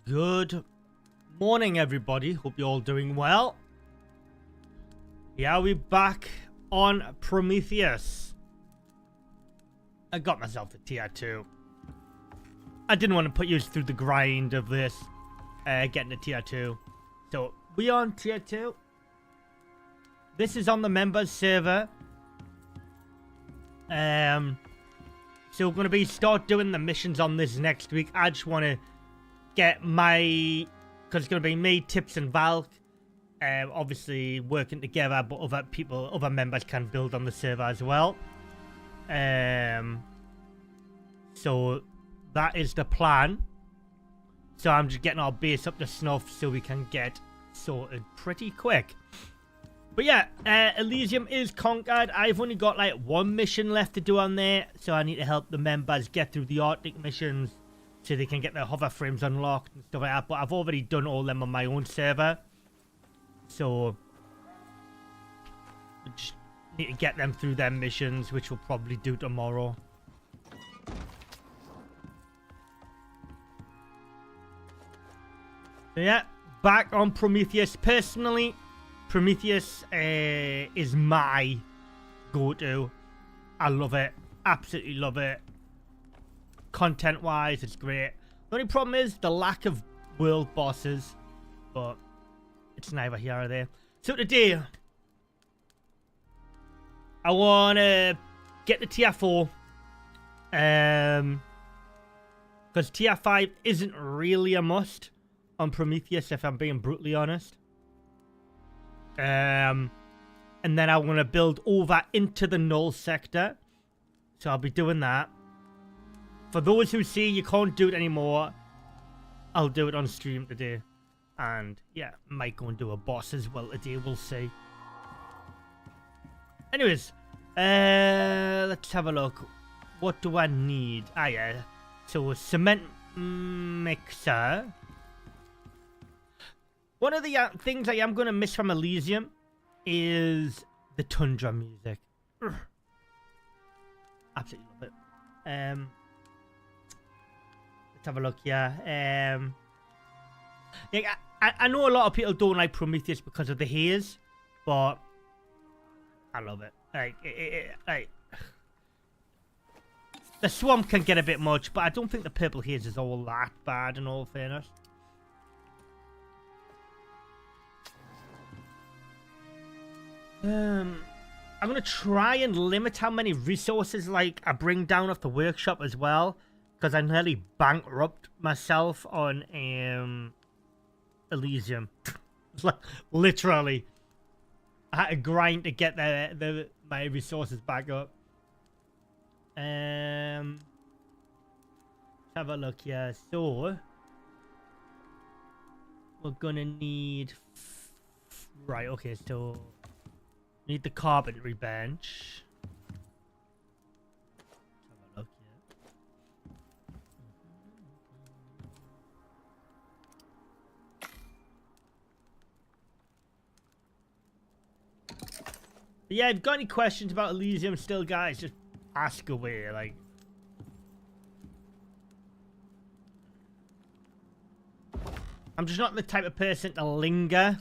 Good morning, everybody. Hope you're all doing well. Yeah, we're back on Prometheus. I got myself a tier 2. I didn't want to put you through the grind of this, getting a tier 2. So, we on tier 2. This is on the members server. So we're going to start doing the missions on this next week. I just want to get my, because it's going to be me, Tips, and Valk, obviously working together, but other members can build on the server as well. So that is the plan. So I'm just getting our base up to snuff so we can get sorted pretty quick. But yeah, Elysium is conquered. I've only got like one mission left to do on there, so I need to help the members get through the Arctic missions so they can get their hover frames unlocked and stuff like that. But I've already done all them on my own server, so I just need to get them through their missions, which we'll probably do tomorrow. So yeah, back on Prometheus. Personally, Prometheus is my go-to. I love it. Absolutely love it. Content-wise, it's great. The only problem is the lack of world bosses. But it's neither here or there. So today, I want to get the tier 4. Because tier 5 isn't really a must on Prometheus, if I'm being brutally honest. And then I want to build over into the Null sector. So I'll be doing that. For those who see you can't do it anymore, I'll do it on stream today. And yeah, might go and do a boss as well today, we'll see. Anyways, let's have a look. What do I need? Ah yeah, so a cement mixer. One of the things I am going to miss from Elysium is the tundra music. Ugh. Absolutely love it. Let's have a look here. Yeah, I know a lot of people don't like Prometheus because of the haze, but I love it. Like, the swamp can get a bit much, but I don't think the purple haze is all that bad in all fairness. I'm gonna try and limit how many resources like I bring down off the workshop as well, because I nearly bankrupt myself on Elysium. Like, literally, I had to grind to get my resources back up. Let's have a look here. So we're gonna need right. Okay, so. Need the carpentry bench. Let's have a look here. But yeah, if you've got any questions about Elysium still, guys, just ask away. Like, I'm just not the type of person to linger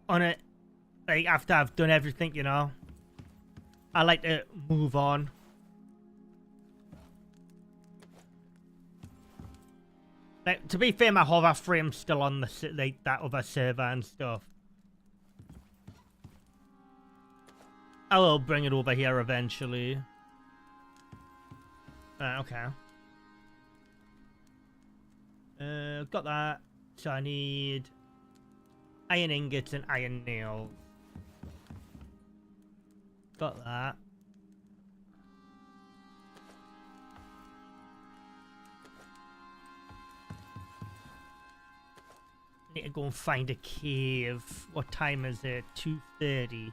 on it. Like, after I've done everything, you know, I like to move on. Like, to be fair, my hover frame's still on the like that other server and stuff. I will bring it over here eventually. Okay. Got that. So I need iron ingots and iron nails. Got that. Need to go and find a cave. What time is it? 2:30.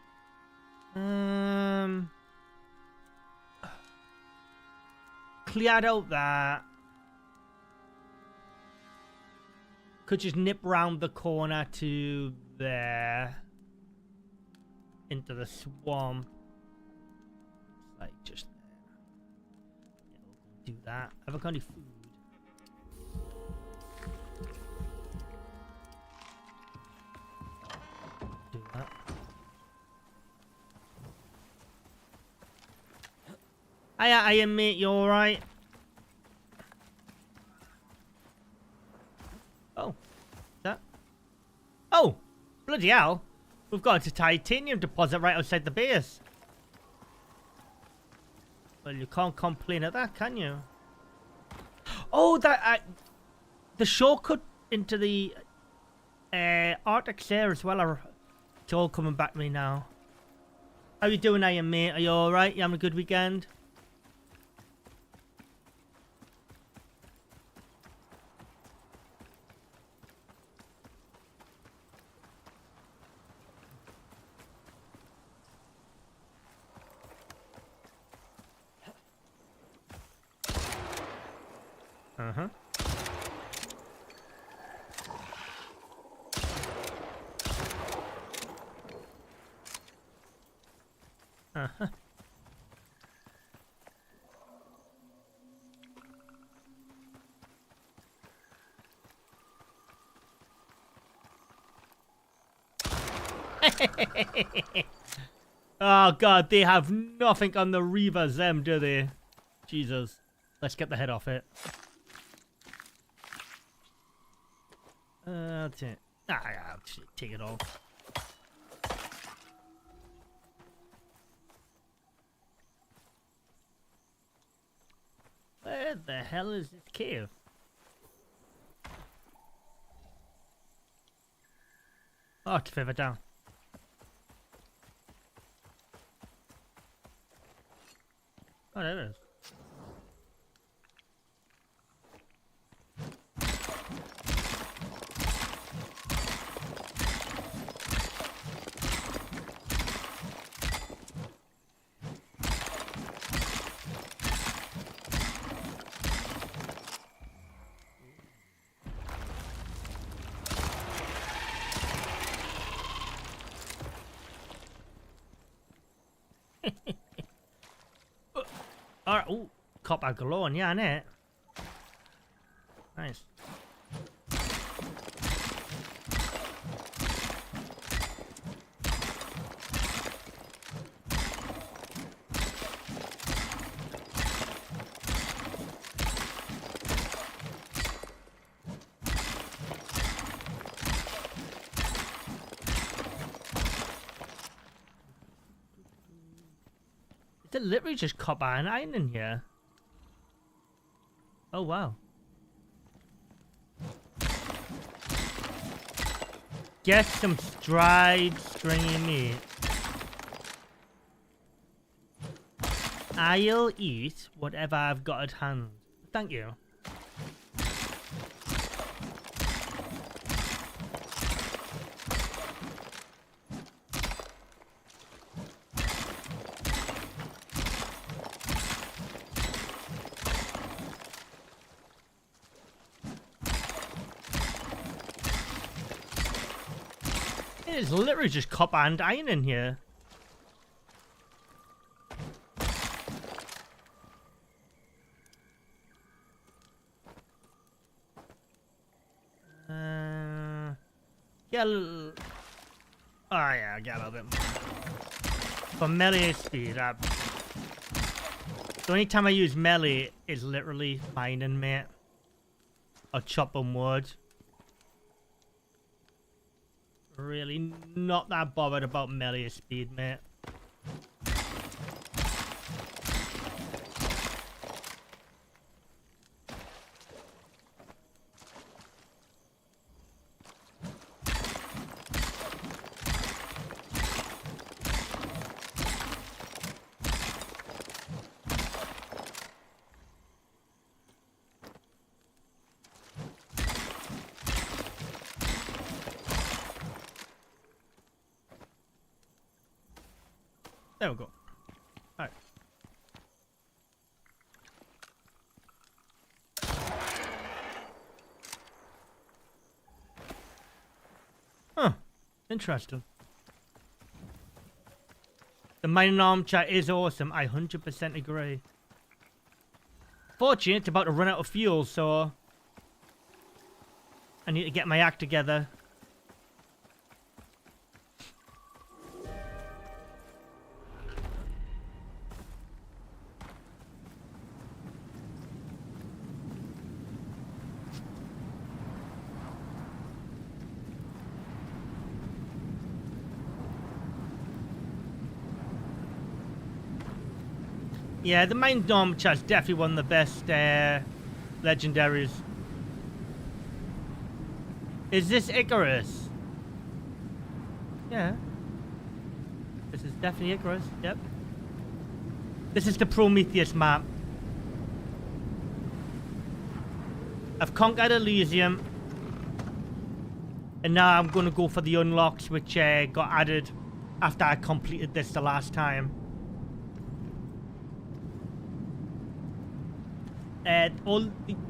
Cleared out that. Could just nip round the corner to there. Into the swamp. Like, just there. Yeah, we'll do that. Have I got any food? Hiya, Iron mate, you alright? Oh. That? Oh! Bloody hell. We've got a titanium deposit right outside the base. Well, you can't complain at that, can you? Oh, the shortcut into the Arctic there as well. It's all coming back to me now. How you doing, Iron mate? Are you alright? You having a good weekend? Uh-huh. Uh-huh. Oh god, they have nothing on the Reavers, them, do they? Jesus. Let's get the head off it. That's it. I'll take it all. Where the hell is this cave? Oh, it's further down. Oh, there it is. Alright, ooh, copper galore, yeah, innit? Nice. Is it literally just copper and iron in here? Oh wow. Get some dried stringy meat. I'll eat whatever I've got at hand. Thank you. It's literally just copper and iron in here. Yeah. Oh yeah, I got a little bit more. For melee speed, the only time I use melee is literally mining, mate. Or chopping wood. Really not that bothered about melee speed, mate. There we go. Alright. Huh. Interesting. The mining armature is awesome. I 100% agree. Fortunately, it's about to run out of fuel, so I need to get my act together. Yeah, the Mind Armature is definitely one of the best legendaries. Is this Icarus? Yeah. This is definitely Icarus, yep. This is the Prometheus map. I've conquered Elysium. And now I'm going to go for the unlocks, which got added after I completed this the last time. All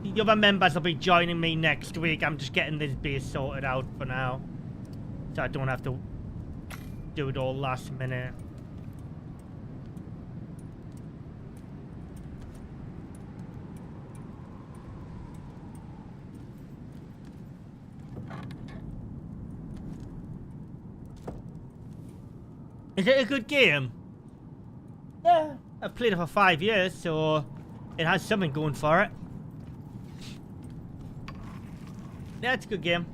the other members will be joining me next week. I'm just getting this base sorted out for now, so I don't have to do it all last minute. Is it a good game? Yeah, I've played it for 5 years, so it has something going for it. Yeah, it's a good game.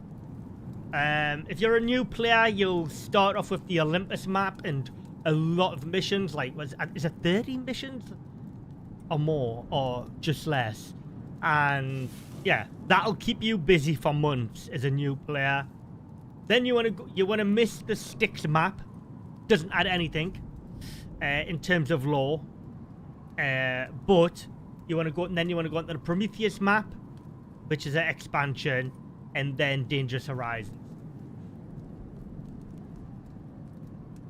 If you're a new player, you'll start off with the Olympus map and a lot of missions. Like, is it 30 missions or more, or just less? And yeah, that'll keep you busy for months as a new player. Then you want to miss the Styx map. Doesn't add anything in terms of lore, but you want to go, and then you want to go into the Prometheus map, which is an expansion, and then Dangerous Horizons.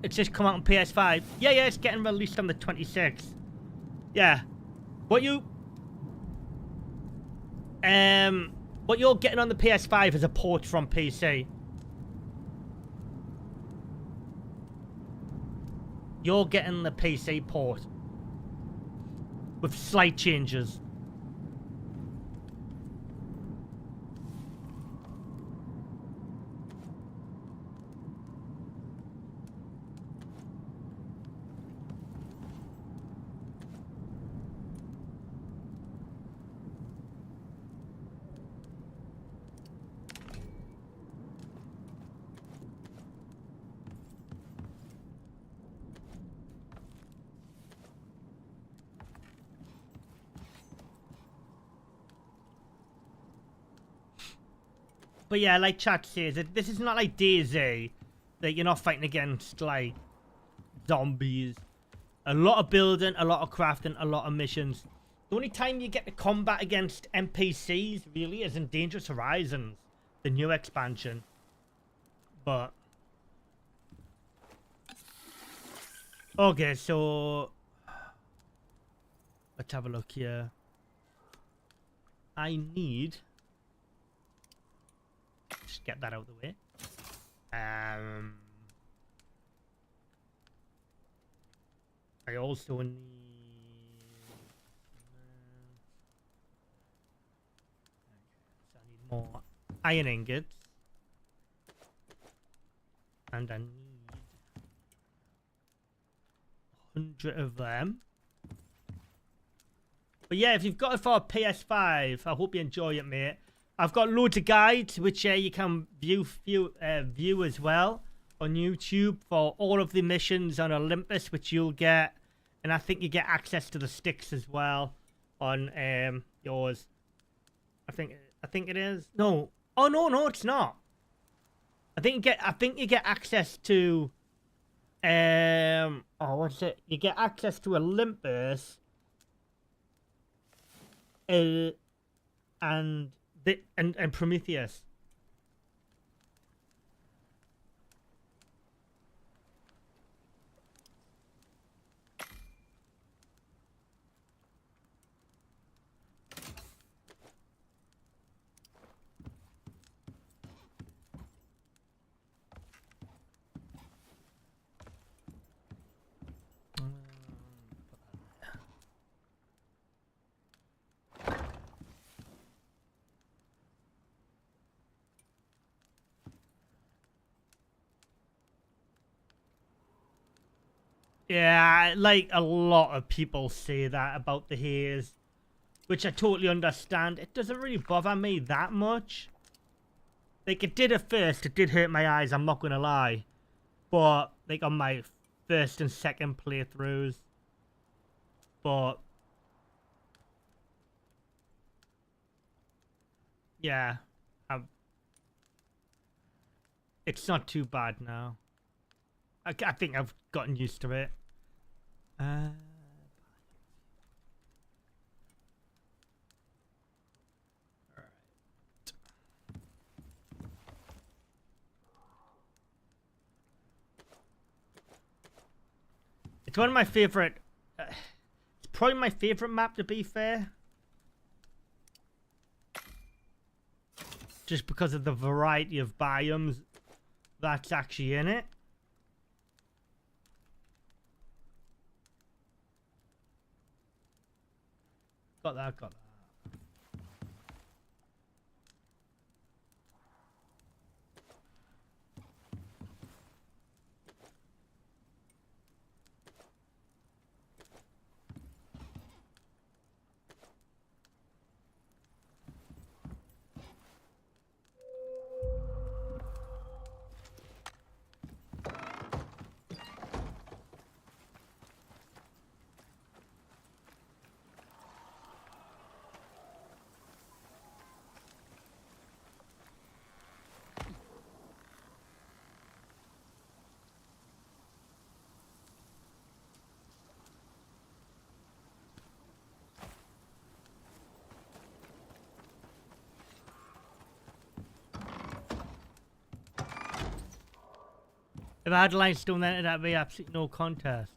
It's just come out on PS5. Yeah, it's getting released on the 26th. Yeah, what you're getting on the PS5 is a port from PC. You're getting the PC port with slight changes. But yeah, like chat says, this is not like DayZ, that you're not fighting against, like, zombies. A lot of building, a lot of crafting, a lot of missions. The only time you get to combat against NPCs, really, is in Dangerous Horizons, the new expansion. But... okay, so... let's have a look here. I need... just get that out of the way. I also need... so I need more iron ingots. And I need 100 of them. But yeah, if you've got it for a PS5, I hope you enjoy it, mate. I've got loads of guides which you can view as well on YouTube for all of the missions on Olympus, which you'll get, and I think you get access to the Styx as well on yours. I think it is. No, oh no, it's not. I think you get access to oh, what's it? You get access to Olympus, and Prometheus. Yeah, like a lot of people say that about the haze, which I totally understand. It doesn't really bother me that much. Like, it did at first, it did hurt my eyes, I'm not gonna lie. But, like, on my first and second playthroughs, but yeah, it's not too bad now. I think I've gotten used to it. It's one of my favorite. It's probably my favorite map, to be fair. Just because of the variety of biomes that's actually in it. Got that, got that. If I had limestone, then it'd be absolutely no contest.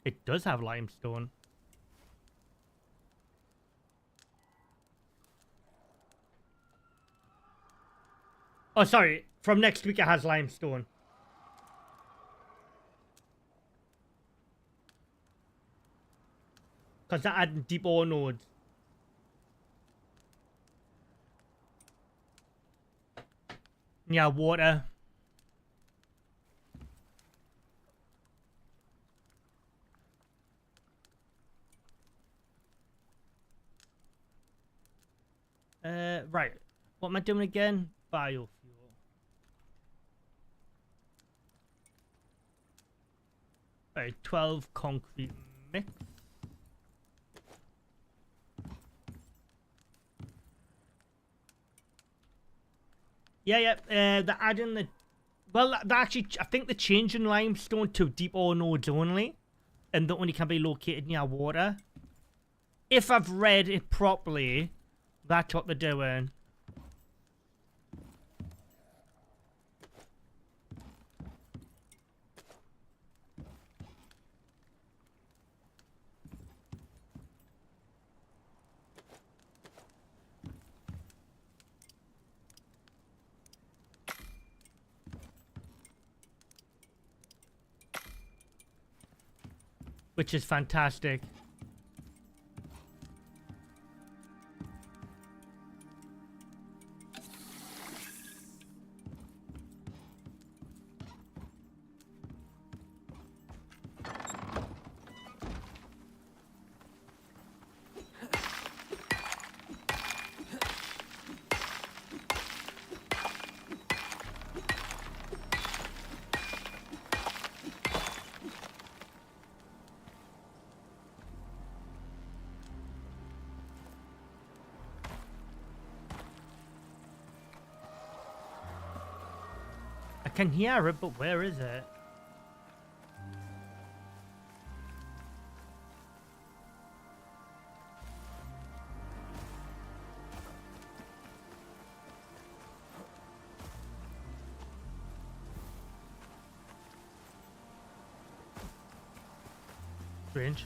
It does have limestone. Oh, sorry. From next week, it has limestone. Because they're adding deep ore nodes. Yeah, water. Right. What am I doing again? Biofuel. Right, 12 concrete mix. Yeah. They're adding the... Well, they're actually... I think they're changing limestone to deep ore nodes only. And that only can be located near water. If I've read it properly, that's what they're doing. Which is fantastic. I can hear it, but where is it? Strange.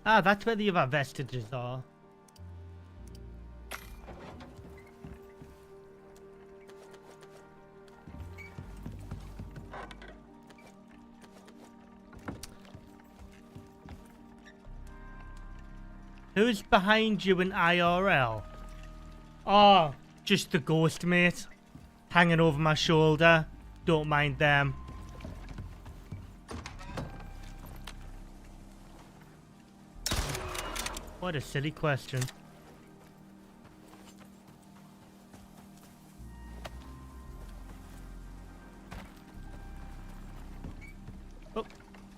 Ah, that's where the other vestiges are. Who's behind you in IRL? Oh, just the ghost, mate. Hanging over my shoulder. Don't mind them. What a silly question. Oh,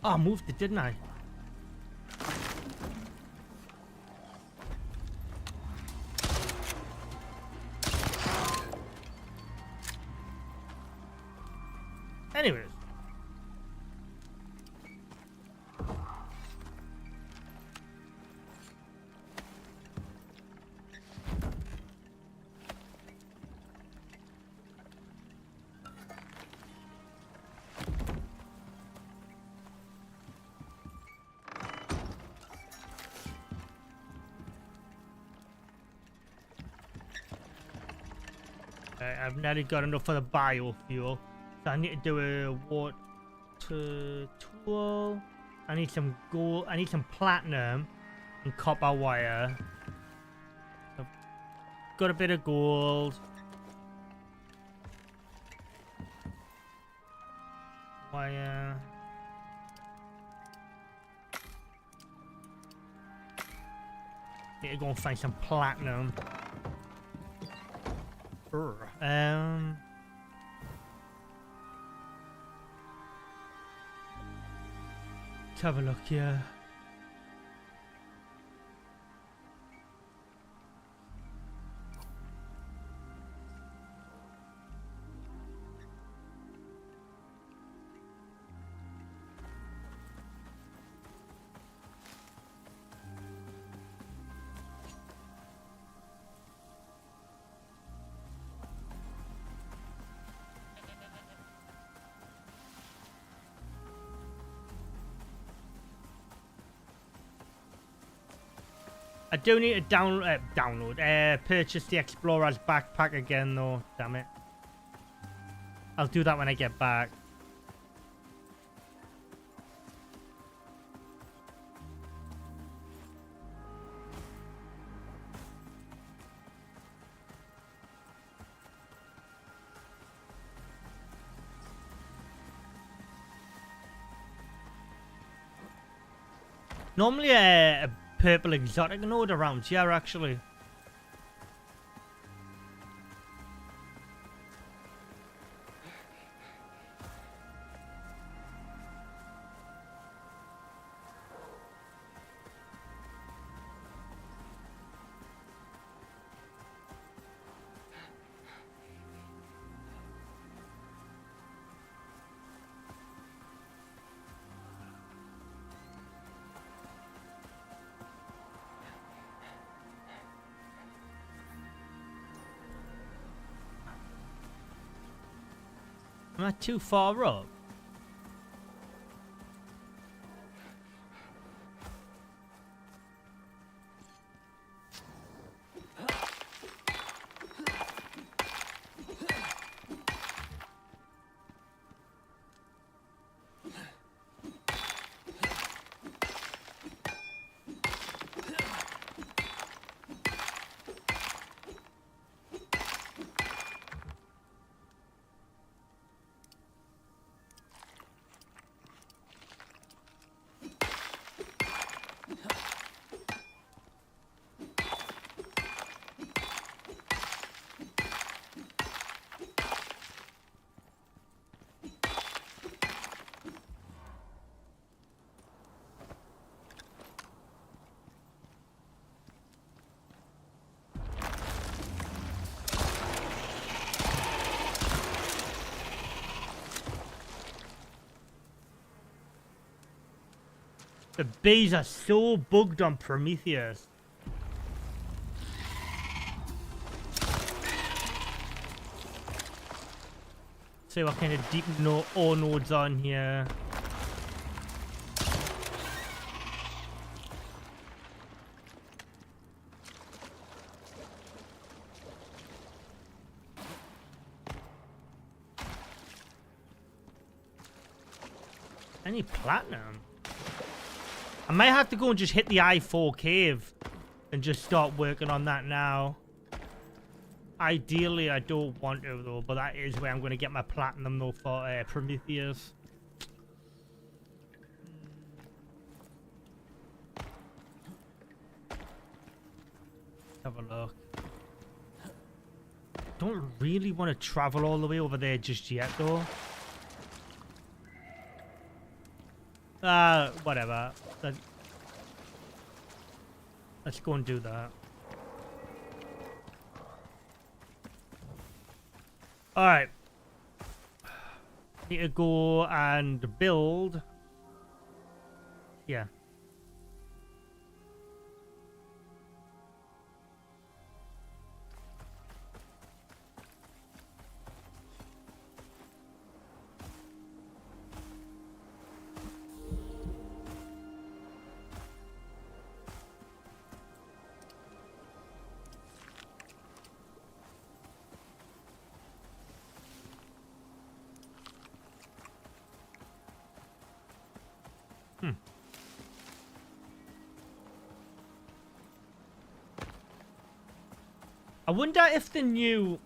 I moved it, didn't I? Anyways. I've nearly got enough for the biofuel. So I need to do a water tool. I need some gold. I need some platinum and copper wire. I've got a bit of gold. Wire. Need to go and find some platinum. Let's have a look here. I do need to purchase the Explorer's backpack again though, damn it. I'll do that when I get back. Normally a purple exotic node around here actually. Am I too far up? The bees are so bugged on Prometheus. See what kind of deep ore nodes on here. Any platinum? I might have to go and just hit the I-4 cave and just start working on that now. Ideally, I don't want to though, but that is where I'm going to get my platinum though for Prometheus. Have a look. Don't really want to travel all the way over there just yet though. Whatever. Let's go and do that. Alright. Need to go and build. Yeah. I wonder if the new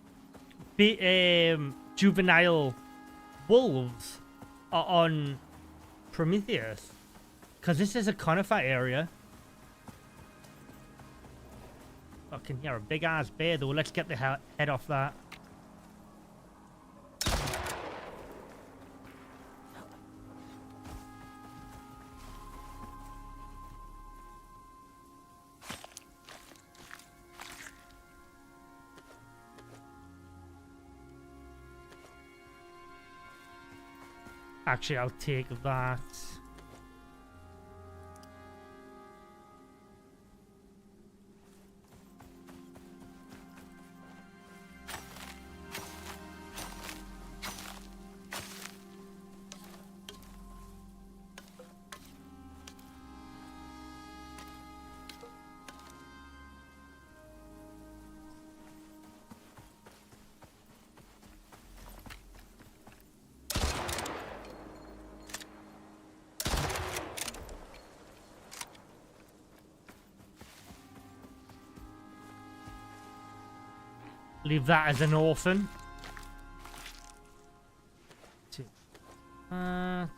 juvenile wolves are on Prometheus. Because this is a conifer area. I can hear a big ass bear though. Let's get the head off that. Actually, I'll take that. Leave that as an orphan. Take that.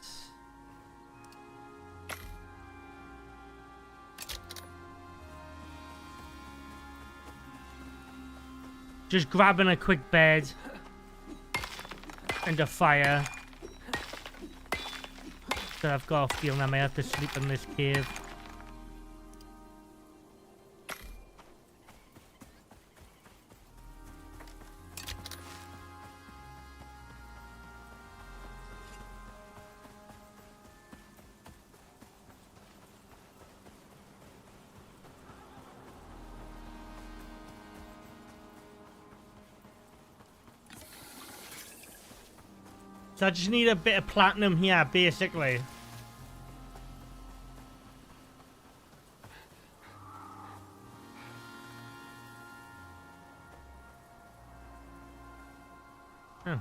Just grabbing a quick bed and a fire. So I've got a feeling I may have to sleep in this cave. So I just need a bit of platinum here, basically. Oh.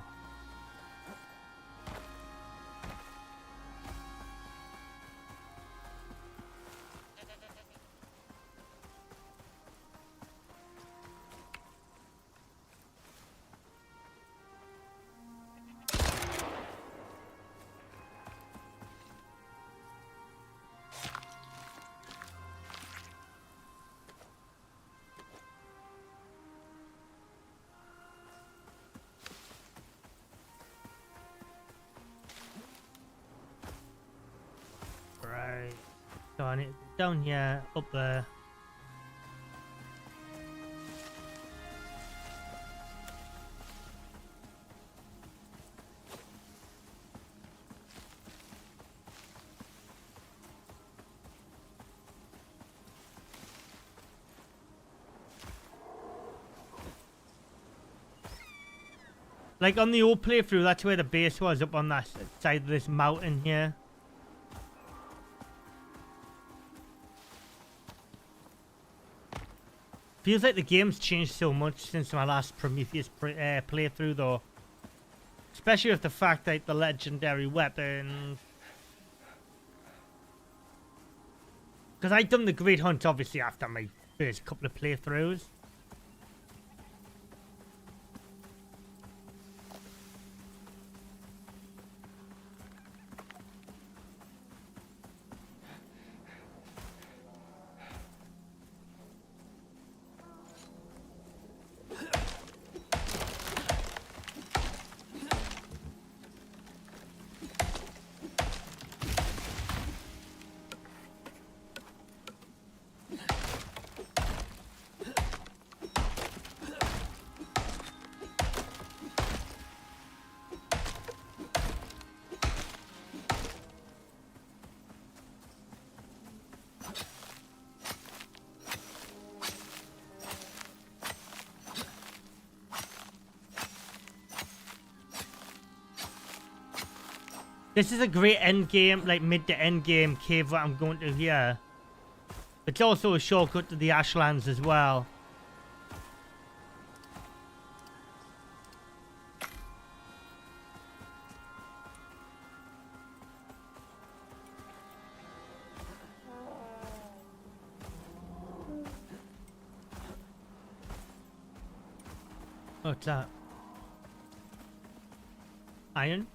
Right. So I need to go down here, up there. Like on the old playthrough, that's where the base was, up on that side of this mountain here. Feels like the game's changed so much since my last Prometheus playthrough though. Especially with the fact that the legendary weapons. Because I'd done the Great Hunt obviously after my first couple of playthroughs. This is a great end game, like mid to end game cave that I'm going to here. It's also a shortcut to the Ashlands as well. What's that? Iron?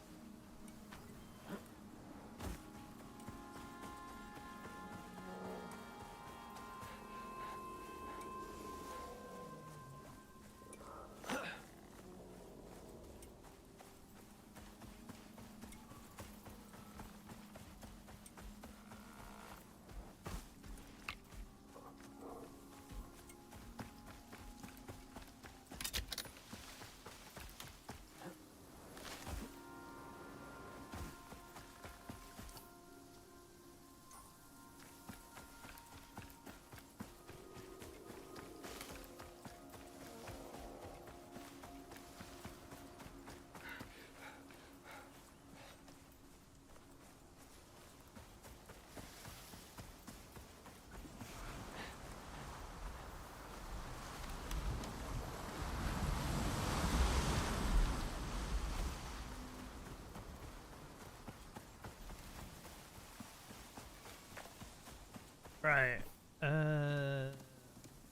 Right.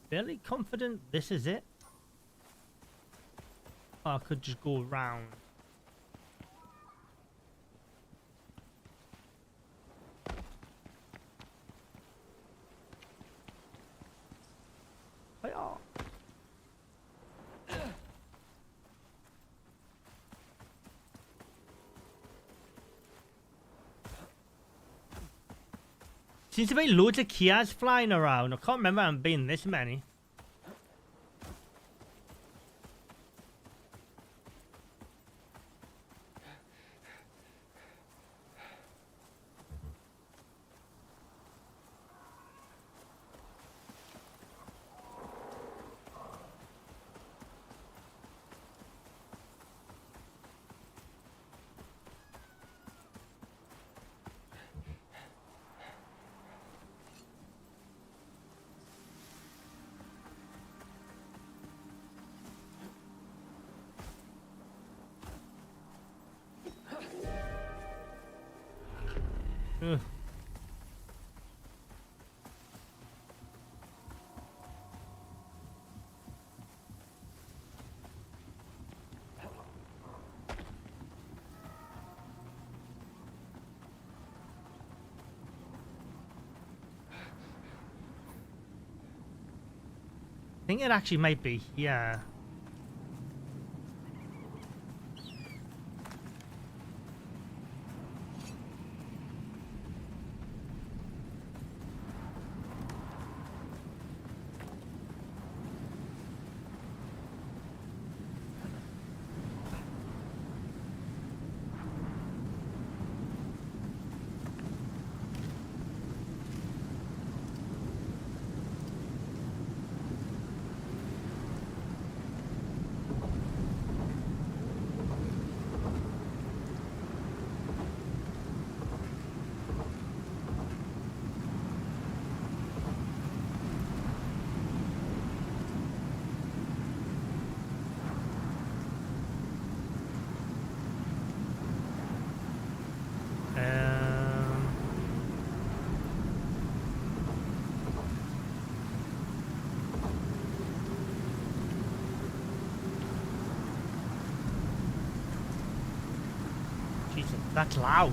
Fairly confident this is it. Or I could just go around. Oh. Seems to be loads of Kias flying around. I can't remember them being this many. Ugh. I think it actually might be, yeah. Jesus, that's loud.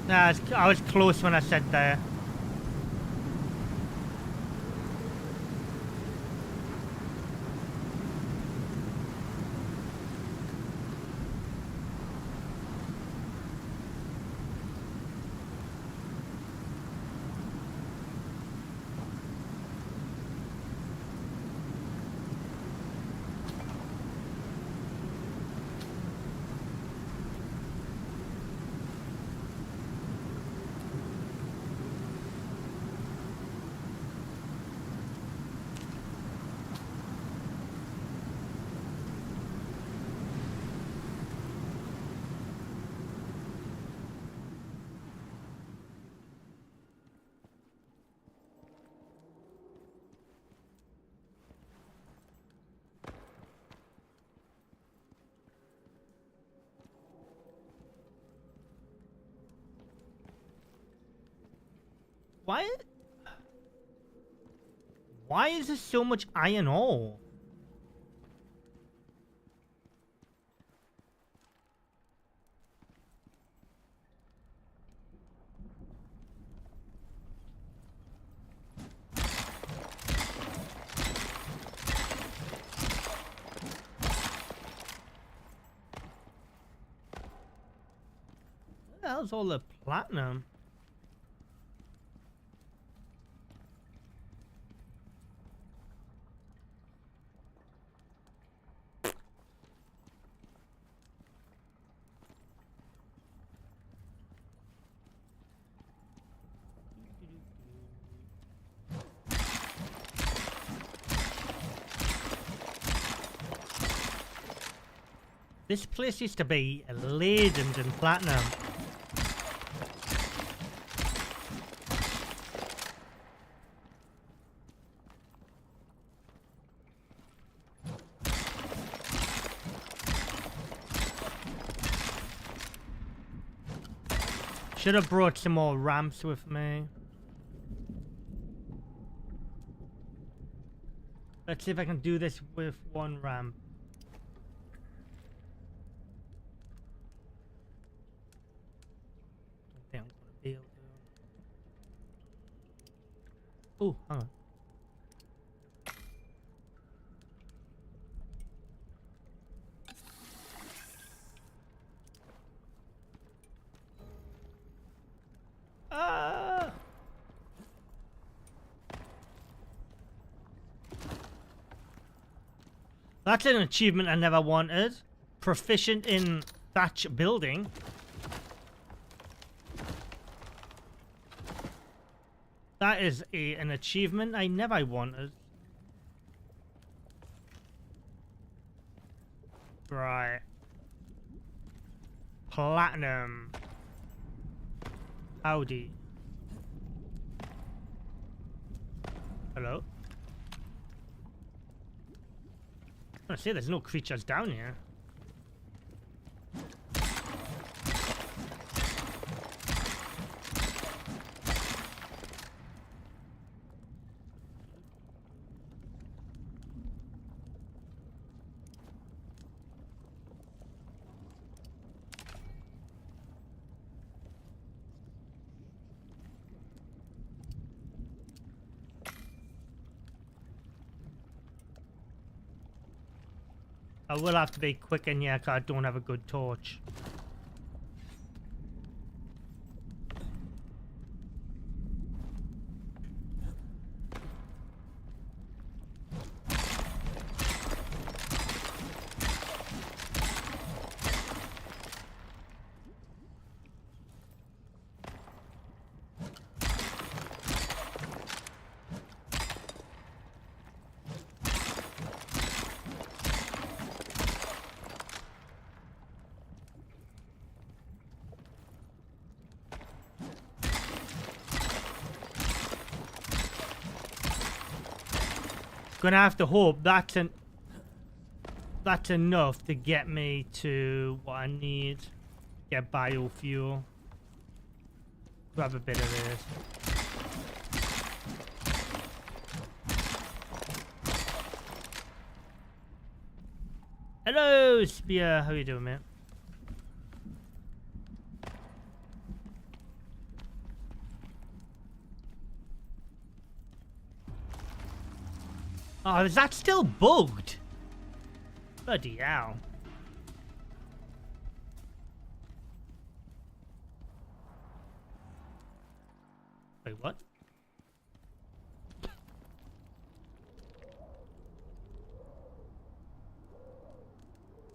Nah, I was close when I said there. Why? Why is there so much iron ore? What the hell's all the platinum? This place used to be laden in platinum. Should have brought some more ramps with me. Let's see if I can do this with one ramp. I think I'm gonna be able to. Oh, hang on. That's an achievement I never wanted. Proficient in thatch building. That is an achievement I never wanted. Right. Platinum. Howdy. Hello? I say there's no creatures down here. I will have to be quick in here because I don't have a good torch. Gonna have to hope that's enough to get me to what I need. Get biofuel. Grab a bit of this. Hello, Spear. How you doing, man? Oh, is that still bugged? Bloody hell. Wait, what?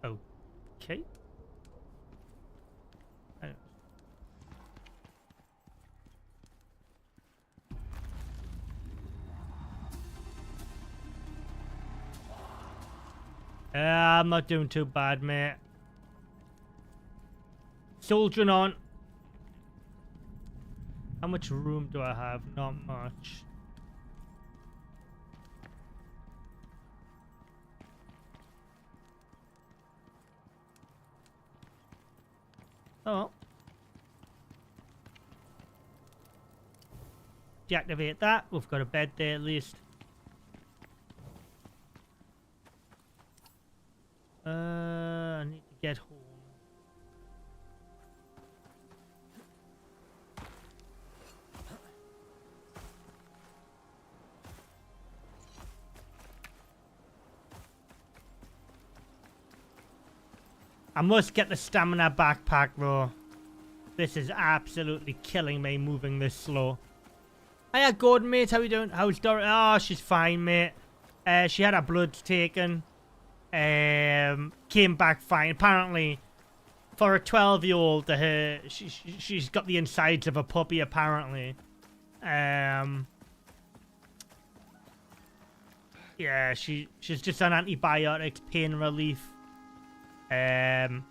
Okay. I'm not doing too bad, mate. Soldiering on. How much room do I have? Not much. Oh. Deactivate that. We've got a bed there at least. I need to get home. I must get the stamina backpack, bro. This is absolutely killing me moving this slow. Hiya, Gordon, mate. How you doing? How's Dora? Oh, she's fine, mate. She had her blood taken. Came back fine. Apparently, for a 12-year-old, she's got the insides of a puppy. Apparently, yeah, she's just on antibiotics, pain relief. And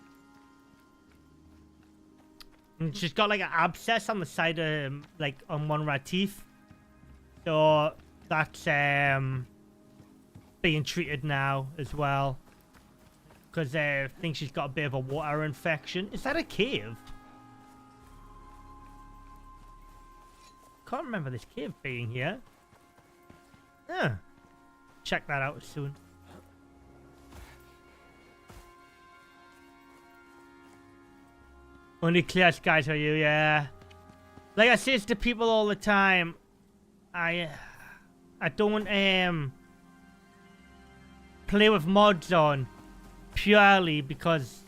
she's got like an abscess on the side of like on one of her teeth, so that's being treated now as well, because I think she's got a bit of a water infection. Is that a cave? Can't remember this cave being here. Yeah, check that out soon. Only clear skies for you, yeah. Like I say to people all the time, I don't play with mods on purely because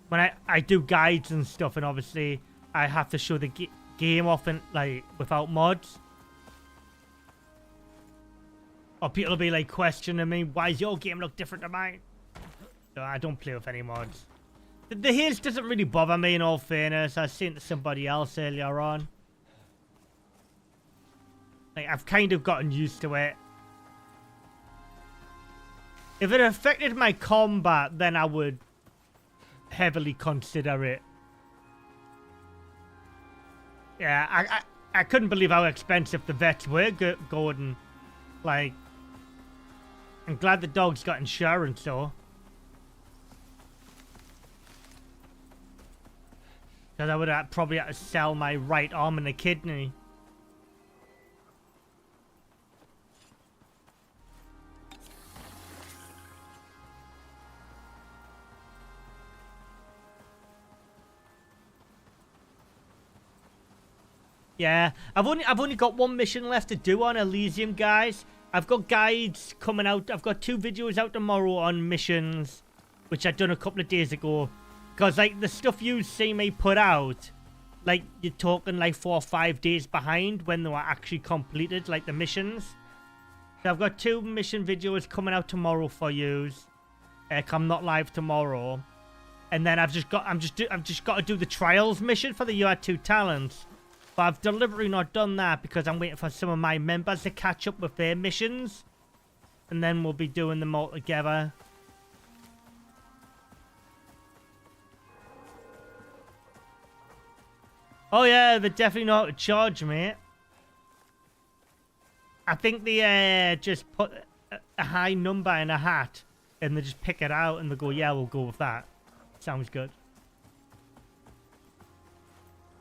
when I do guides and stuff, and obviously I have to show the game off and like without mods. Or people will be like questioning me, why does your game look different to mine? So I don't play with any mods. The haze doesn't really bother me, in all fairness. I was saying to somebody else earlier on. Like, I've kind of gotten used to it. If it affected my combat, then I would heavily consider it. Yeah, I couldn't believe how expensive the vets were, Gordon. Like, I'm glad the dog's got insurance, though. Because I would have probably had to sell my right arm and a kidney. Yeah, I've only got one mission left to do on Elysium, guys. I've got guides coming out. I've got 2 videos out tomorrow on missions, which I've done a couple of days ago. Because, like, the stuff you see me put out, like, you're talking, like, 4 or 5 days behind when they were actually completed, like, the missions. So I've got 2 mission videos coming out tomorrow for yous. I'm not live tomorrow. And then I've just got to do the trials mission for the You Had 2 Talents. But I've deliberately not done that because I'm waiting for some of my members to catch up with their missions. And then we'll be doing them all together. Oh yeah, they're definitely not to charge, mate. I think they just put a high number in a hat and they just pick it out and they go, yeah, we'll go with that. Sounds good.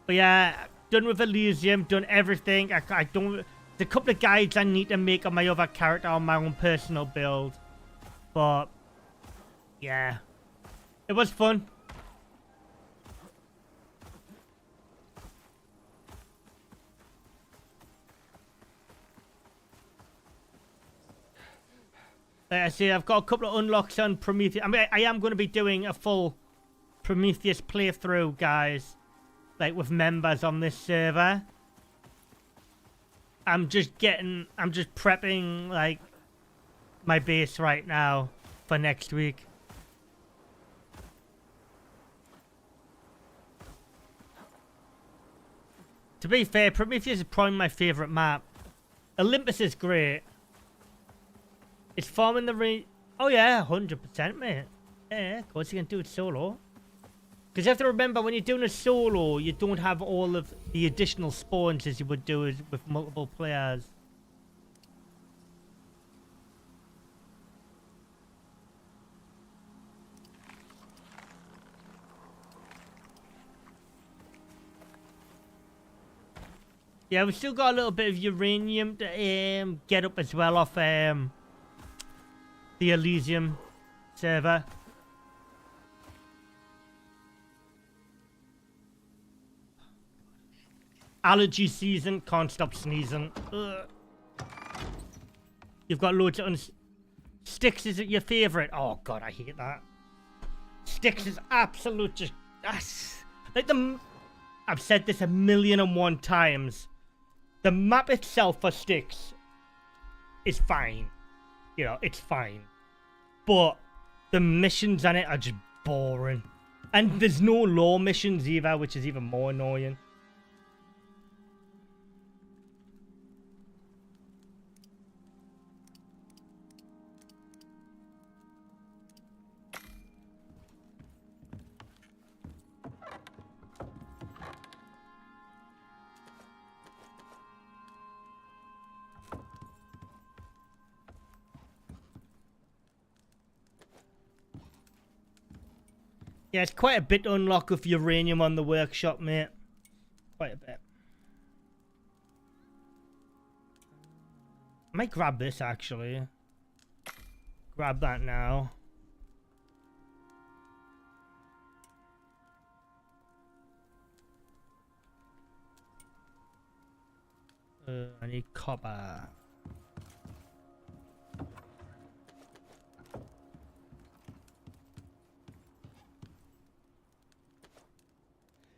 But yeah, done with Elysium, done everything. I don't... There's a couple of guides I need to make on my other character on my own personal build. But, yeah. It was fun. Like I say, I've got a couple of unlocks on Prometheus. I mean, I am going to be doing a full Prometheus playthrough, guys. Like, with members on this server. I'm just prepping, like, my base right now for next week. To be fair, Prometheus is probably my favourite map. Olympus is great. It's forming the Oh yeah, 100%, mate. Yeah, of course you can do it solo. Because you have to remember, when you're doing a solo, you don't have all of the additional spawns as you would do with multiple players. Yeah, we've still got a little bit of uranium to get up as well off the Elysium server. Allergy season, can't stop sneezing. Ugh. You've got loads of Sticks is your favourite? Oh god, I hate that. Sticks is absolute just... Like I've said this 1,000,001 times. The map itself for Sticks is fine. You know, it's fine. But the missions on it are just boring. And there's no lore missions either, which is even more annoying. Yeah, it's quite a bit to unlock with uranium on the workshop, mate. Quite a bit. I might grab this, actually. Grab that now. I need copper.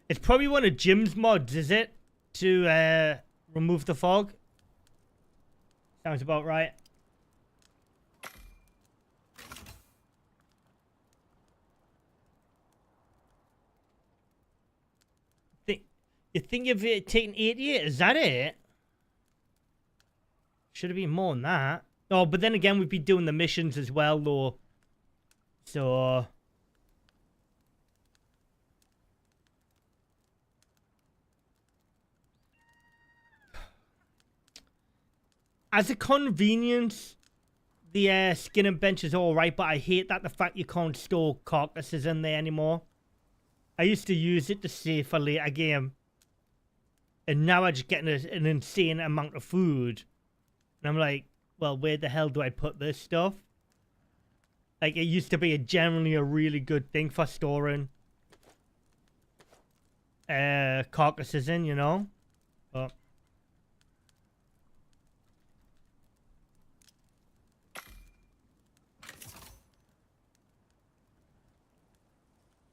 It's probably one of Jim's mods, is it? To remove the fog? Sounds about right. You think you've taken 88? Is that it? Should have been more than that. Oh, but then again, we'd be doing the missions as well, though. So... As a convenience, the skin and bench is alright, but I hate that the fact you can't store carcasses in there anymore. I used to use it to save for later game. And now I just get an insane amount of food. And I'm like, well, where the hell do I put this stuff? Like, it used to be generally a really good thing for storing carcasses in, you know? But...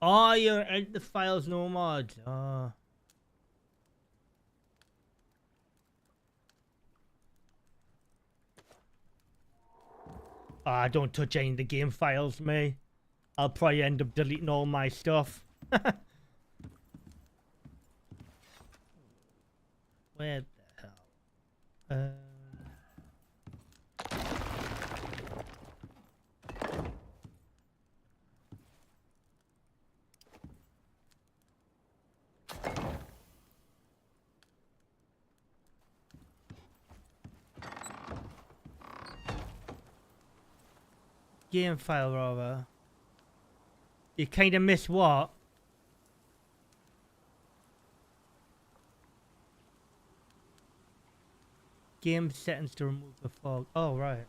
Oh, you're at the files no mods. Oh. Ah, don't touch any of the game files, me. I'll probably end up deleting all my stuff. Where the hell? Game file, rather. You kind of miss what? Game settings to remove the fog. Oh, right.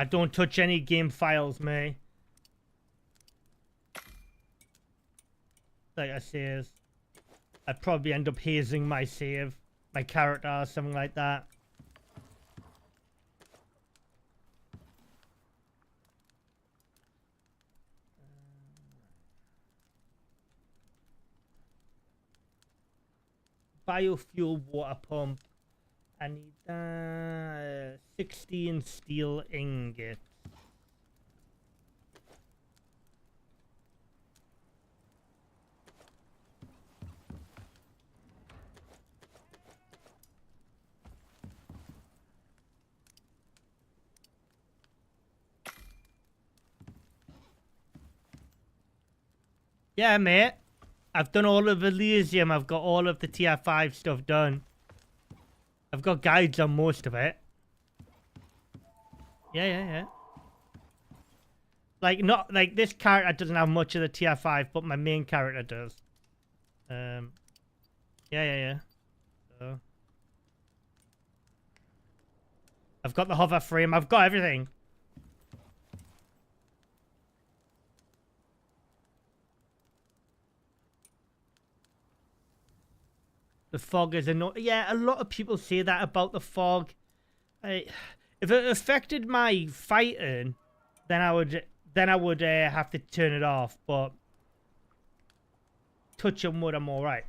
Don't touch any game files, mate. Like I says, I'd probably end up hazing my save, my character, or something like that. Biofuel water pump. I need 16 steel ingots. Yeah, mate. I've done all of Elysium. I've got all of the tier 5 stuff done. I've got guides on most of it. Yeah. Like, not like this character doesn't have much of the tier 5, but my main character does. Yeah. So I've got the hover frame. I've got everything. The fog is annoying. Yeah, a lot of people say that about the fog. If it affected my fighting, then I would have to turn it off. But touch and wood, I'm all right.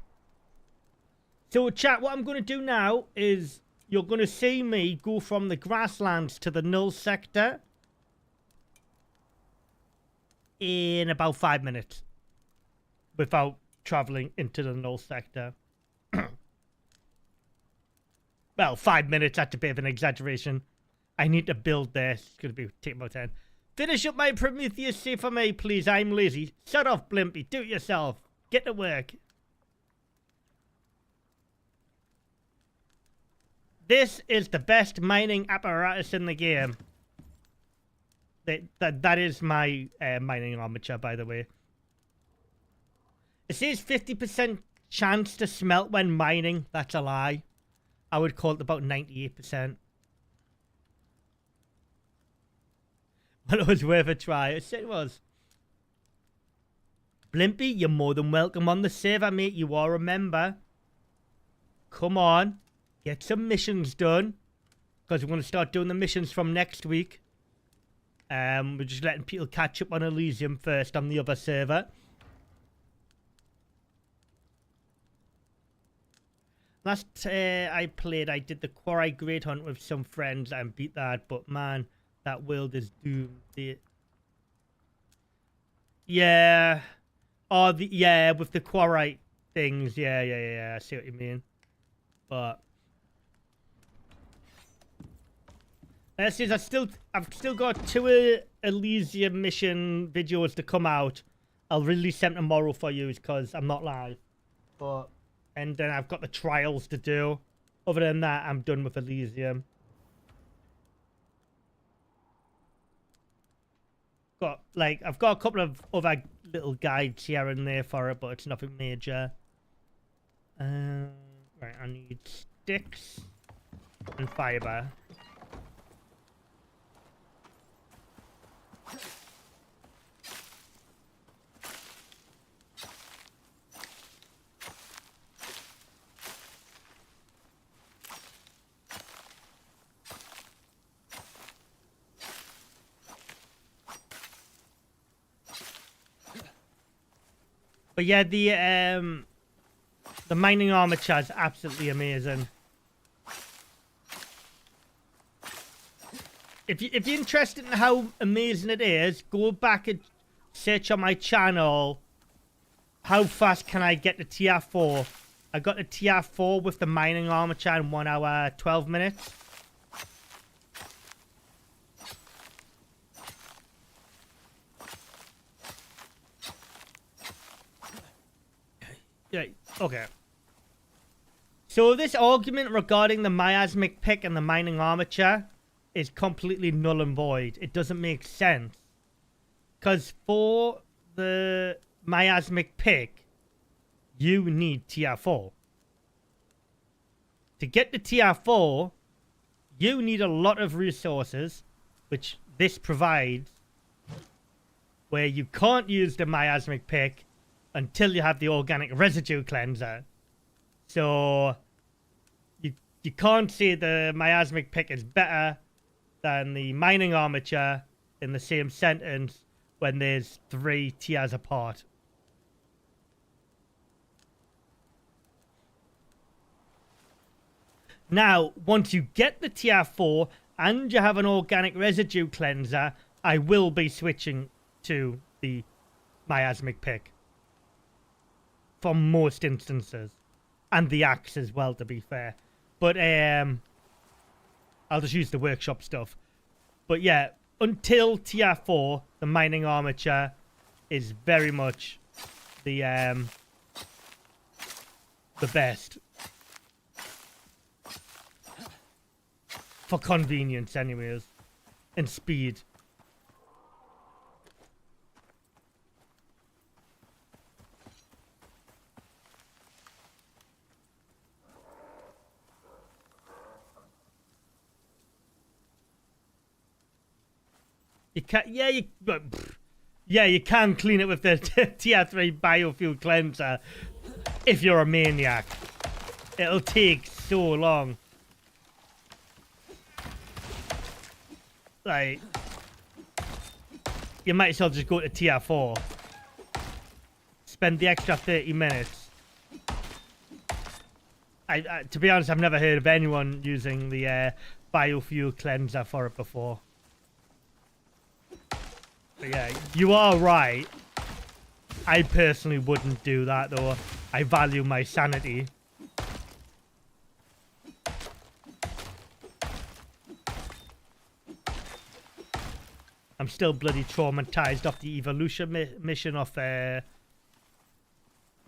So, chat, what I'm going to do now is you're going to see me go from the grasslands to the Null sector in about 5 minutes without traveling into the Null sector. Well, 5 minutes, that's a bit of an exaggeration. I need to build this. It's going to take about 10. Finish up my Prometheus save for me, please. I'm lazy. Shut off, Blimpy. Do it yourself. Get to work. This is the best mining apparatus in the game. That is my mining armature, by the way. It says 50% chance to smelt when mining. That's a lie. I would call it about 98%. But it was worth a try. It was. Blimpy, you're more than welcome on the server, mate. You are a member. Come on. Get some missions done. Because we're going to start doing the missions from next week. We're just letting people catch up on Elysium first on the other server. Last I played, I did the Quarry Great Hunt with some friends and beat that, but man, that world is doomed. Yeah. Oh, yeah, with the Quarry things. Yeah. I see what you mean. But I've still got 2 Elysium mission videos to come out. I'll release them tomorrow for you because I'm not live. But and then I've got the trials to do. Other than that, I'm done with Elysium. I've got a couple of other little guides here and there for it, but it's nothing major. Right, I need sticks and fiber. But yeah, the mining armature is absolutely amazing. If you're interested in how amazing it is, go back and search on my channel. How fast can I get to tier 4? I got to tier 4 with the mining armature in 1 hour 12 minutes. Yeah, okay. So this argument regarding the miasmic pick and the mining armature is completely null and void. It doesn't make sense. Because for the miasmic pick, you need tier 4. To get to tier 4, you need a lot of resources, which this provides where you can't use the miasmic pick until you have the organic residue cleanser. So you can't say the miasmic pick is better than the mining armature in the same sentence when there's 3 tiers apart. Now, once you get the tier 4 and you have an organic residue cleanser, I will be switching to the miasmic pick for most instances, and the axe as well, to be fair. But I'll just use the workshop stuff. But yeah, until tier 4, the mining armature is very much the best for convenience, anyways, and speed. You can, you can clean it with the tier 3 biofuel cleanser if you're a maniac. It'll take so long. Like, you might as well just go to tier 4. Spend the extra 30 minutes. To be honest, I've never heard of anyone using the biofuel cleanser for it before. But yeah, you are right. I personally wouldn't do that, though. I value my sanity. I'm still bloody traumatized off the evolution mission of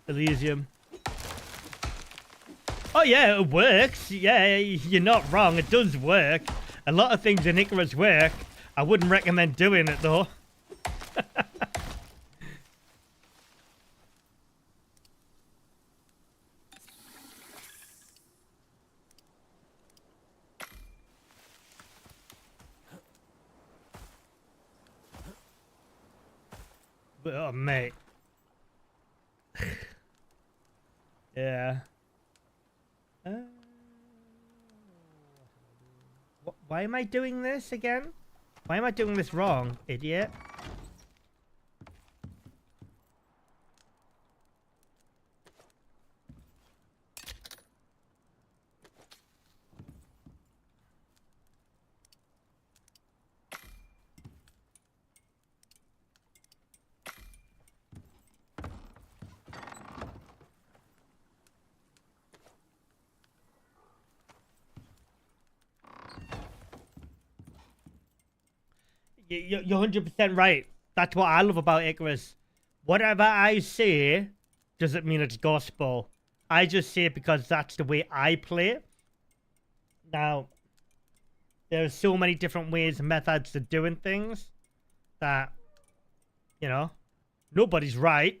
Elysium. Oh yeah, it works. Yeah, you're not wrong. It does work. A lot of things in Icarus work. I wouldn't recommend doing it, though. Oh, mate. Yeah. Why am I doing this again? Why am I doing this wrong, idiot? You're 100% right. That's what I love about Icarus. Whatever I say doesn't mean it's gospel. I just say it because that's the way I play. Now, there are so many different ways and methods of doing things that, you know, nobody's right.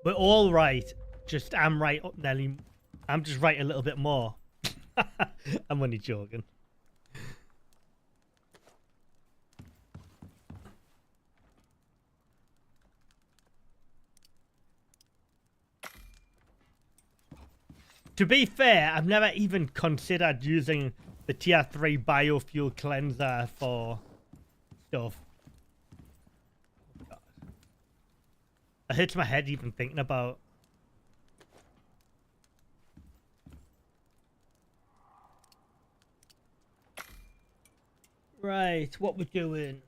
We're all right. Just I'm right, Nelly. I'm just right a little bit more. I'm only joking. To be fair, I've never even considered using the tier 3 biofuel cleanser for stuff. It hurts my head even thinking about. Right, what we're doing.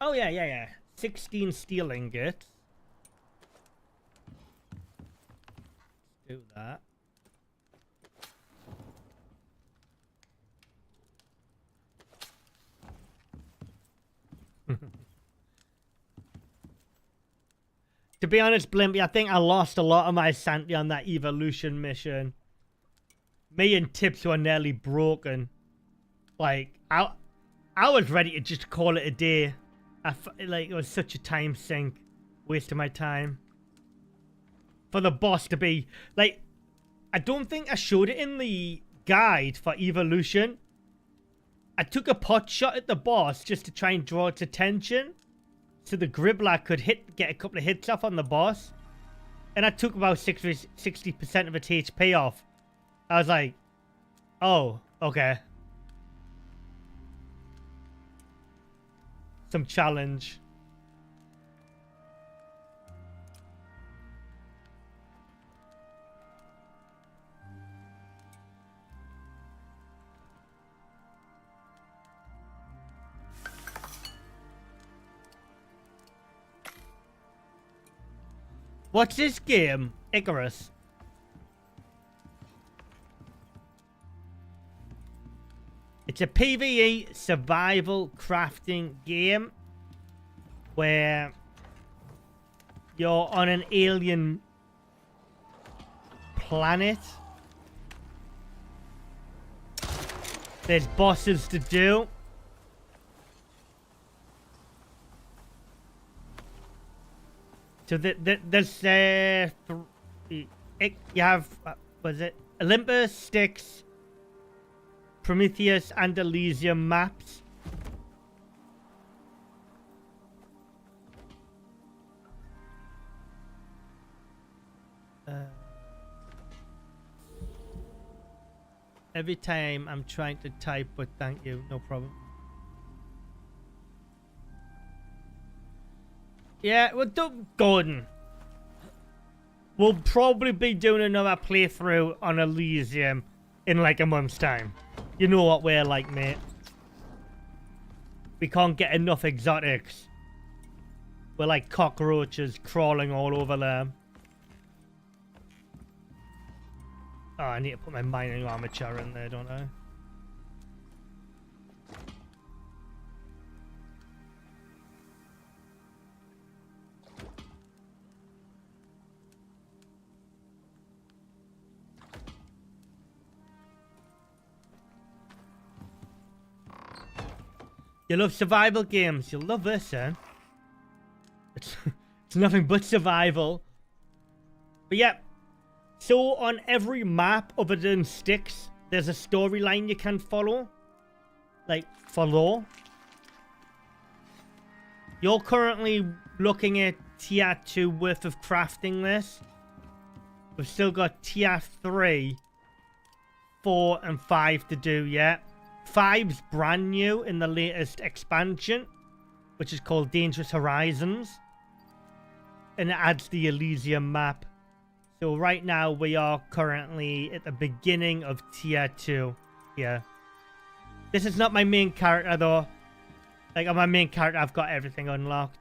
Oh yeah. 16 steel ingots. be honest, Blimpy, I think I lost a lot of my sanity on that evolution mission. Me and Tips were nearly broken. Like, I was ready to just call it a day. Like, it was such a time sink. Waste of my time. For the boss to be... Like, I don't think I showed it in the guide for evolution. I took a pot shot at the boss just to try and draw its attention. So the Gribbler could get a couple of hits off on the boss. And I took about 60% of its HP off. I was like, oh, okay. Some challenge. What's this game? Icarus. It's a PvE survival crafting game where you're on an alien planet. There's bosses to do. So there's you have was it Olympus, Styx, Prometheus, and Elysium maps. Every time I'm trying to type, but thank you, no problem. Yeah, well, Gordon. We'll probably be doing another playthrough on Elysium in like a month's time. You know what we're like, mate. We can't get enough exotics. We're like cockroaches crawling all over there. Oh, I need to put my mining armature in there, don't I? You love survival games. You'll love this, eh? It's nothing but survival. But yeah. So on every map other than Styx, there's a storyline you can follow. Like, follow. You're currently looking at tier 2 worth of crafting this. We've still got tier 3, 4, and 5 to do yet. 5's brand new in the latest expansion, which is called Dangerous Horizons. And it adds the Elysium map. So right now we are currently at the beginning of tier 2. Yeah. This is not my main character though. Like on my main character I've got everything unlocked.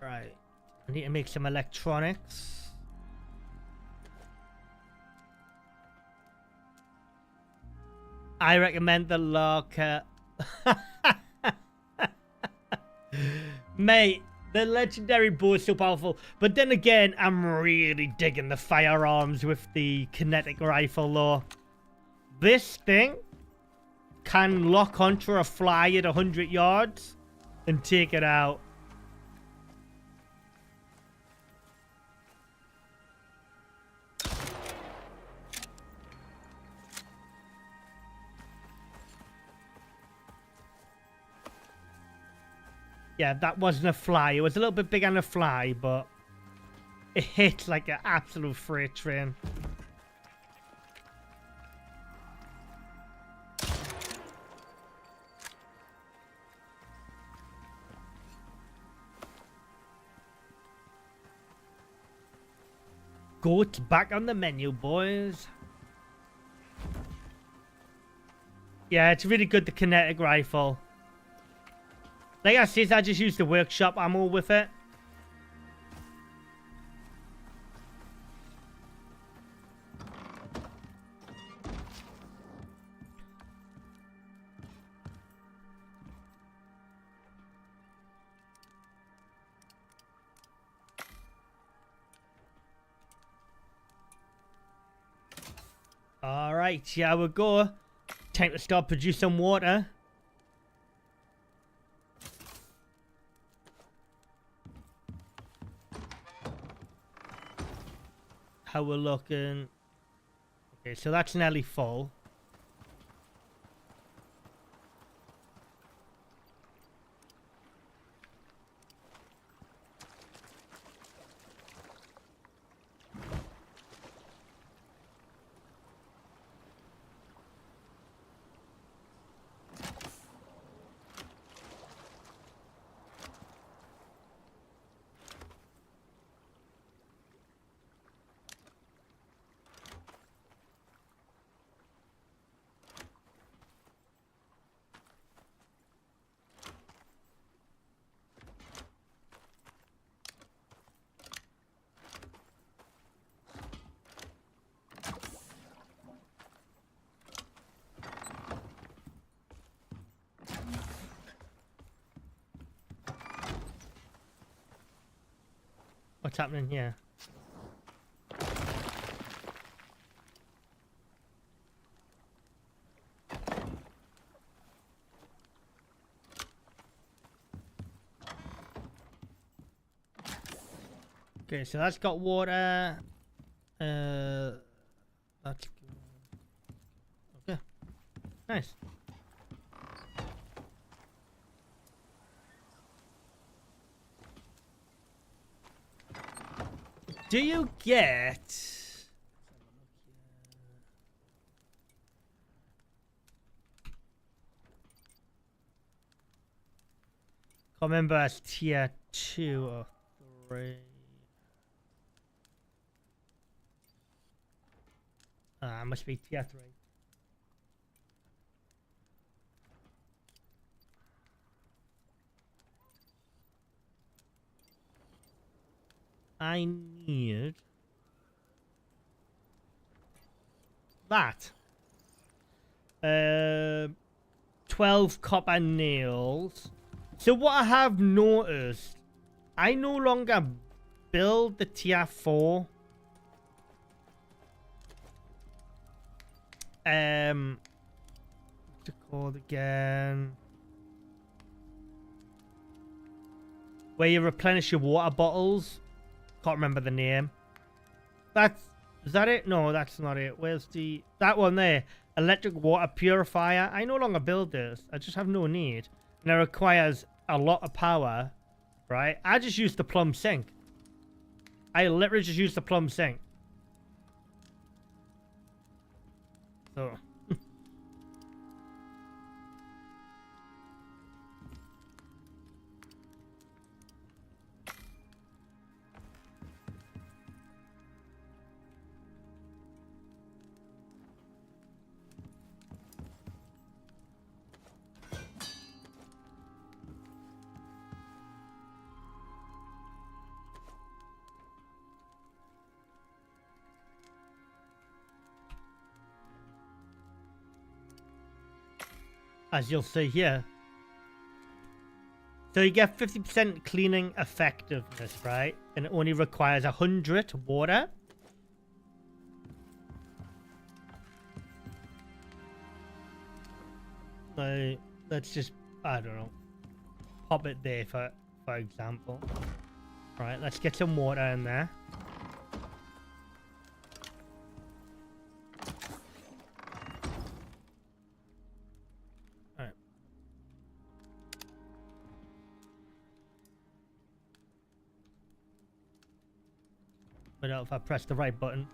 Right. I need to make some electronics. I recommend the locker. Mate, the legendary bow is so powerful. But then again, I'm really digging the firearms with the kinetic rifle though. This thing can lock onto a fly at 100 yards and take it out. Yeah, that wasn't a fly. It was a little bit big on a fly, but it hit like an absolute freight train. Goat back on the menu, boys. Yeah, it's really good, the kinetic rifle. Like I said, I just used the workshop ammo with it. Alright, here we go. Time to start producing water. How we're looking. Okay, so that's nearly full. What's happening here? Okay, so that's got water. That's okay. Nice. Do you get... Can't remember as tier 2 or 3. Must be tier 3. I need that. 12 copper nails. So what I have noticed, I no longer build the tier 4. What's it called again? Where you replenish your water bottles. Can't remember the name. Is that it? No, that's not it. Where's that one there? Electric water purifier. I no longer build this. I just have no need. And it requires a lot of power, right? I just use the plumb sink. I literally just use the plumb sink. So... as you'll see here. So you get 50% cleaning effectiveness, right? And it only requires 100 water. So let's just, I don't know, pop it there for example. Right, let's get some water in there. But if I press the right button,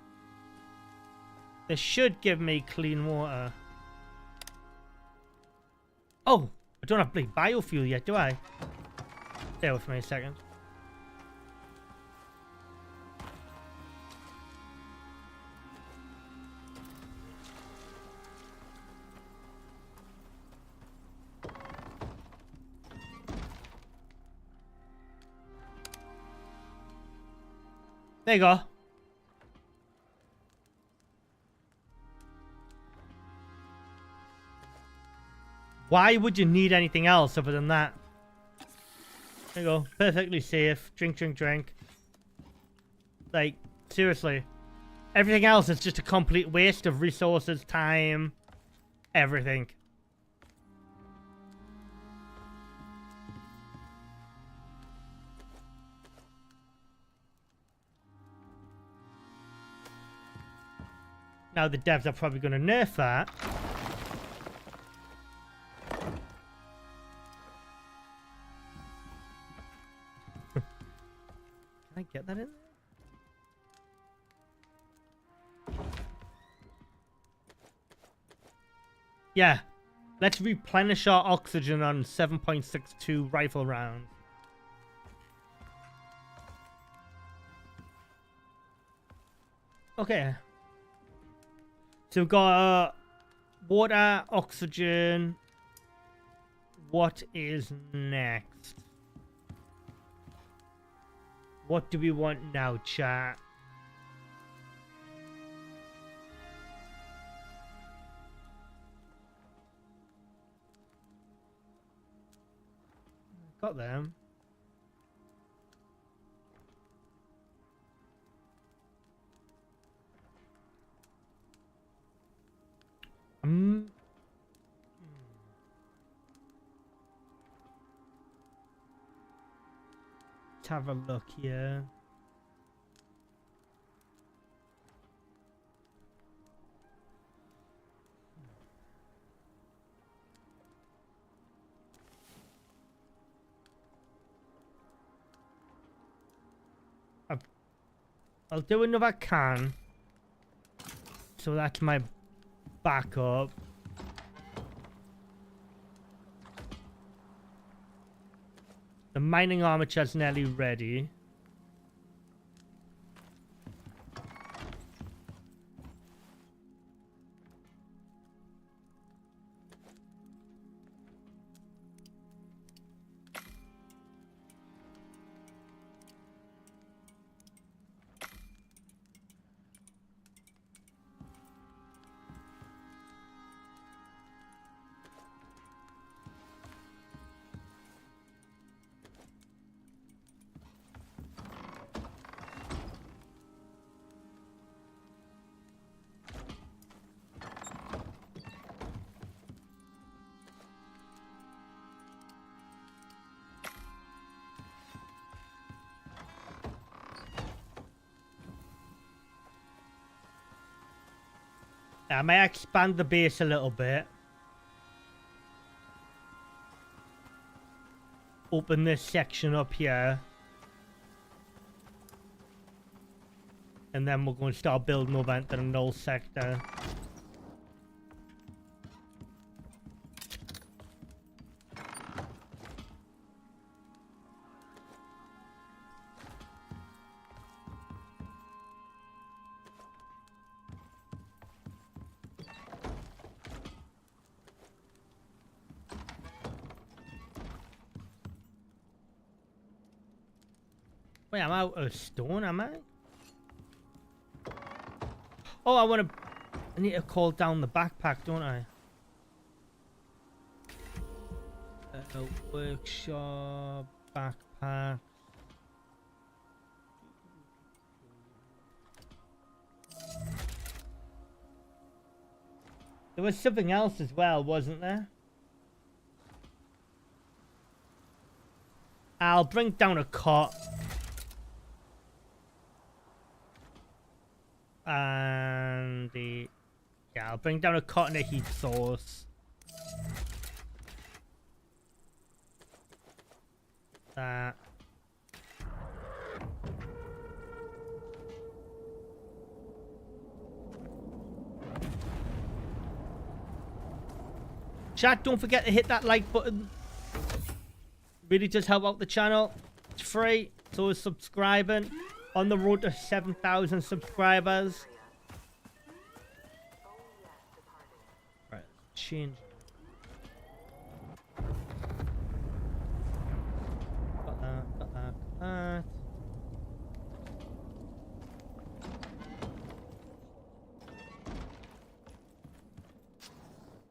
this should give me clean water. Oh, I don't have bleed biofuel yet, do I? Bear with me a second. There you go. Why would you need anything else other than that? There you go. Perfectly safe. Drink, drink, drink. Like, seriously. Everything else is just a complete waste of resources, time, everything. Now the devs are probably going to nerf that. Can I get that in there? Yeah. Let's replenish our oxygen on 7.62 rifle rounds. Okay. So we've got water, oxygen. What is next? What do we want now, chat? Got them. Let's have a look here. I'll do another can. So that's my backup. The mining armature's nearly ready. I may expand the base a little bit. Open this section up here. And then we're going to start building over into the Null sector. Wait, I'm out of stone, am I? Oh, I need to call down the backpack, don't I? Workshop, backpack. There was something else as well, wasn't there? I'll bring down a cot. And yeah, I'll bring down a cot and a heat source. That. Chat, don't forget to hit that like button. Really does help out the channel. It's free, so is subscribing. On the road to 7,000 subscribers. Right, change. Got that.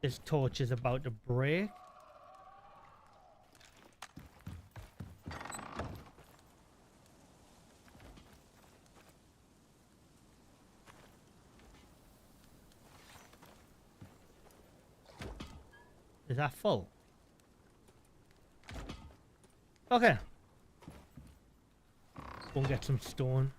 This torch is about to break. Is that full? Okay. Go and get some stone.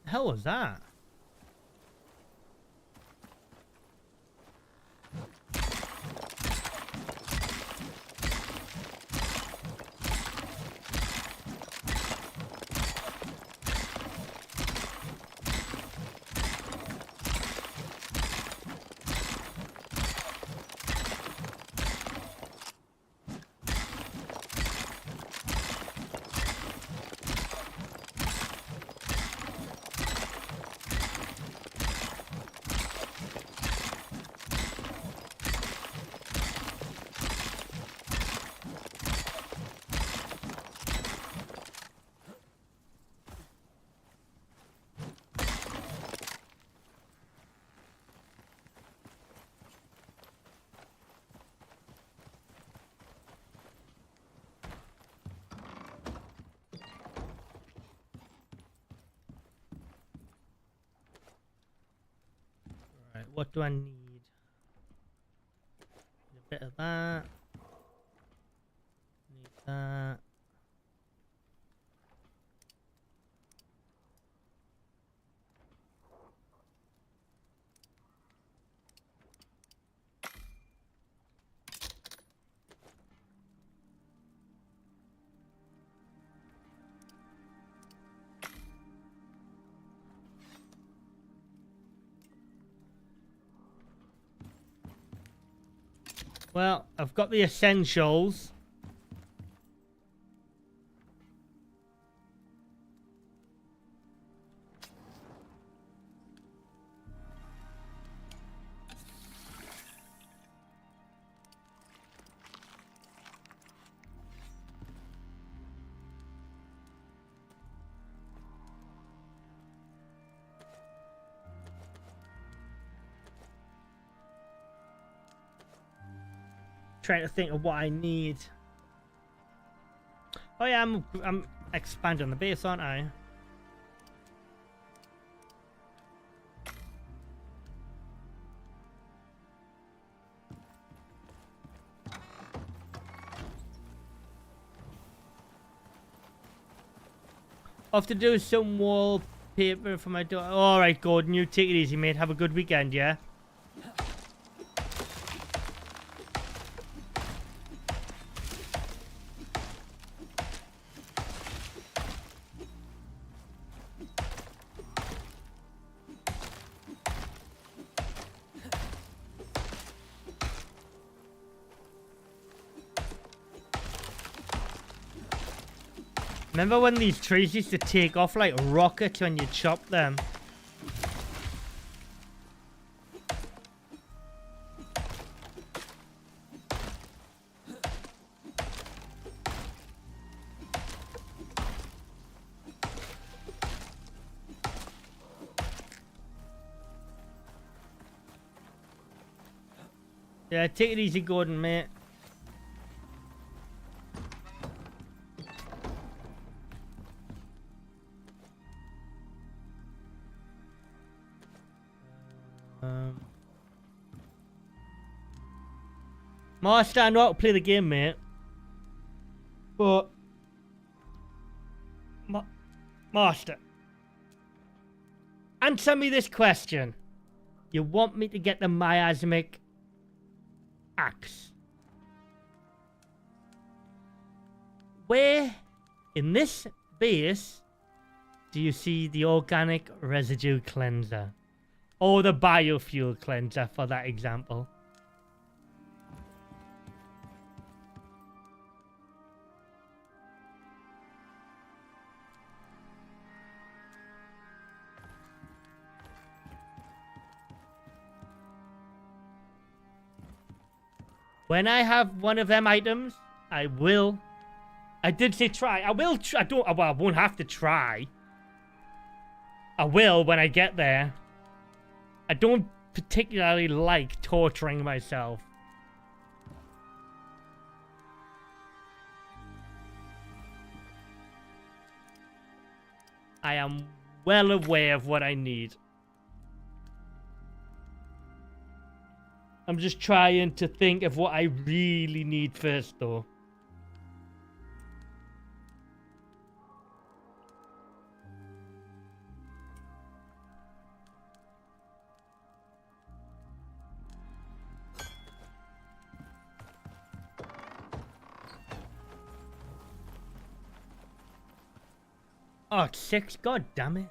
The hell was that? What do I need? A bit of that. Need that. Well, I've got the essentials. Trying to think of what I need. Oh yeah, I'm expanding the base, aren't I? Off to do some wallpaper for my daughter. All right, Gordon, you take it easy, mate. Have a good weekend, yeah. Remember when these trees used to take off like rockets when you chop them? Yeah, take it easy, Gordon, mate. Master, I know how to play the game, mate. But... Master. Answer me this question. You want me to get the miasmic axe? Where in this base do you see the organic residue cleanser? Or the biofuel cleanser, for that example. When I have one of them items, I will. I did say try. I will try. Well, I won't have to try. I will when I get there. I don't particularly like torturing myself. I am well aware of what I need. I'm just trying to think of what I really need first, though. Oh, it's 6. God damn it.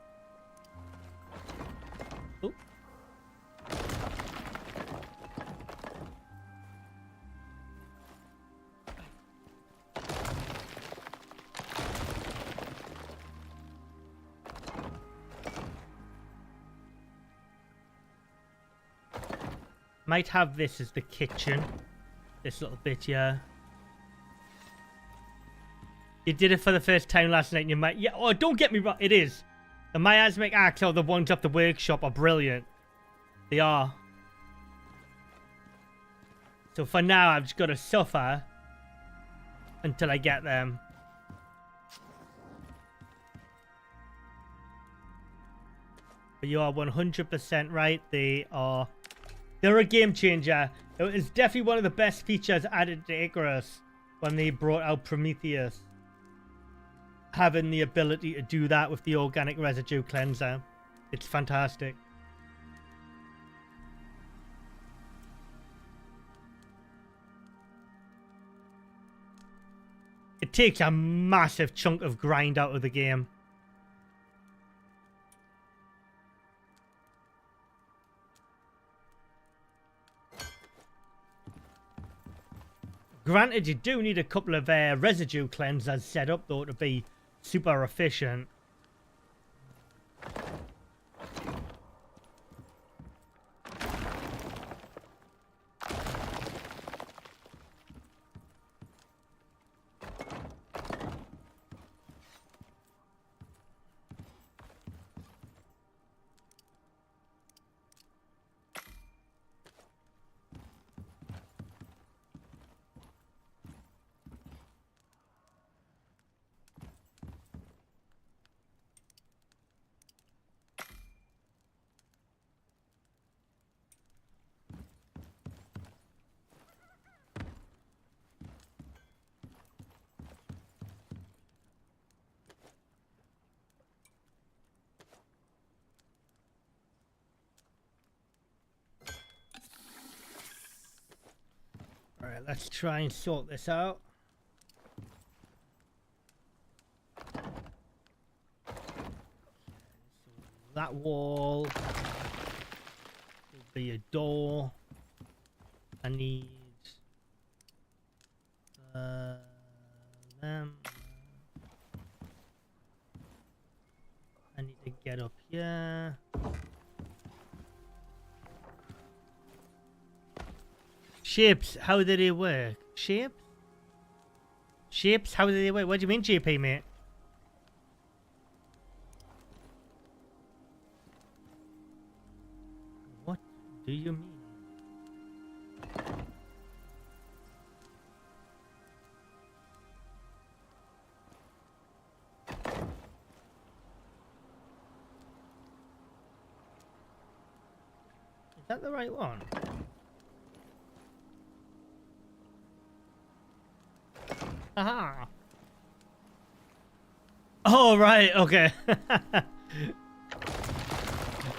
Oh. Might have this as the kitchen. This little bit here. You did it for the first time last night and you might... Yeah, oh, don't get me wrong. It is. The miasmic axe or the ones up the workshop are brilliant. They are. So for now, I've just got to suffer until I get them. But you are 100% right. They're a game changer. It was definitely one of the best features added to Icarus when they brought out Prometheus. Having the ability to do that with the organic residue cleanser. It's fantastic. It takes a massive chunk of grind out of the game. Granted, you do need a couple of residue cleansers set up, though, to be super efficient. Alright, let's try and sort this out. That wall will be a door. I need them. I need to get up here. Shapes, how do they work? Shapes? Shapes, how do they work? What do you mean, GP, mate? What do you mean? Is that the right one? Aha! Oh, right, okay. I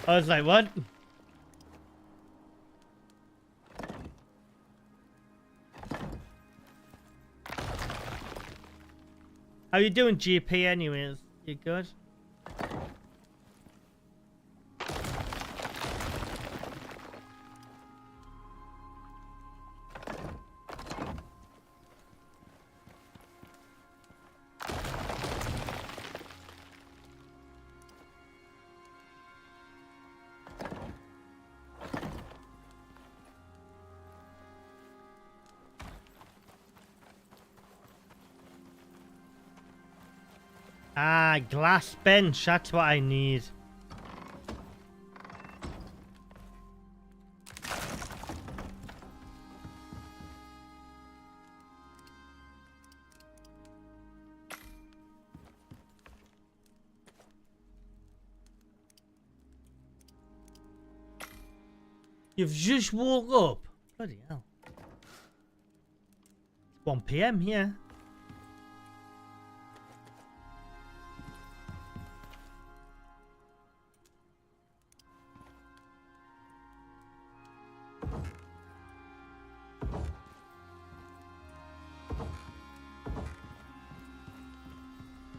was like, what? How you doing, GP, anyways? You good? Ah, glass bench. That's what I need. You've just woke up. Bloody hell. It's 1 PM here.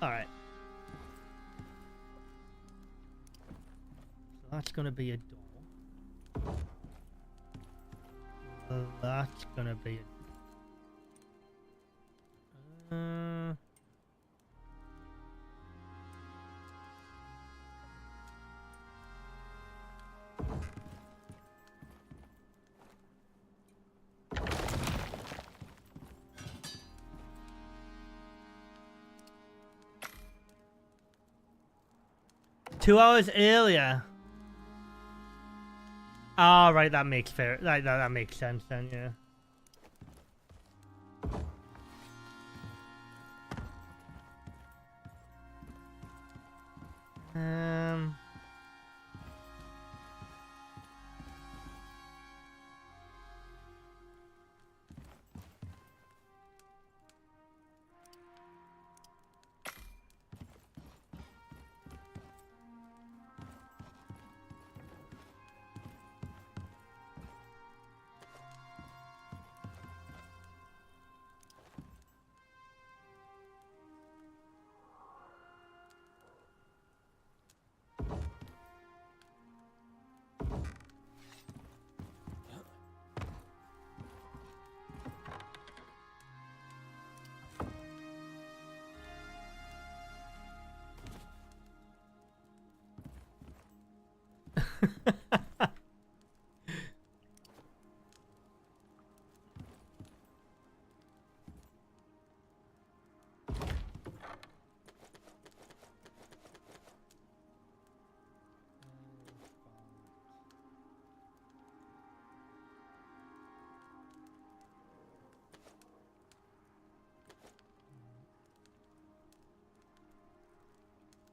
Alright. So that's gonna be a door. That's gonna be a... 2 hours earlier. Ah, oh, right, that makes fair. That makes sense then, yeah.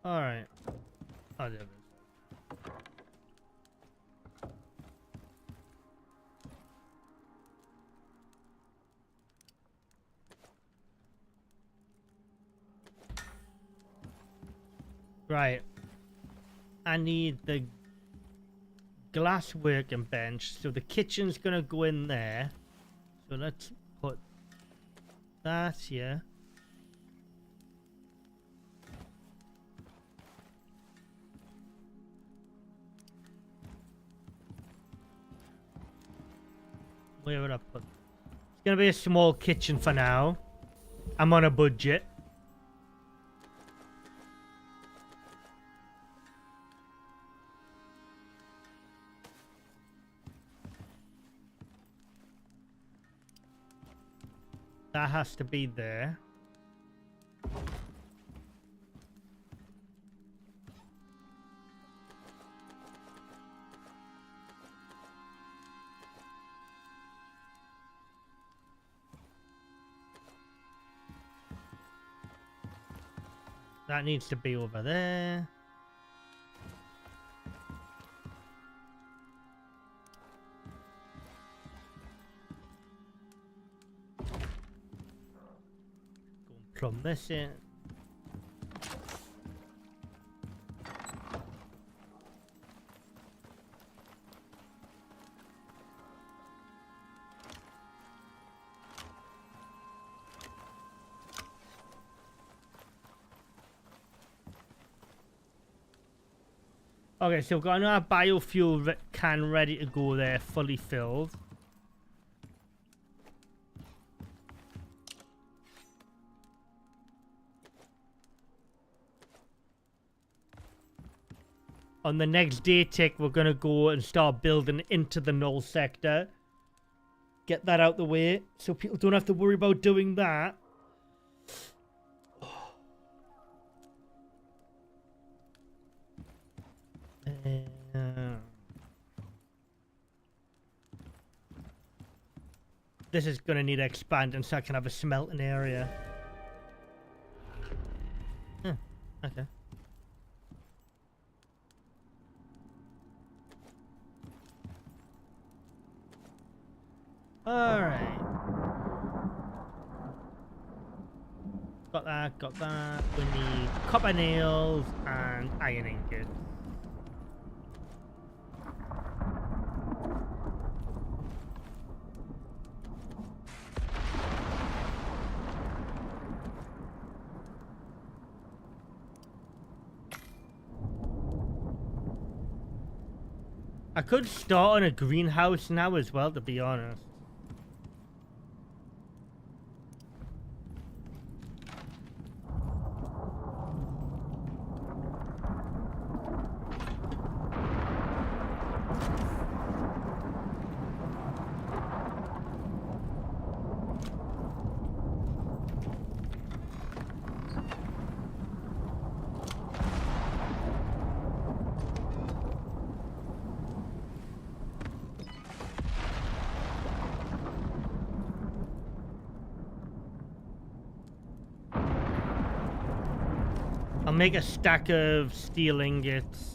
All right. I'll do this. Right. I need the glass working bench, so the kitchen's gonna go in there. So let's put that here. Where would I put? It's gonna be a small kitchen for now. I'm on a budget. That has to be there. That needs to be over there. Go and plumb this in. Okay, so we've got another biofuel can ready to go there, fully filled. On the next day tick, we're going to go and start building into the Null sector. Get that out the way, so people don't have to worry about doing that. This is going to need expanding so I can have a smelting area. Okay. Alright. Got that, got that. We need copper nails and iron ingots. I could start on a greenhouse now as well, to be honest. I'll make a stack of steel ingots.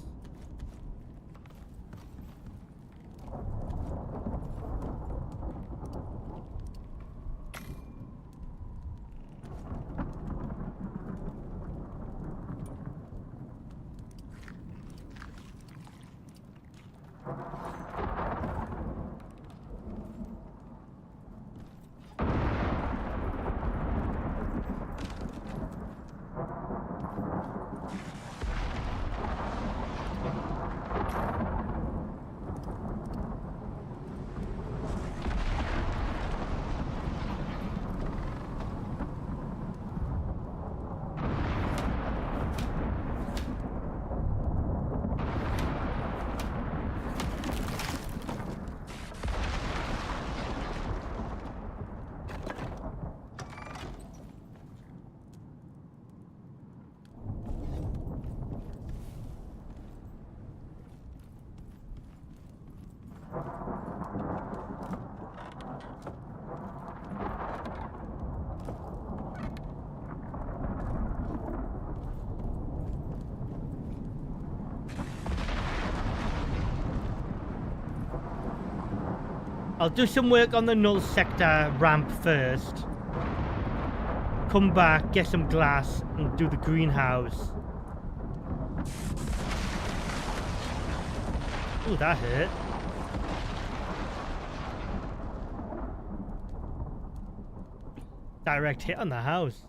I'll do some work on the Null sector ramp first. Come back, get some glass, and do the greenhouse. Ooh, that hurt. Direct hit on the house.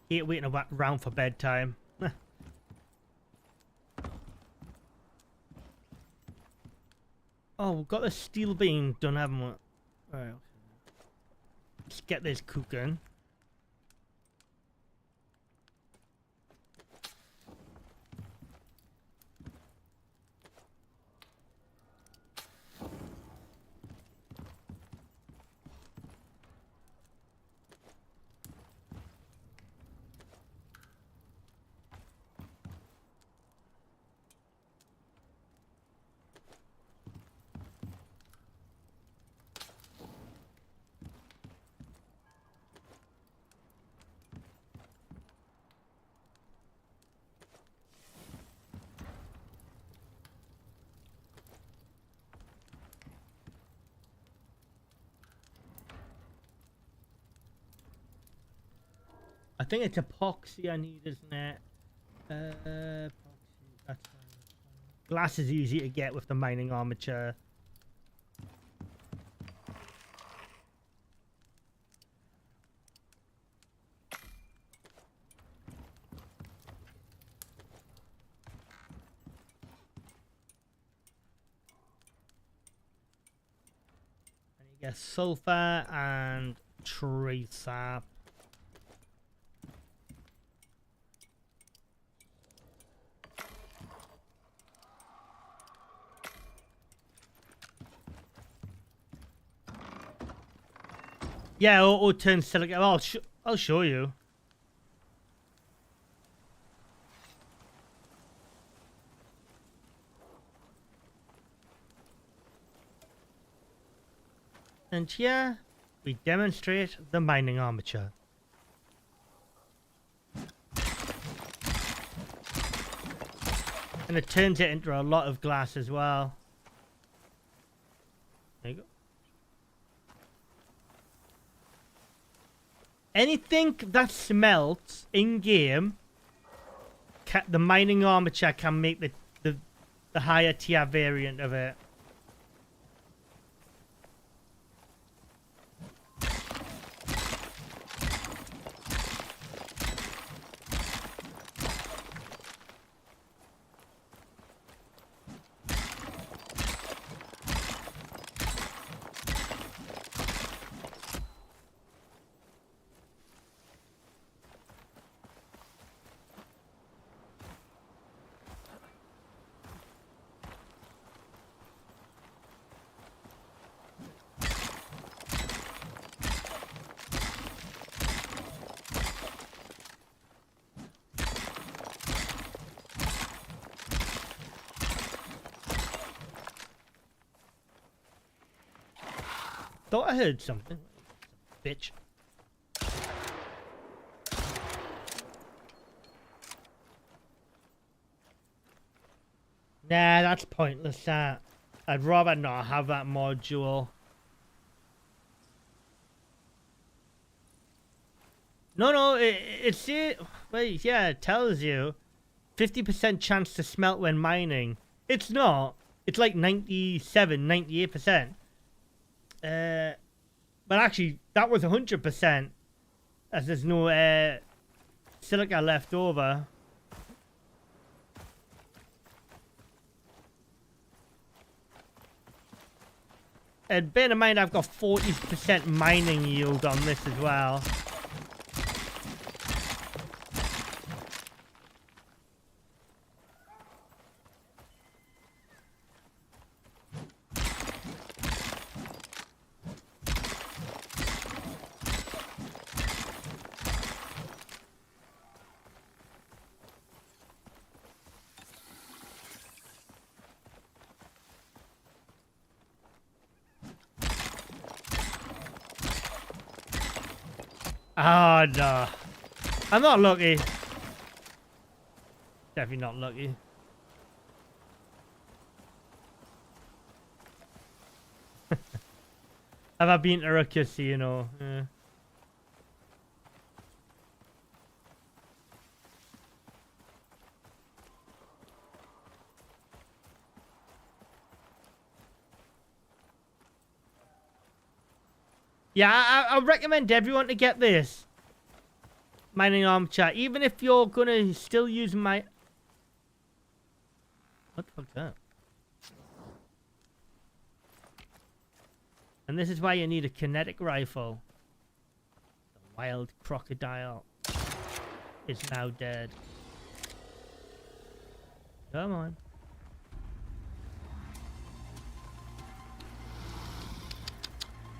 Hate waiting around for bedtime. Oh, we've got the steel beam done, haven't we? Alright, okay. Let's get this cooking. I think it's epoxy I need, isn't it? Epoxy, that's fine. Glass is easy to get with the mining armature. And you get sulfur and tree sap. Yeah, or turn silica. Well, I'll show you. And here we demonstrate the mining armature. And it turns it into a lot of glass as well. There you go. Anything that smelts in game, the mining armature can make the higher tier variant of it. Thought I heard something. Bitch. Nah, that's pointless, that. I'd rather not have that module. No, it's it. Wait, yeah, it tells you 50% chance to smelt when mining. It's not. It's like 97, 98%. But actually, that was 100%, as there's no silica left over. And bear in mind, I've got 40% mining yield on this as well. Oh, no. I'm not lucky. Definitely not lucky. Have I been to Ruckus, you know? Yeah. Yeah, I recommend everyone to get this mining armature, even if you're gonna still use my. What the fuck's that? And this is why you need a kinetic rifle. The wild crocodile is now dead. Come on.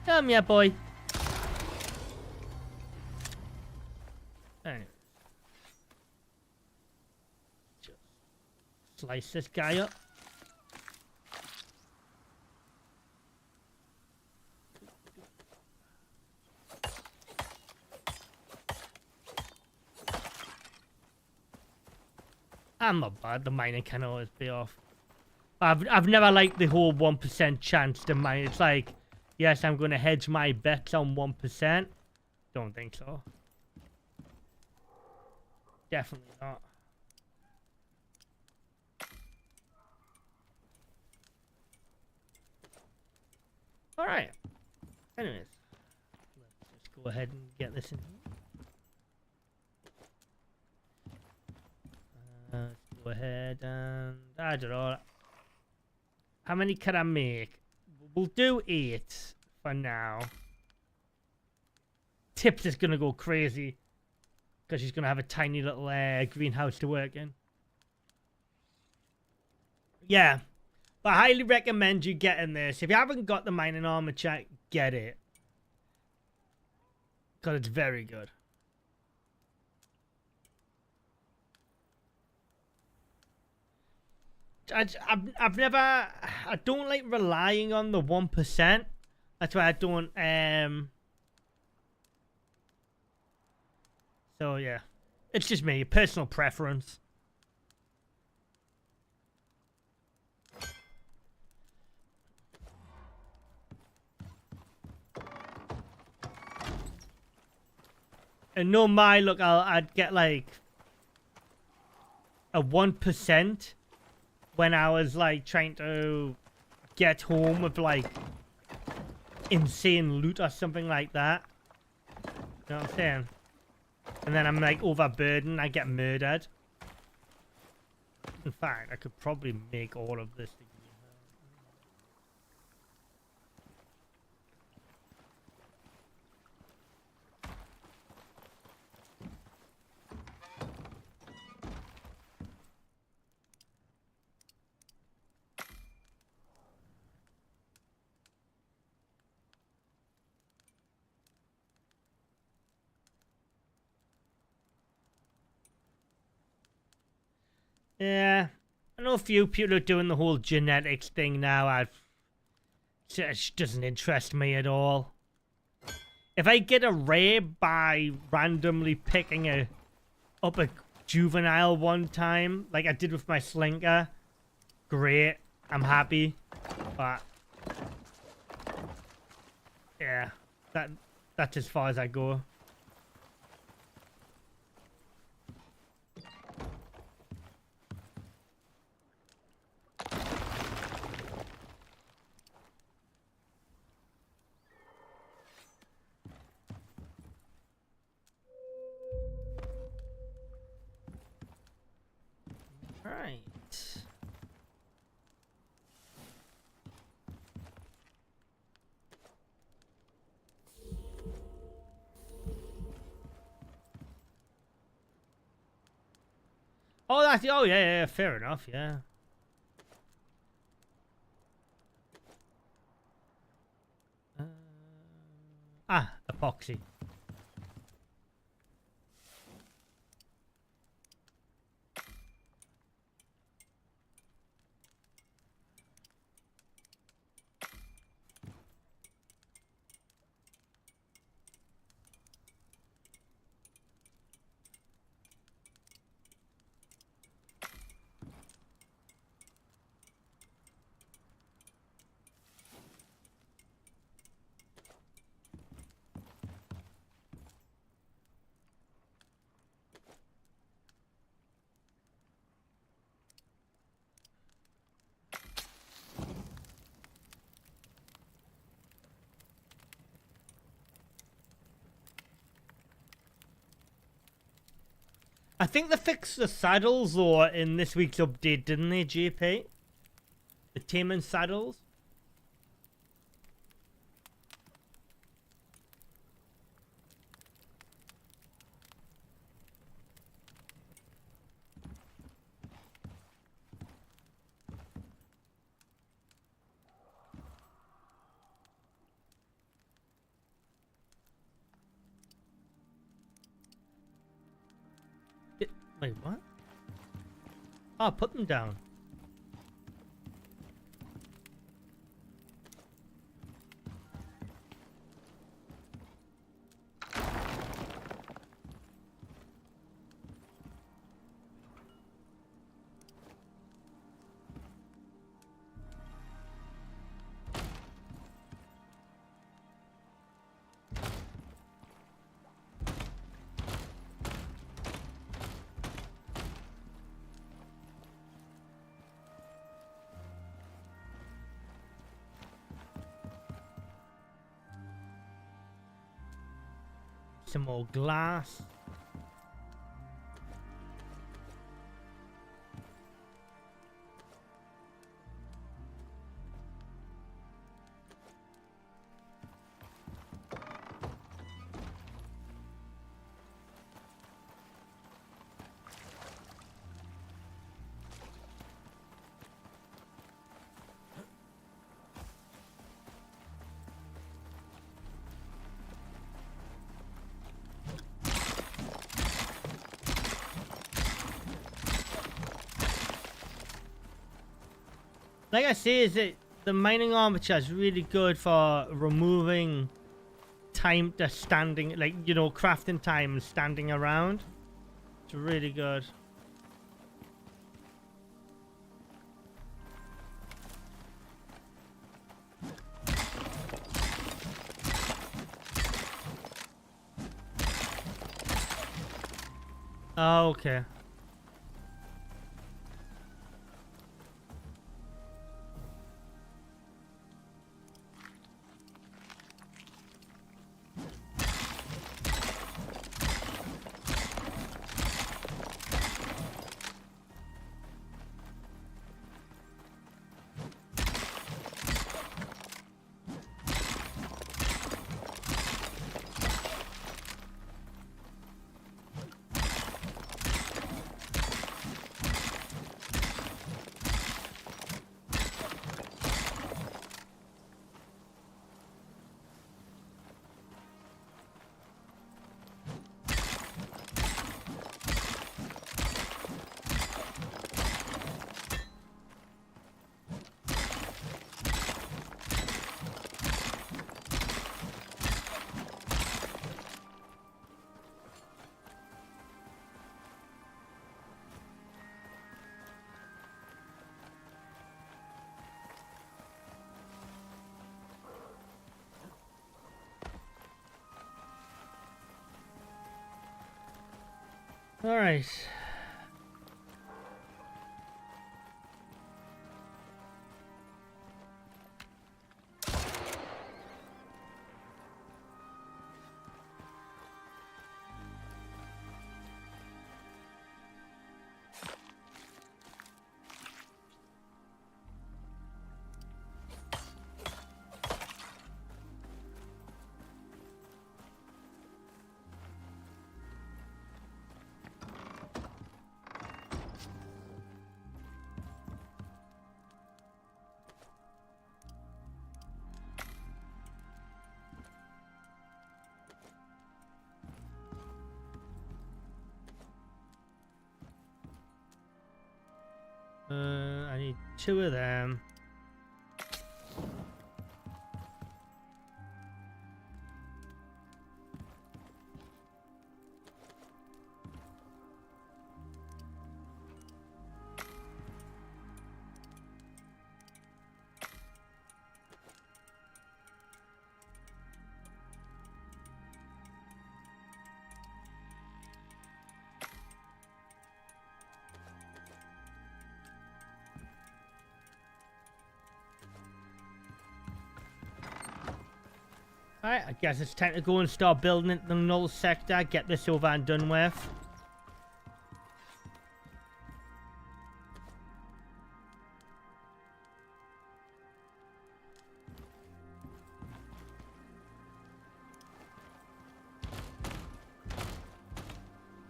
Come here, boy. Anyway. Just slice this guy up. I'm not bad. The mining can always be off. I've never liked the whole 1% chance to mine. It's like, yes, I'm going to hedge my bets on 1%. Don't think so. Definitely not. Alright. Anyways. Let's just go ahead and get this in here. Let's go ahead and... I don't know. How many can I make? We'll do 8 for now. Tips is going to go crazy. Because she's going to have a tiny little greenhouse to work in. Yeah. But I highly recommend you getting this. If you haven't got the mining armature, get it. Because it's very good. I've never... I don't like relying on the 1%. That's why I don't... So, yeah. It's just me. Personal preference. And no my look, I'd get like a 1% when I was like trying to get home with like insane loot or something like that. You know what I'm saying? And then I'm like overburdened, I get murdered. In fact, I could probably make all of this. Yeah, I know a few people are doing the whole genetics thing now. It just doesn't interest me at all. If I get a rare by randomly picking up a juvenile one time, like I did with my slinker, great, I'm happy. But yeah, that's as far as I go. Right. Oh, oh yeah, fair enough, yeah. Epoxy. I think they fixed the saddles though in this week's update, didn't they, JP? The Taman saddles? Wait, what? Oh, put them down. Some more glass. like I say, is that the mining armature is really good for removing time to standing, like, you know, crafting time and standing around. It's really good. Oh, okay. All right. I need 2 of them. Alright, I guess it's time to go and start building into the Null sector, get this over and done with.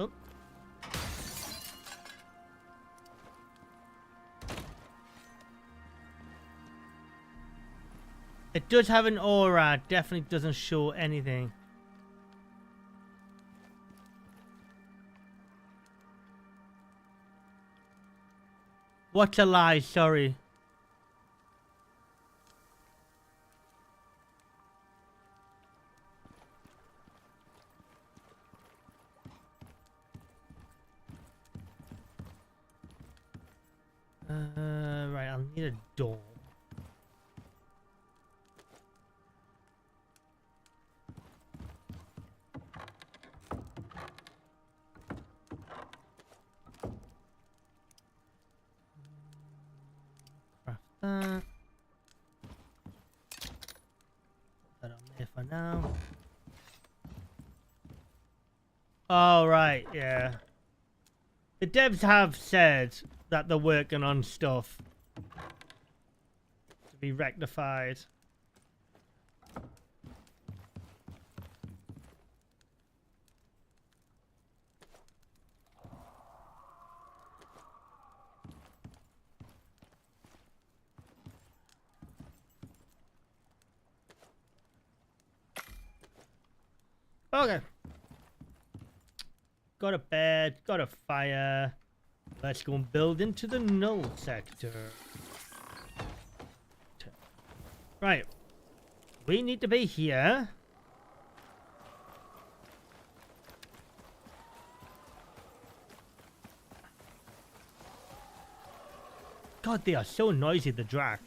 Oh. It does have an aura, definitely doesn't show anything. What's a lie? Sorry. Right, I'll need a door. That on there for now. Oh, right, yeah. The devs have said that they're working on stuff to be rectified. Okay. Got a bed, got a fire. Let's go and build into the Null sector. Right. We need to be here. God, they are so noisy, the Dracs.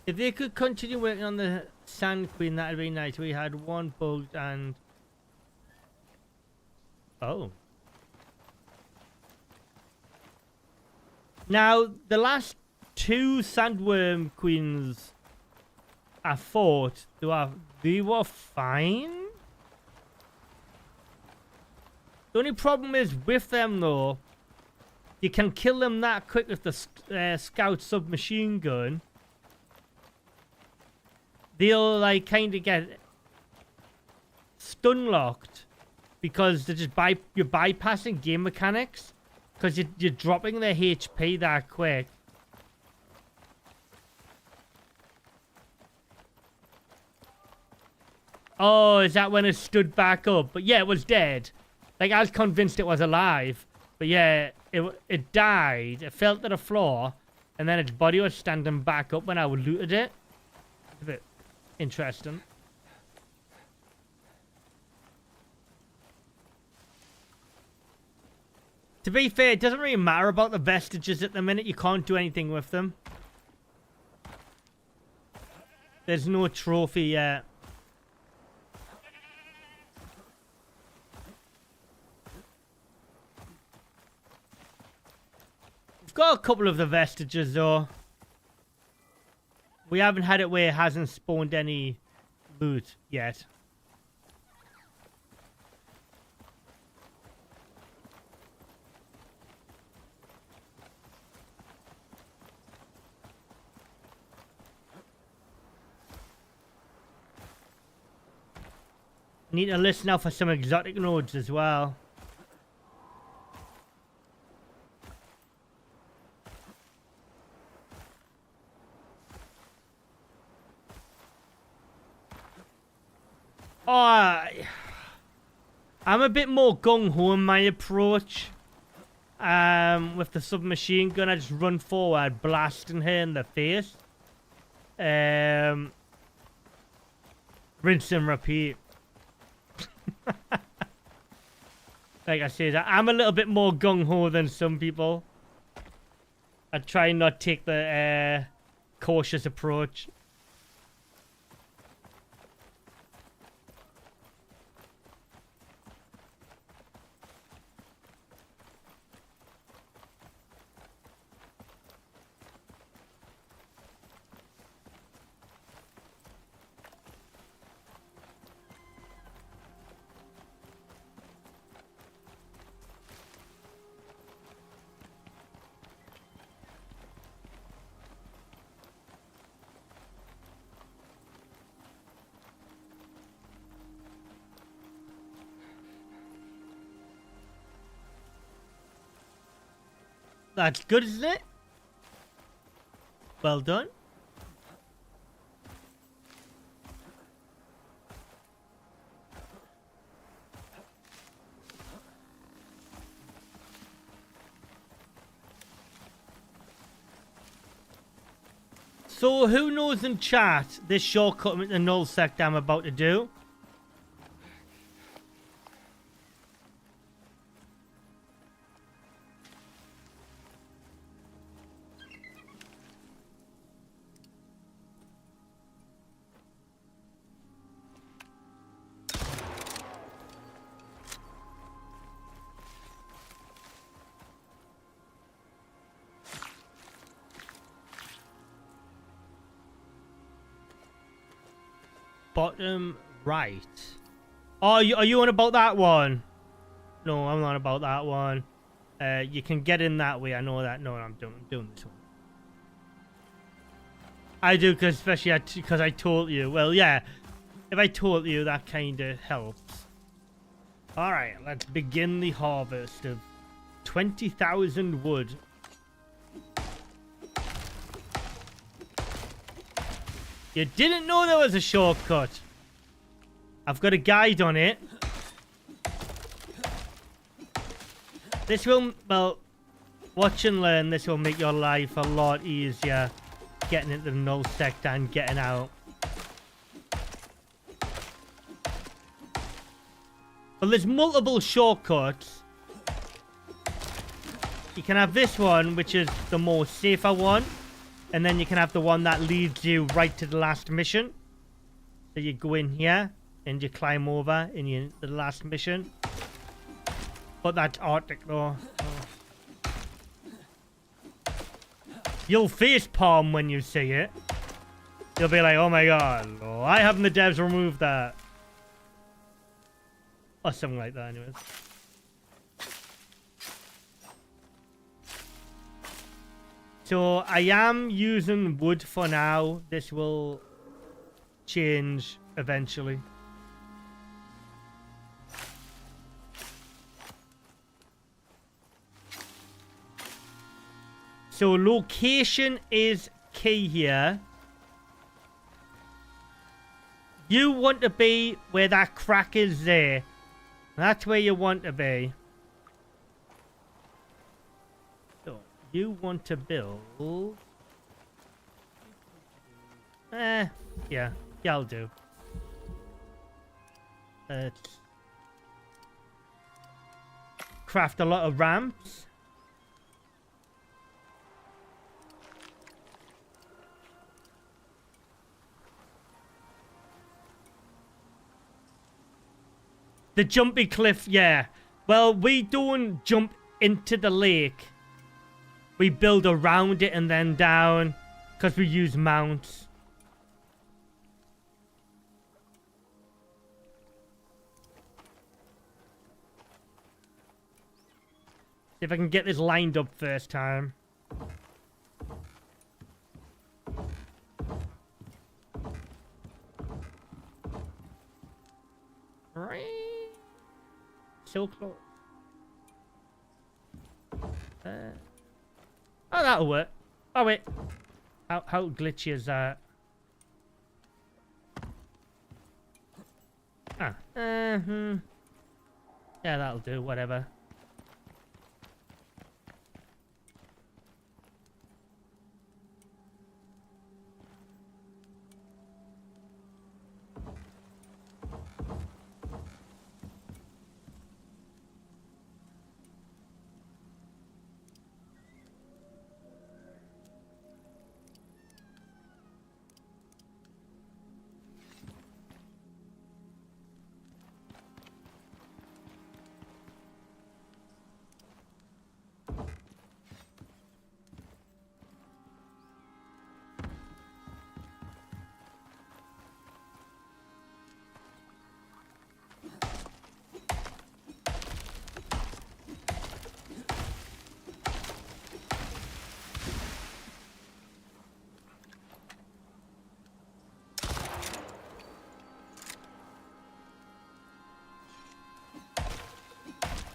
If they could continue working on the Sand Queen, that'd be nice. We had one bugged and... Oh. Now, the last two Sandworm Queens I fought, they were fine. The only problem is with them, though, you can kill them that quick with the Scout submachine gun. They'll, like, kind of get stun-locked because they're just you're bypassing game mechanics because you're dropping their HP that quick. Oh, is that when it stood back up? But yeah, it was dead. Like, I was convinced it was alive. But yeah, it died. It fell to the floor. And then its body was standing back up when I looted it. A bit interesting. To be fair, it doesn't really matter about the vestiges at the minute. You can't do anything with them. There's no trophy yet. We've got a couple of the vestiges though. We haven't had it where it hasn't spawned any loot yet. Need to listen out for some exotic nodes as well. Oh, I'm a bit more gung-ho in my approach. With the submachine gun, I just run forward, blasting her in the face. Rinse and repeat. Like I said, I'm a little bit more gung-ho than some people. I try and not take the cautious approach. That's good, isn't it? Well done. So, who knows in chat this shortcut into the Null sector I'm about to do? Bottom right. Oh, are you on about that one? No, I'm not about that one. You can get in that way. I know that. No, I'm doing this one. I do, cause especially because I told you. Well, yeah. If I told you, that kind of helps. All right, let's begin the harvest of 20,000 wood. You didn't know there was a shortcut. I've got a guide on it. This will, well, watch and learn. This will make your life a lot easier. Getting into the null sector and getting out. Well, there's multiple shortcuts. You can have this one, which is the more safer one. And then you can have the one that leads you right to the last mission. So you go in here and you climb over in the last mission. But that's Arctic though. Oh. You'll face palm when you see it. You'll be like, oh my god, oh, why haven't the devs removed that? Or something like that anyways. So I am using wood for now. This will change eventually. So location is key here. You want to be where that crack is there. That's where you want to be. So you want to build... yeah, I'll do. Let's craft a lot of ramps. The jumpy cliff, yeah. Well, we don't jump into the lake. We build around it and then down. Because we use mounts. See if I can get this lined up first time. So close. Oh, that'll work. Oh, wait. How glitchy is that? Ah. Yeah, that'll do. Whatever.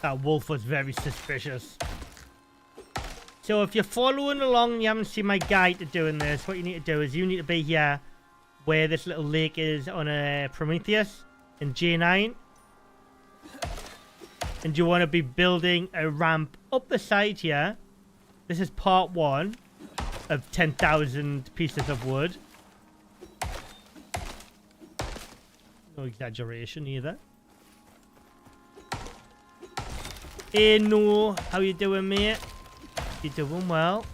That wolf was very suspicious. So if you're following along and you haven't seen my guide to doing this, what you need to do is you need to be here where this little lake is on a Prometheus in J9. And you want to be building a ramp up the side here. This is part 1 of 10,000 pieces of wood. No exaggeration either. Hey, no. How you doing, mate? You doing well?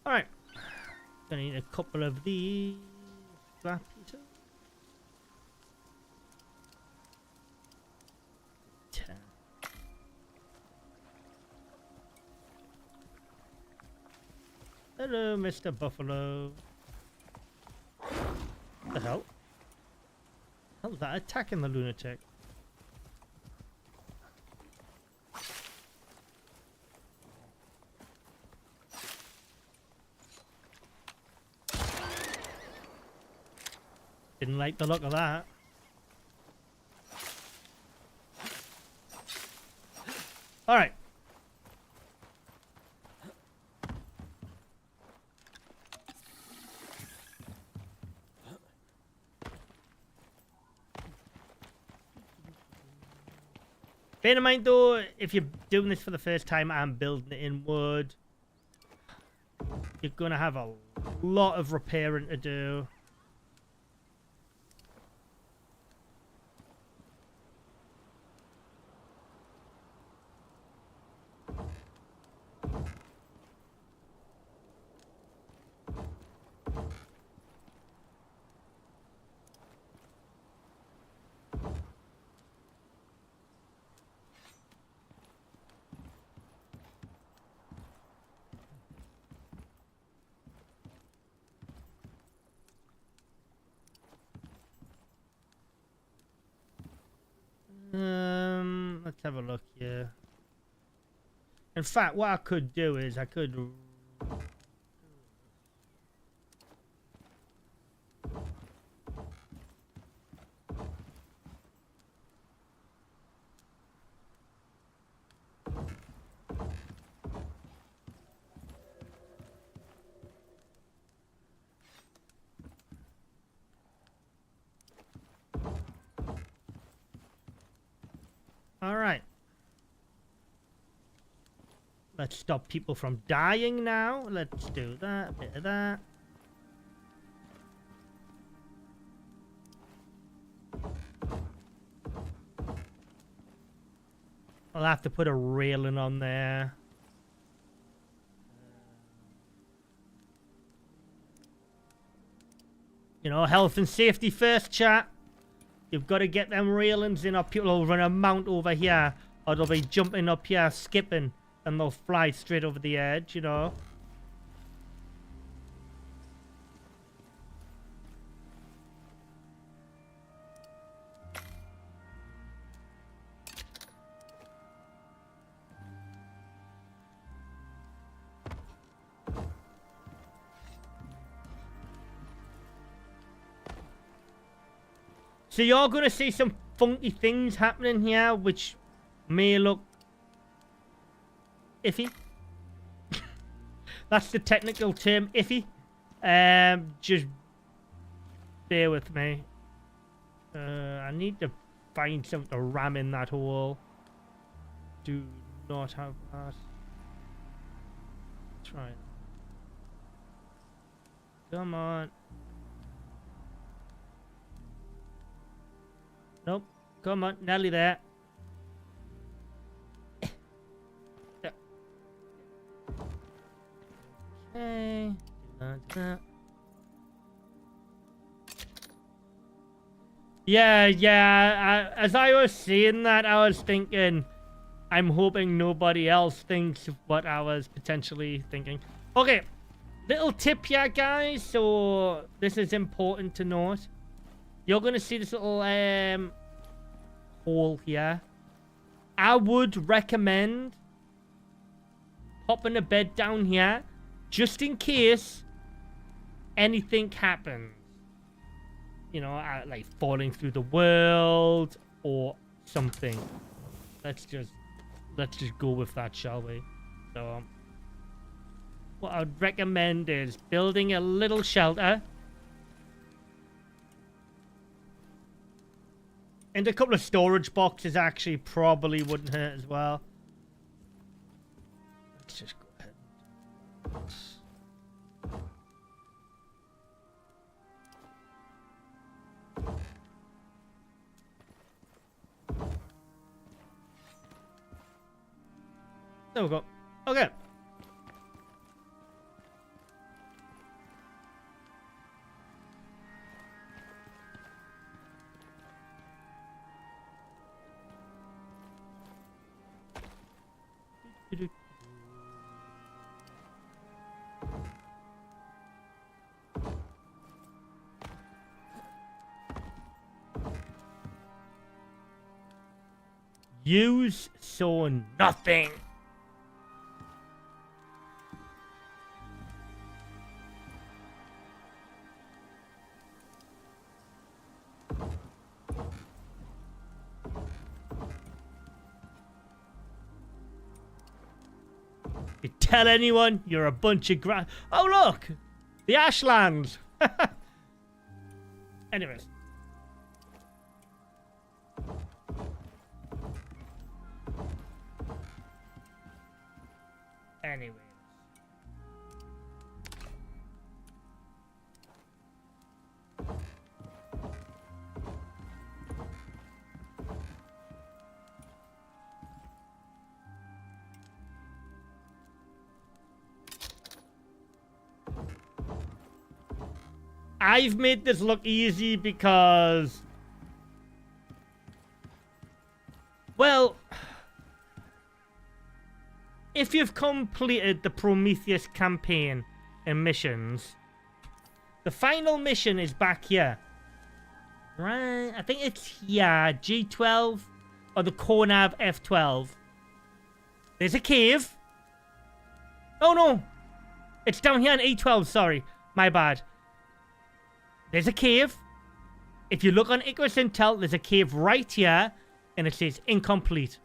Alright. Gonna need a couple of these scrap pieces. Hello, Mr. Buffalo. What the hell? How's that attacking the lunatic? Didn't like the look of that. All right. Bear in mind though, if you're doing this for the first time and building it in wood, you're gonna have a lot of repairing to do. Let's have a look here. In fact, what I could do is I could... All right. Let's stop people from dying now. Let's do that, a bit of that. I'll have to put a railing on there. You know, health and safety first, chat. You've got to get them railings in, or people will run a mount over here, or they'll be jumping up here, skipping, and they'll fly straight over the edge, you know. So you're going to see some funky things happening here, which may look iffy. That's the technical term, iffy. Just bear with me. I need to find something to ram in that hole. Do not have that. Try it. Come on. Nope. Come on, nearly there. Okay. Yeah. As I was saying that, I was thinking, I'm hoping nobody else thinks of what I was potentially thinking. Okay. Little tip here, guys. So, this is important to note. You're going to see this little hole here. I would recommend popping a bed down here just in case anything happens. You know, like falling through the world or something. Let's just go with that, shall we? So, what I would recommend is building a little shelter. And a couple of storage boxes actually probably wouldn't hurt as well. Let's just go ahead. There we go. Okay. Use saw nothing. You tell anyone, you're a bunch of Oh, look! The Ashlands! Anyways. Anyways. I've made this look easy because, well, if you've completed the Prometheus campaign and missions, the final mission is back here. Right, I think it's here, G12 or the Cornav F12. There's a cave. Oh no, it's down here in E12, sorry, my bad. There's a cave. If you look on Icarus Intel, there's a cave right here, and it says incomplete.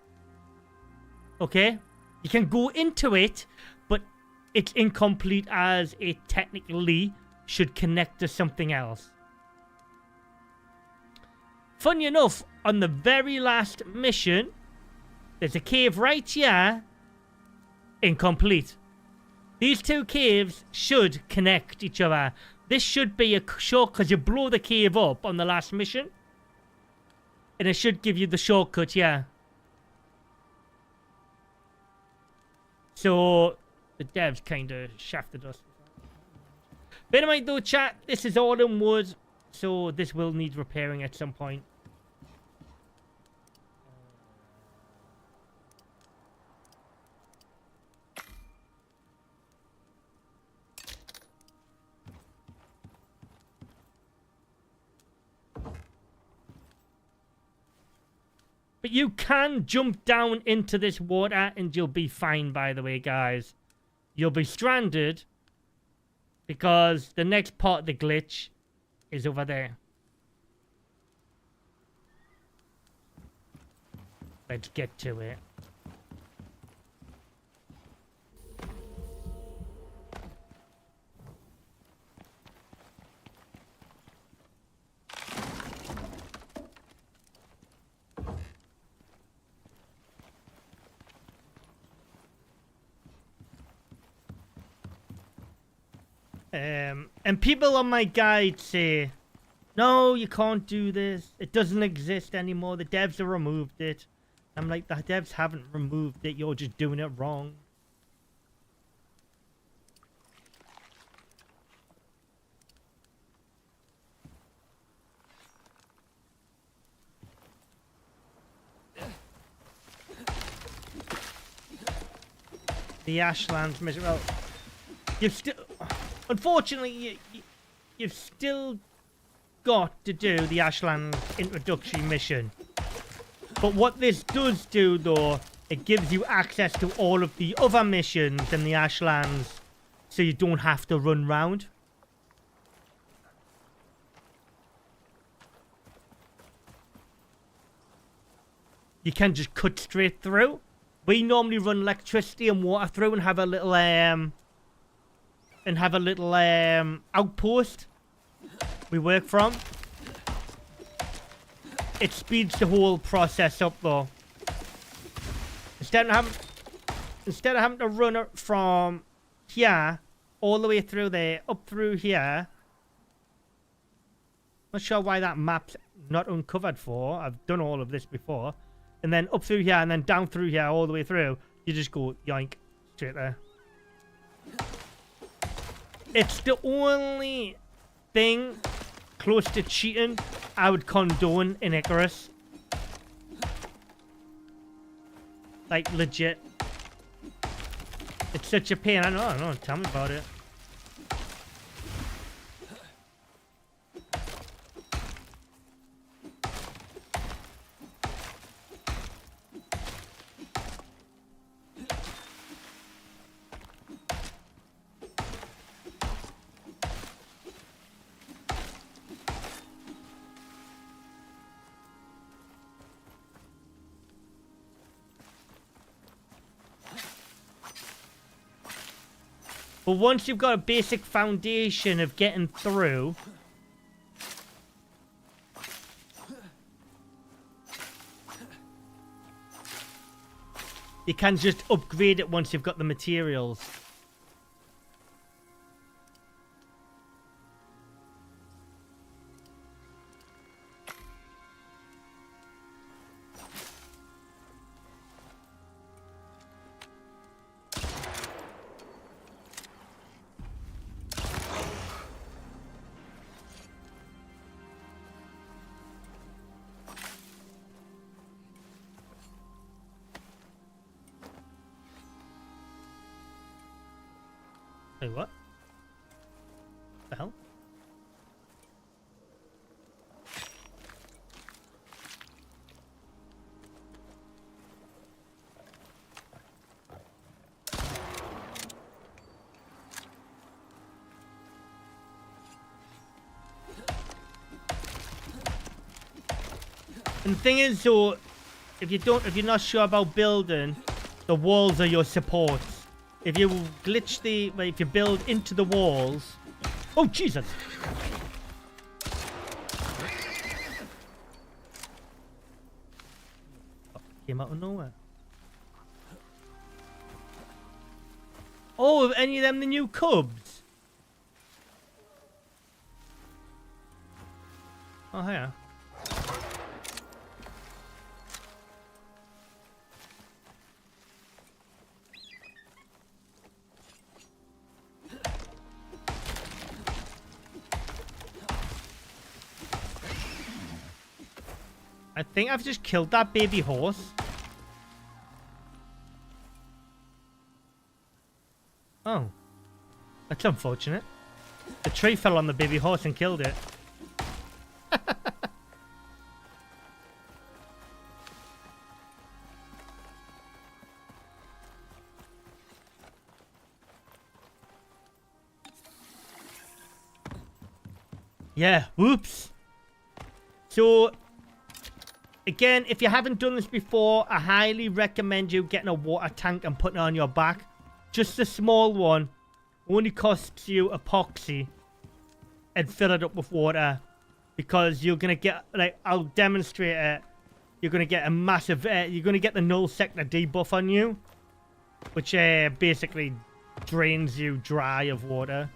Okay? You can go into it, but it's incomplete as it technically should connect to something else. Funny enough, on the very last mission, there's a cave right here, incomplete. These two caves should connect each other. This should be a short, because you blow the cave up on the last mission. And it should give you the shortcut, yeah. So, the devs kind of shafted us. Bear in mind though, chat, this is all in wood. So, this will need repairing at some point. But you can jump down into this water and you'll be fine, by the way, guys. You'll be stranded because the next part of the glitch is over there. Let's get to it. And people on my guide say, no, you can't do this. It doesn't exist anymore. The devs have removed it. I'm like, the devs haven't removed it. You're just doing it wrong. The Ashlands mission. Well, you've still... Unfortunately, you've still got to do the Ashland introductory mission. But what this does do, though, it gives you access to all of the other missions in the Ashlands, so you don't have to run round. You can just cut straight through. We normally run electricity and water through and have a little outpost we work from. It speeds the whole process up though. Instead of having to run it from here all the way through there, up through here. Not sure why that map's not uncovered for. I've done all of this before. And then up through here and then down through here all the way through. You just go yoink straight there. It's the only thing close to cheating I would condone in Icarus. Like, legit. It's such a pain. I know. Tell me about it. But once you've got a basic foundation of getting through, you can just upgrade it once you've got the materials. Wait, what? The hell? And the thing is, so if you're not sure about building, the walls are your supports. If you glitch if you build into the walls... Oh, Jesus! Came out of nowhere. Oh, are any of them the new cubs? Oh, yeah. I think I've just killed that baby horse. Oh. That's unfortunate. The tree fell on the baby horse and killed it. Yeah, whoops. So... Again, if you haven't done this before, I highly recommend you getting a water tank and putting it on your back. Just a small one. Only costs you epoxy. And fill it up with water. Because you're going to get, like, I'll demonstrate it. You're going to get a massive, you're going to get the null sector debuff on you. Which basically drains you dry of water.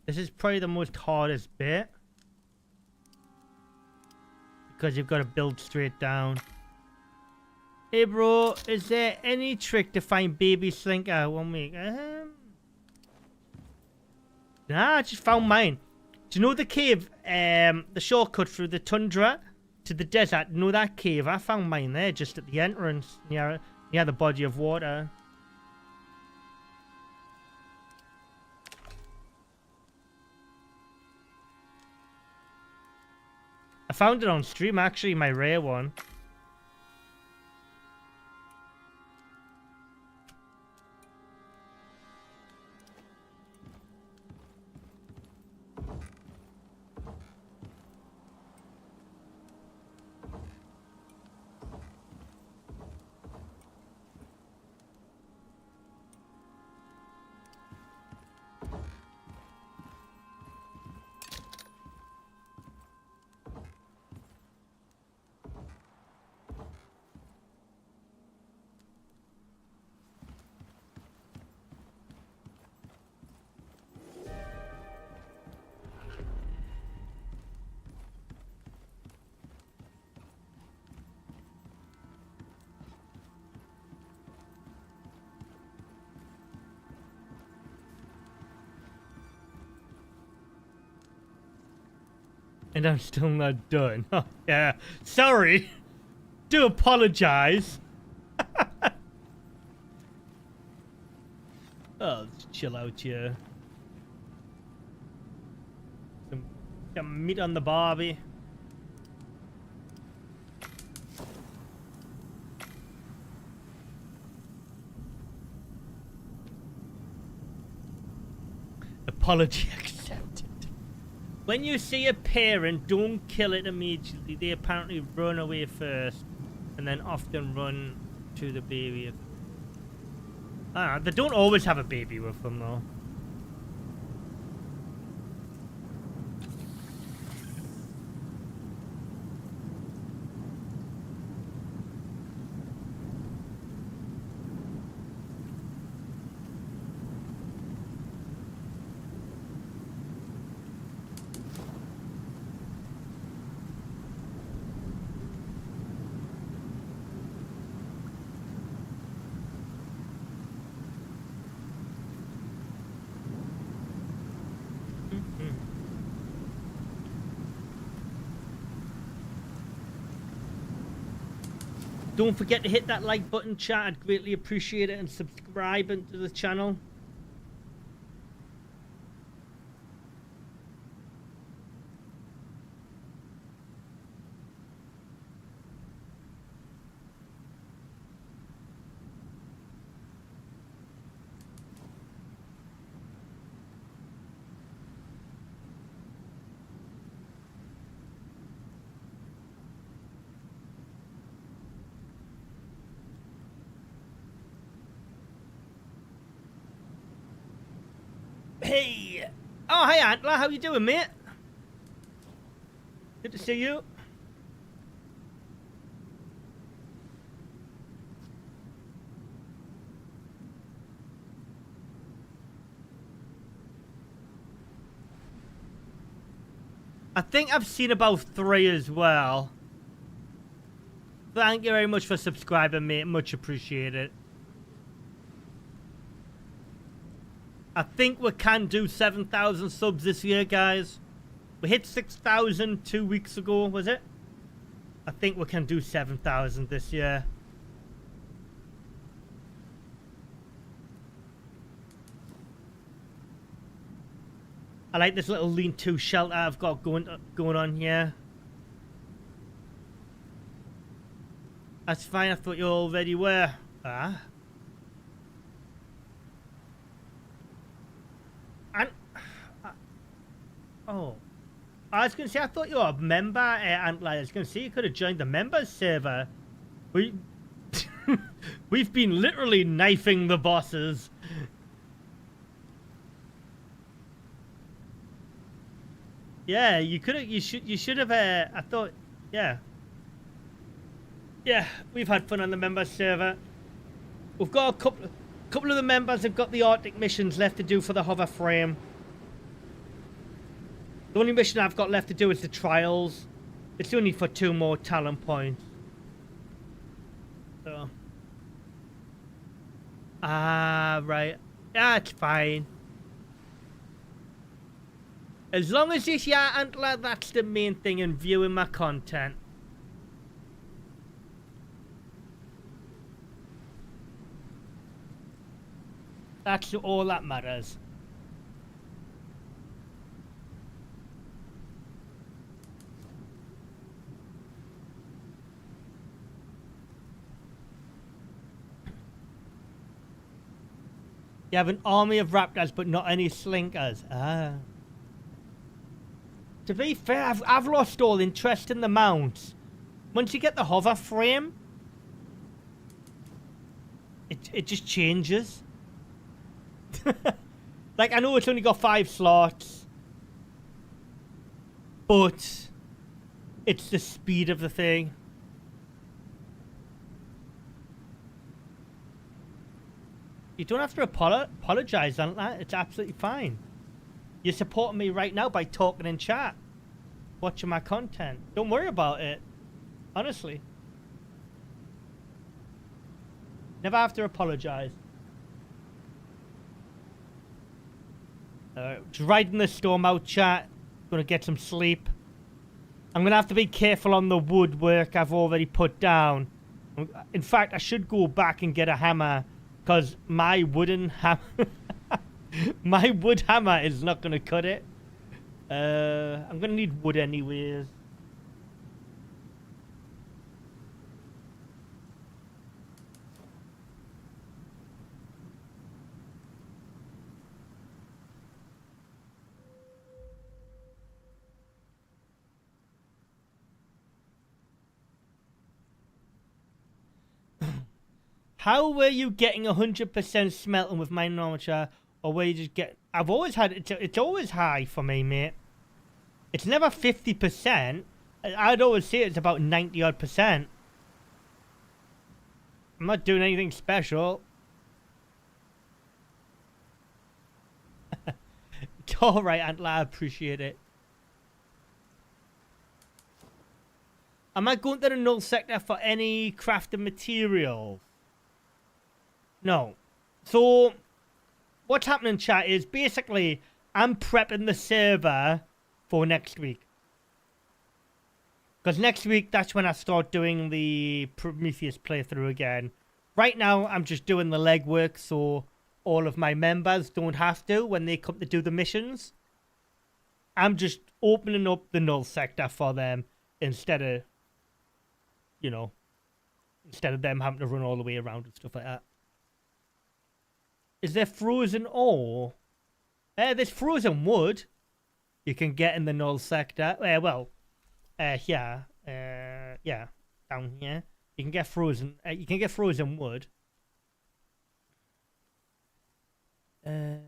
This is probably the most hardest bit. Because you've got to build straight down. Hey bro, is there any trick to find baby slinker? 1 week. Nah, I just found mine. Do you know the cave? The shortcut through the tundra to the desert. You know that cave? I found mine there just at the entrance. Near the body of water. I found it on stream, actually, my rare one. And I'm still not done. Oh, yeah. Sorry. Do apologize. Oh, let's chill out here. Some meat on the barbie. Apology accepted. When you see a parent, don't kill it immediately. They apparently run away first and then often run to the baby. They don't always have a baby with them though. Don't forget to hit that like button, chat. I'd greatly appreciate it, and subscribe to the channel. Hey! Oh, hey Antler, how you doing, mate? Good to see you. I think I've seen about 3 as well. Thank you very much for subscribing, mate. Much appreciated. I think we can do 7,000 subs this year, guys. We hit 6,000 2 weeks ago, was it? I think we can do 7,000 this year. I like this little lean-to shelter I've got going on here. That's fine, I thought you already were. Ah. Oh, I was going to say, I thought you were a member, Antler. I was going to say you could have joined the members server. We've been literally knifing the bosses. Yeah, you could have. You should have. I thought. Yeah. Yeah, we've had fun on the members server. We've got a couple of the members have got the Arctic missions left to do for the hover frame. The only mission I've got left to do is the trials. It's only for 2 more talent points. So. Ah, right. That's fine. As long as it's your Antler, that's the main thing in viewing my content. That's all that matters. You have an army of raptors, but not any slinkers. Ah. To be fair, I've lost all interest in the mounts. Once you get the hover frame, it just changes. Like, I know it's only got 5 slots, but it's the speed of the thing. You don't have to apologize on that. It's absolutely fine. You're supporting me right now by talking in chat, watching my content. Don't worry about it. Honestly. Never have to apologize. Just riding the storm out, chat. Gonna get some sleep. I'm going to have to be careful on the woodwork I've already put down. In fact, I should go back and get a hammer, because my wooden hammer... my wood hammer is not going to cut it. I'm going to need wood anyways. How were you getting 100% smelting with my armature, or were you just get? I've always had it's always high for me, mate. It's never 50%. I'd always say it's about 90-odd%. I'm not doing anything special. It's all right, Antler. I appreciate it. Am I going to the Null sector for any crafting materials? No. So, what's happening, chat, is basically I'm prepping the server for next week. Because next week, that's when I start doing the Prometheus playthrough again. Right now, I'm just doing the legwork so all of my members don't have to when they come to do the missions. I'm just opening up the Null sector for them instead of, you know, instead of them having to run all the way around and stuff like that. Is there frozen ore? There's frozen wood you can get in the Null sector. Yeah, down here. You can get frozen. You can get frozen wood. They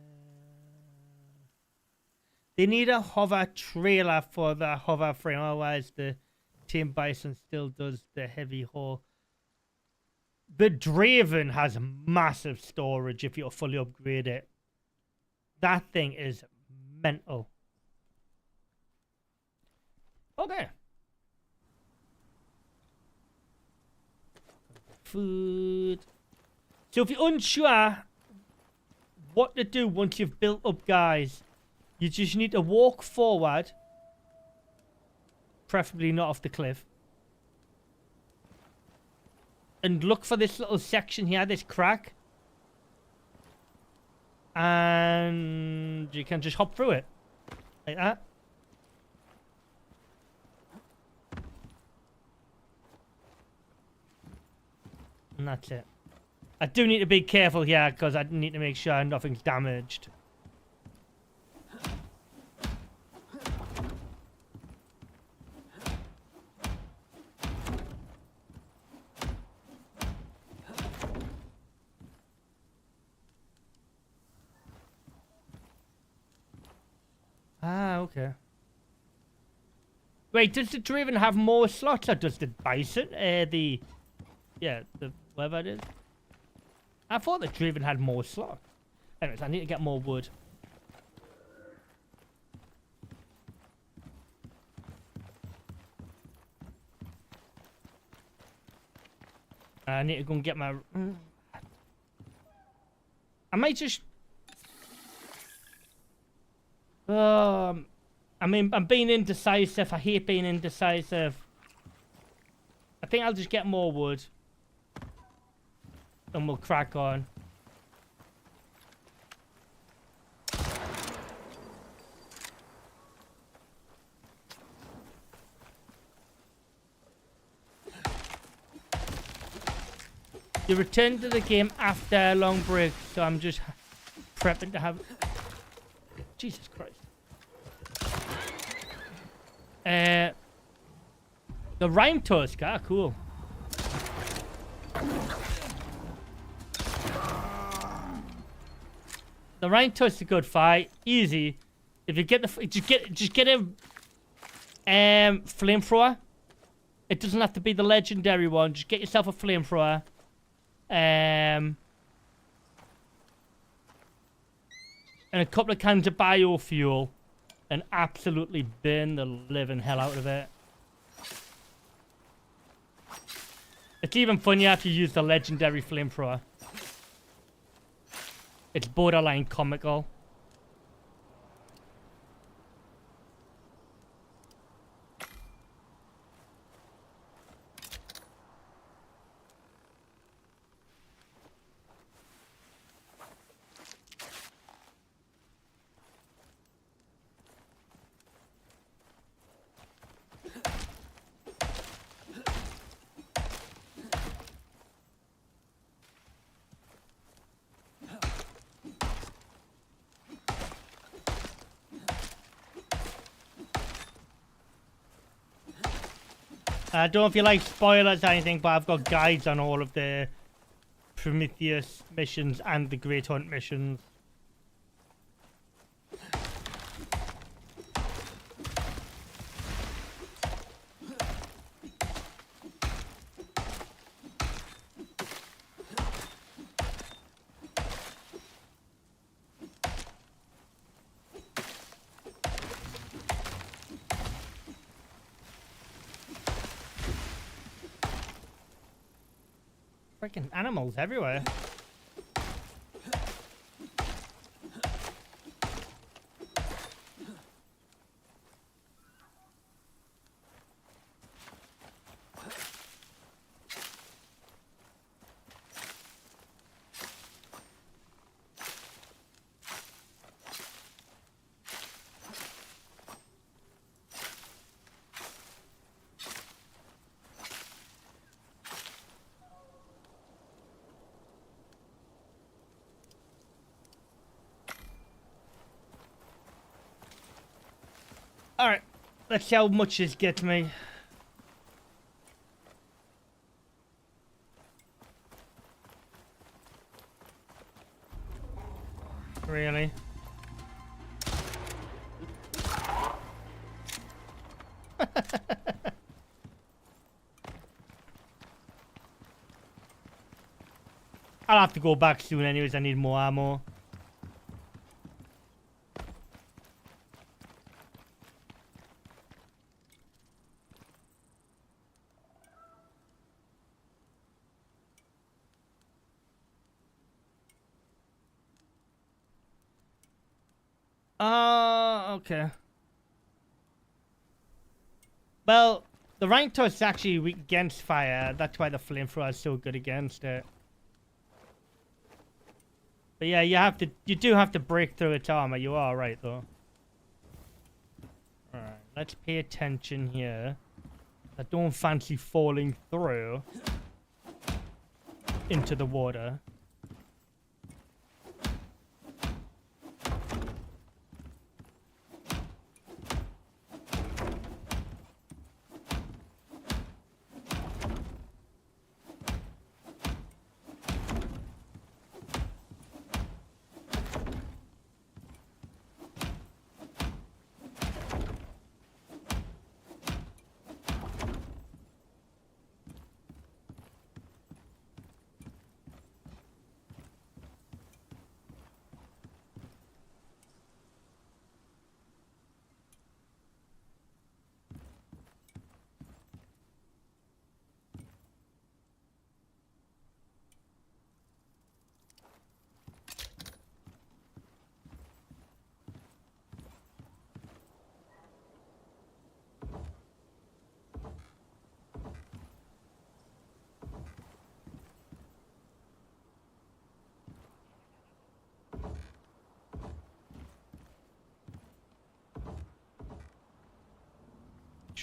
need a hover trailer for the hover frame, otherwise the Tame Bison still does the heavy haul. The Draven has massive storage if you fully upgrade it. That thing is mental. Okay. Food. So if you're unsure what to do once you've built up, guys, you just need to walk forward. Preferably not off the cliff. And look for this little section here, this crack. And you can just hop through it. Like that. And that's it. I do need to be careful here because I need to make sure nothing's damaged. Ah, okay. Wait, does the Draven have more slots or does the Bison? The whatever it is. I thought the Draven had more slots. Anyways, I need to get more wood. I need to go and get my... I might just... I mean, I'm being indecisive. I hate being indecisive. I think I'll just get more wood. And we'll crack on. You return to the game after a long break, so I'm just prepping to have... Jesus Christ. The Rhyme Tusk, cool. The Rhyme Tusk is a good fight, easy. If you get the, just get a flamethrower. It doesn't have to be the legendary one. Just get yourself a flamethrower. And a couple of cans of biofuel. And absolutely burn the living hell out of it. It's even funnier if you use the legendary flamethrower. It's borderline comical. I don't know if you like spoilers or anything, but I've got guides on all of the Prometheus missions and the Great Hunt missions. Freaking animals everywhere. Alright, let's see how much this gets me. Really? I'll have to go back soon anyways, I need more ammo. Okay. Well, the ranked is actually weak against fire. That's why the flamethrower is so good against it. But yeah, you do have to break through its armor. You are right though. Alright, let's pay attention here. I don't fancy falling through into the water.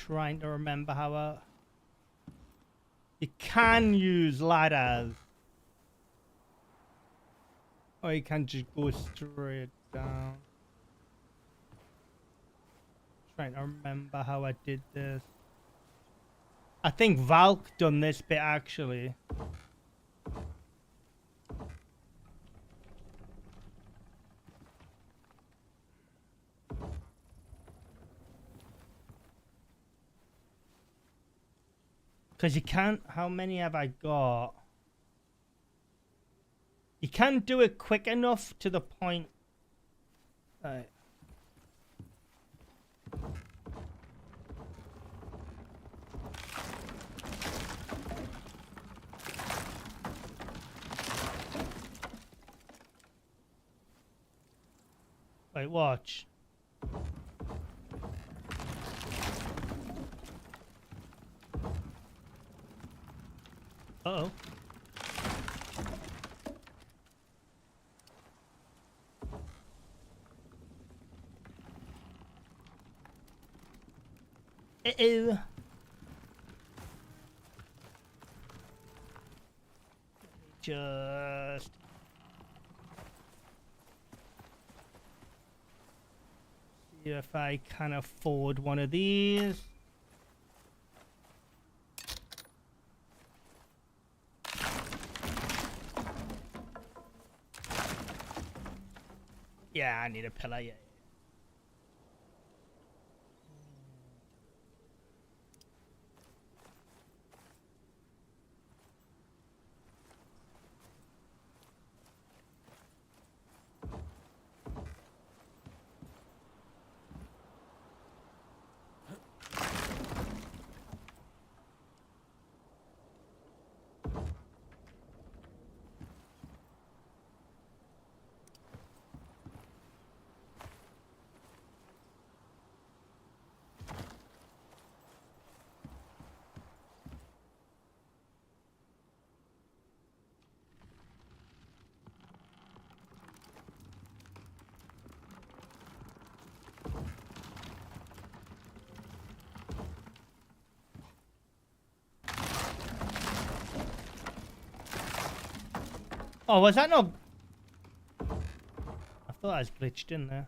Trying to remember how you can use ladders, or you can just go straight down. Trying to remember how I did this. I think Valk done this bit actually. Because you can't... How many have I got? You can't do it quick enough to the point... Right. Wait, watch. Uh-oh. Uh-oh. Just... see if I can afford one of these. Yeah, I need a pillar, yeah. Oh, was that not? I thought I was glitched in there.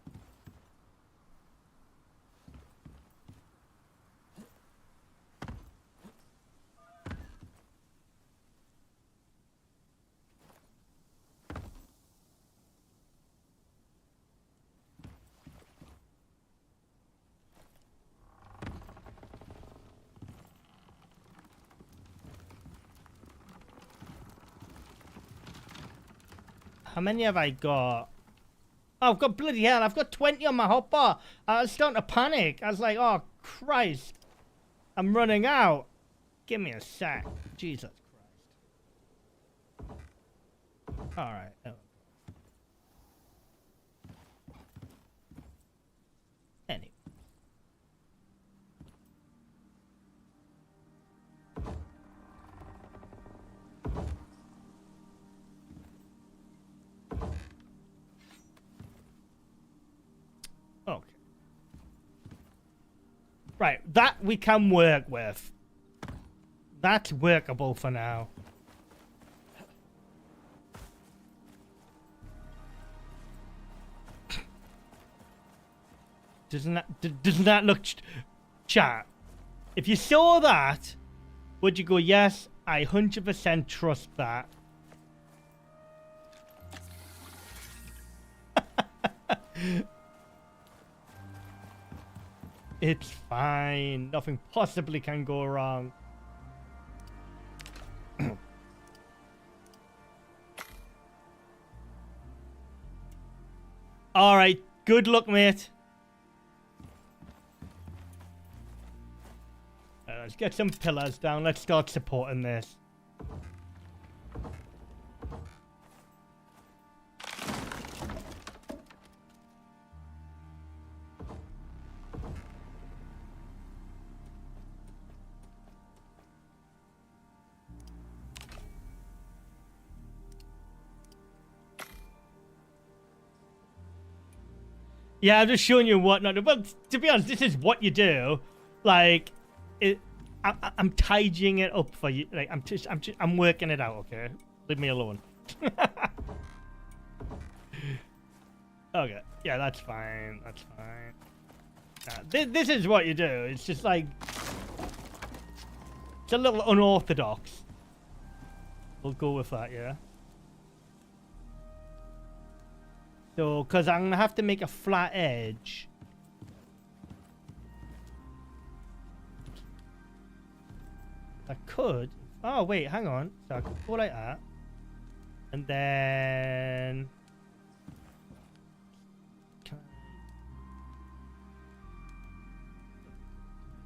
How many have I got? Oh, I've got bloody hell. I've got 20 on my hotbar. I was starting to panic. I was like, oh, Christ. I'm running out. Give me a sec. Jesus Christ. All right. Oh. Anyway. Okay. Right, that we can work with. That's workable for now. Doesn't that look chat? If you saw that, would you go, yes, I 100% trust that? It's fine. Nothing possibly can go wrong. All right. Good luck, mate. Let's get some pillars down. Let's start supporting this. Yeah, I'm just showing you what not to. Well, to be honest, this is what you do. Like, I'm tidying it up for you. Like, I'm working it out. Okay, leave me alone. Okay, yeah, that's fine. That's fine. This is what you do. It's just like it's a little unorthodox. We'll go with that, yeah. So, because I'm gonna have to make a flat edge. I could. Oh wait, hang on. So I could go like that, and then can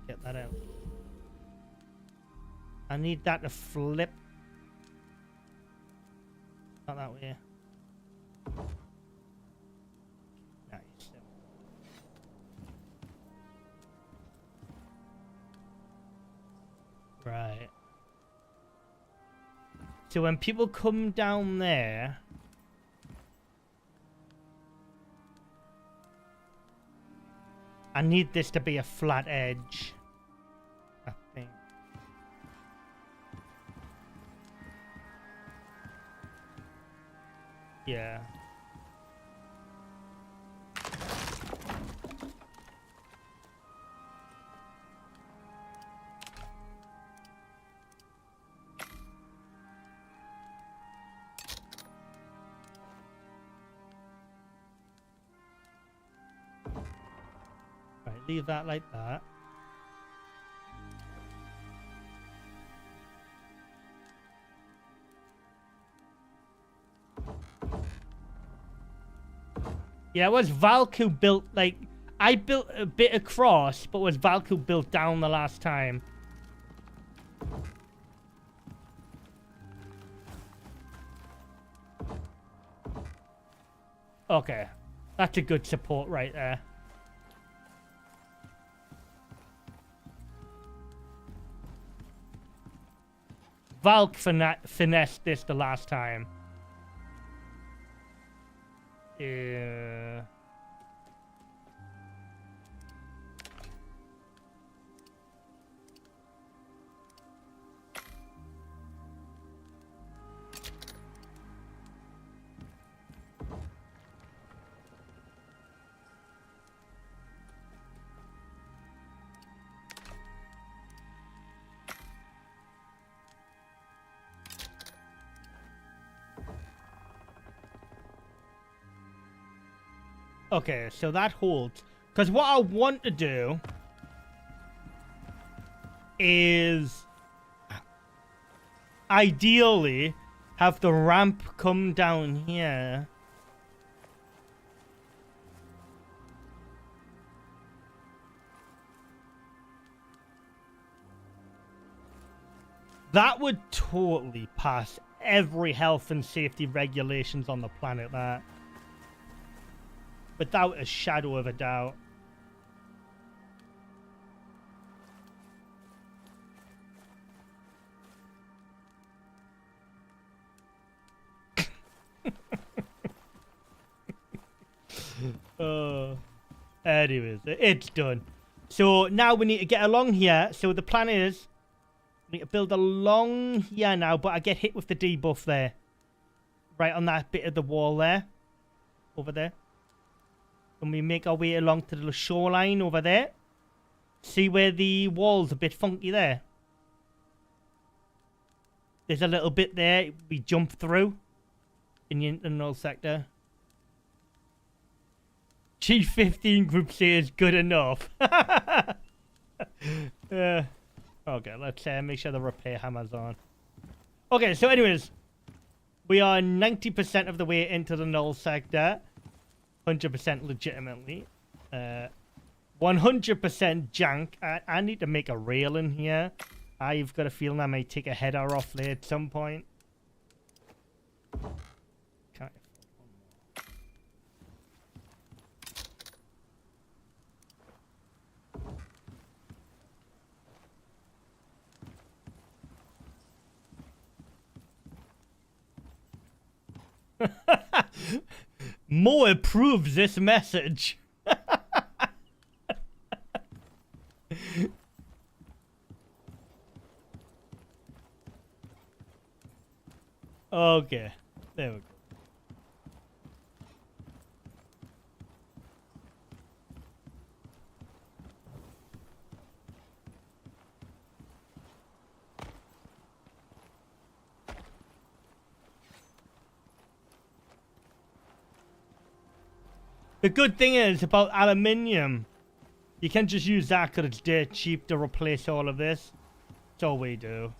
I get that out? I need that to flip. Not that way. Nice. Right. So when people come down there, I need this to be a flat edge, I think. Yeah. Leave that like that. Yeah, was Valku built, like, I built a bit across, but was Valku built down the last time? Okay. That's a good support right there. Valk finessed this the last time. Yeah. Okay, so that holds. Because what I want to do is ideally have the ramp come down here. That would totally pass every health and safety regulations on the planet, that. Without a shadow of a doubt. Anyways, it's done. So now we need to get along here. So the plan is, we need to build along here now, but I get hit with the debuff there. Right on that bit of the wall there. Over there. And we make our way along to the shoreline over there. See where the wall's a bit funky there? There's a little bit there we jump through in the internal sector. G15 group C is good enough. Okay, let's make sure the repair hammer's on. Okay, so anyways, we are 90% of the way into the Null sector. 100% legitimately. 100% jank. I need to make a rail in here. I've got a feeling I may take a header off there at some point. Can't. Mo approves this message. Okay, there we go. The good thing is about aluminium, you can just use that because it's dirt cheap to replace all of this. That's all we do.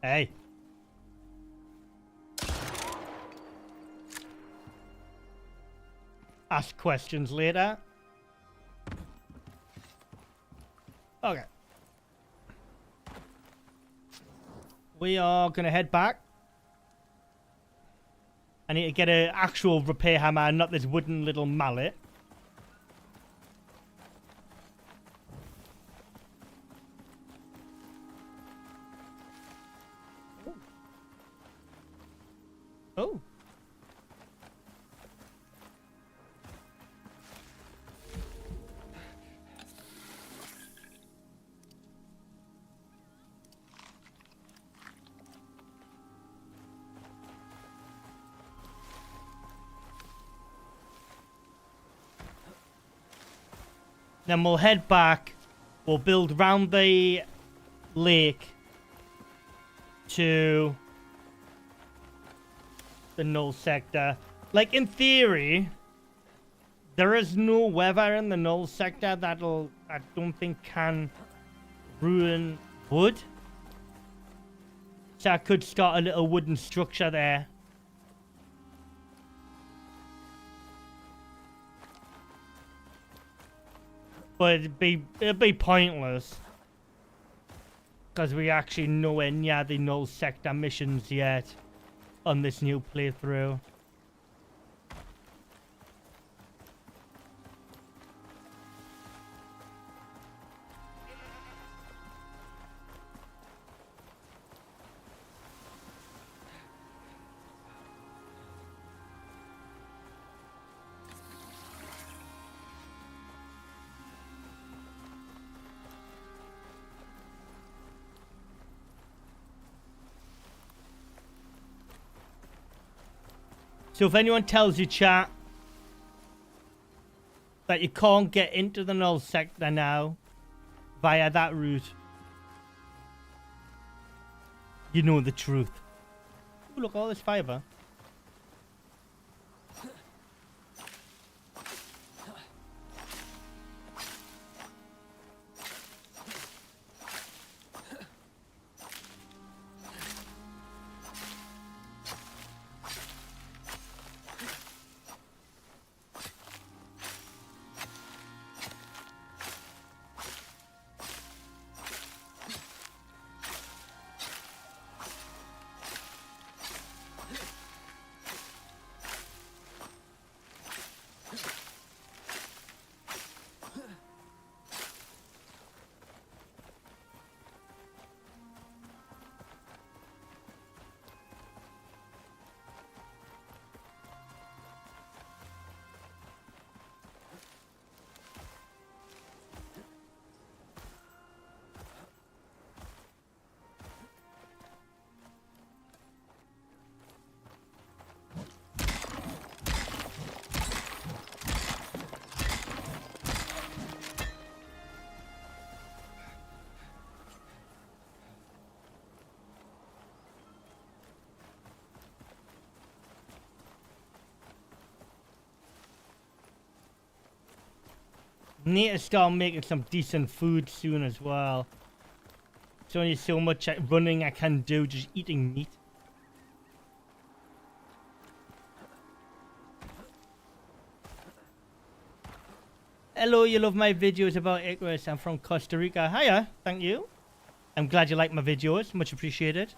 Hey. Ask questions later. Okay. We are going to head back. I need to get an actual repair hammer, not this wooden little mallet. Oh. Then we'll head back. We'll build round the lake to the Null sector. Like, in theory, there is no weather in the null sector that'll, I don't think, can ruin wood. So I could start a little wooden structure there. But it'd be pointless. Because we actually nowhere near the null sector missions yet on this new playthrough. So if anyone tells you, chat, that you can't get into the null sector now via that route, you know the truth. Ooh, look, all this fiber. Need to start making some decent food soon as well. There's only so much running I can do just eating meat. Hello, you love my videos about Icarus. I'm from Costa Rica. Hiya, thank you. I'm glad you like my videos. Much appreciated.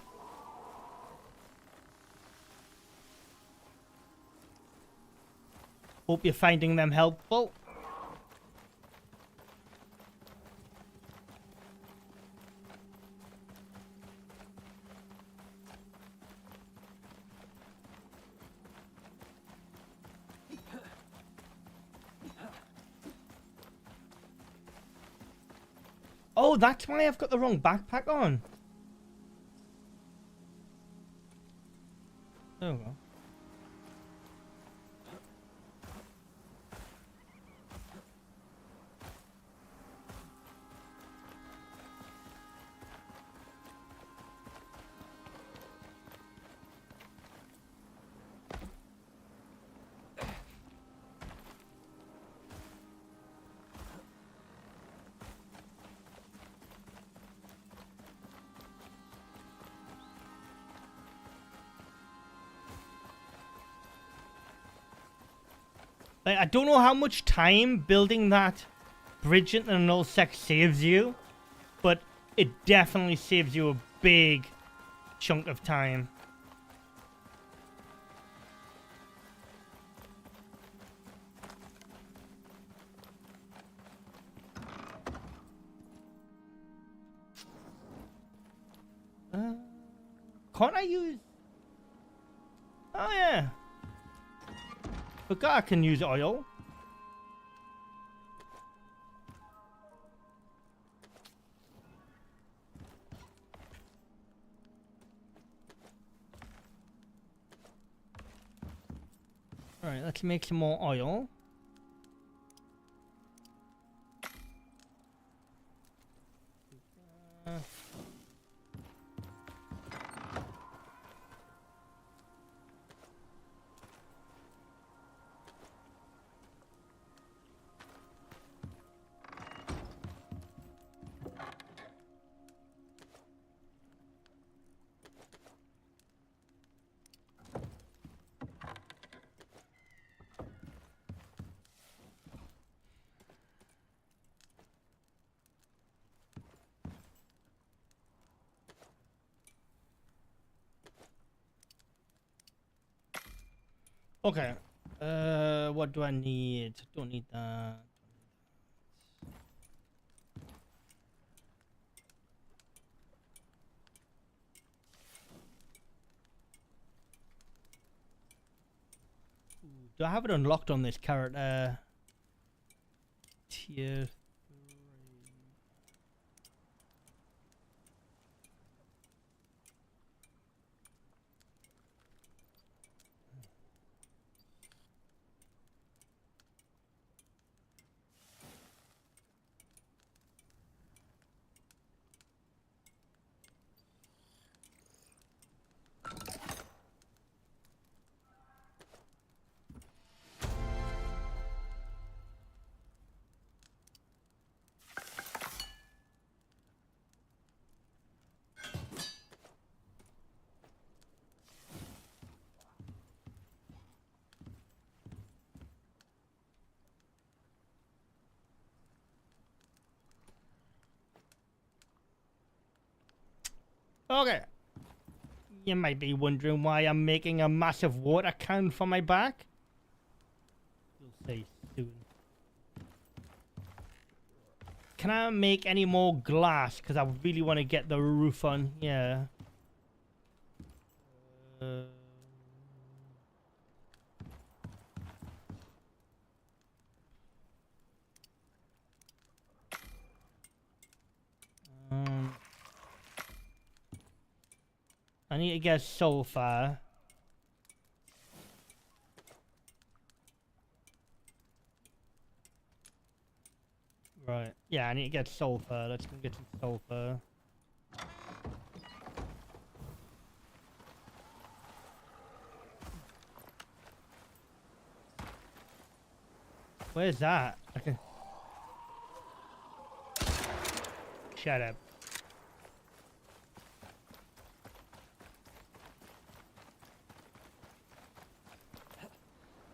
Hope you're finding them helpful. Oh, that's why I've got the wrong backpack on. There we go. Like, I don't know how much time building that bridge into the null sec saves you, but it definitely saves you a big chunk of time. Can't I use... Oh yeah. Forgot I can use oil. Alright, let's make some more oil. Okay. What do I need? Don't need that. Do I have it unlocked on this character? Tier 3. Okay. You might be wondering why I'm making a massive water can for my back. You'll see soon. Can I make any more glass? Because I really want to get the roof on. Yeah. I need to get sulfur. Right. Yeah, I need to get sulfur. Let's go get some sulfur. Where's that? Okay. Shut up.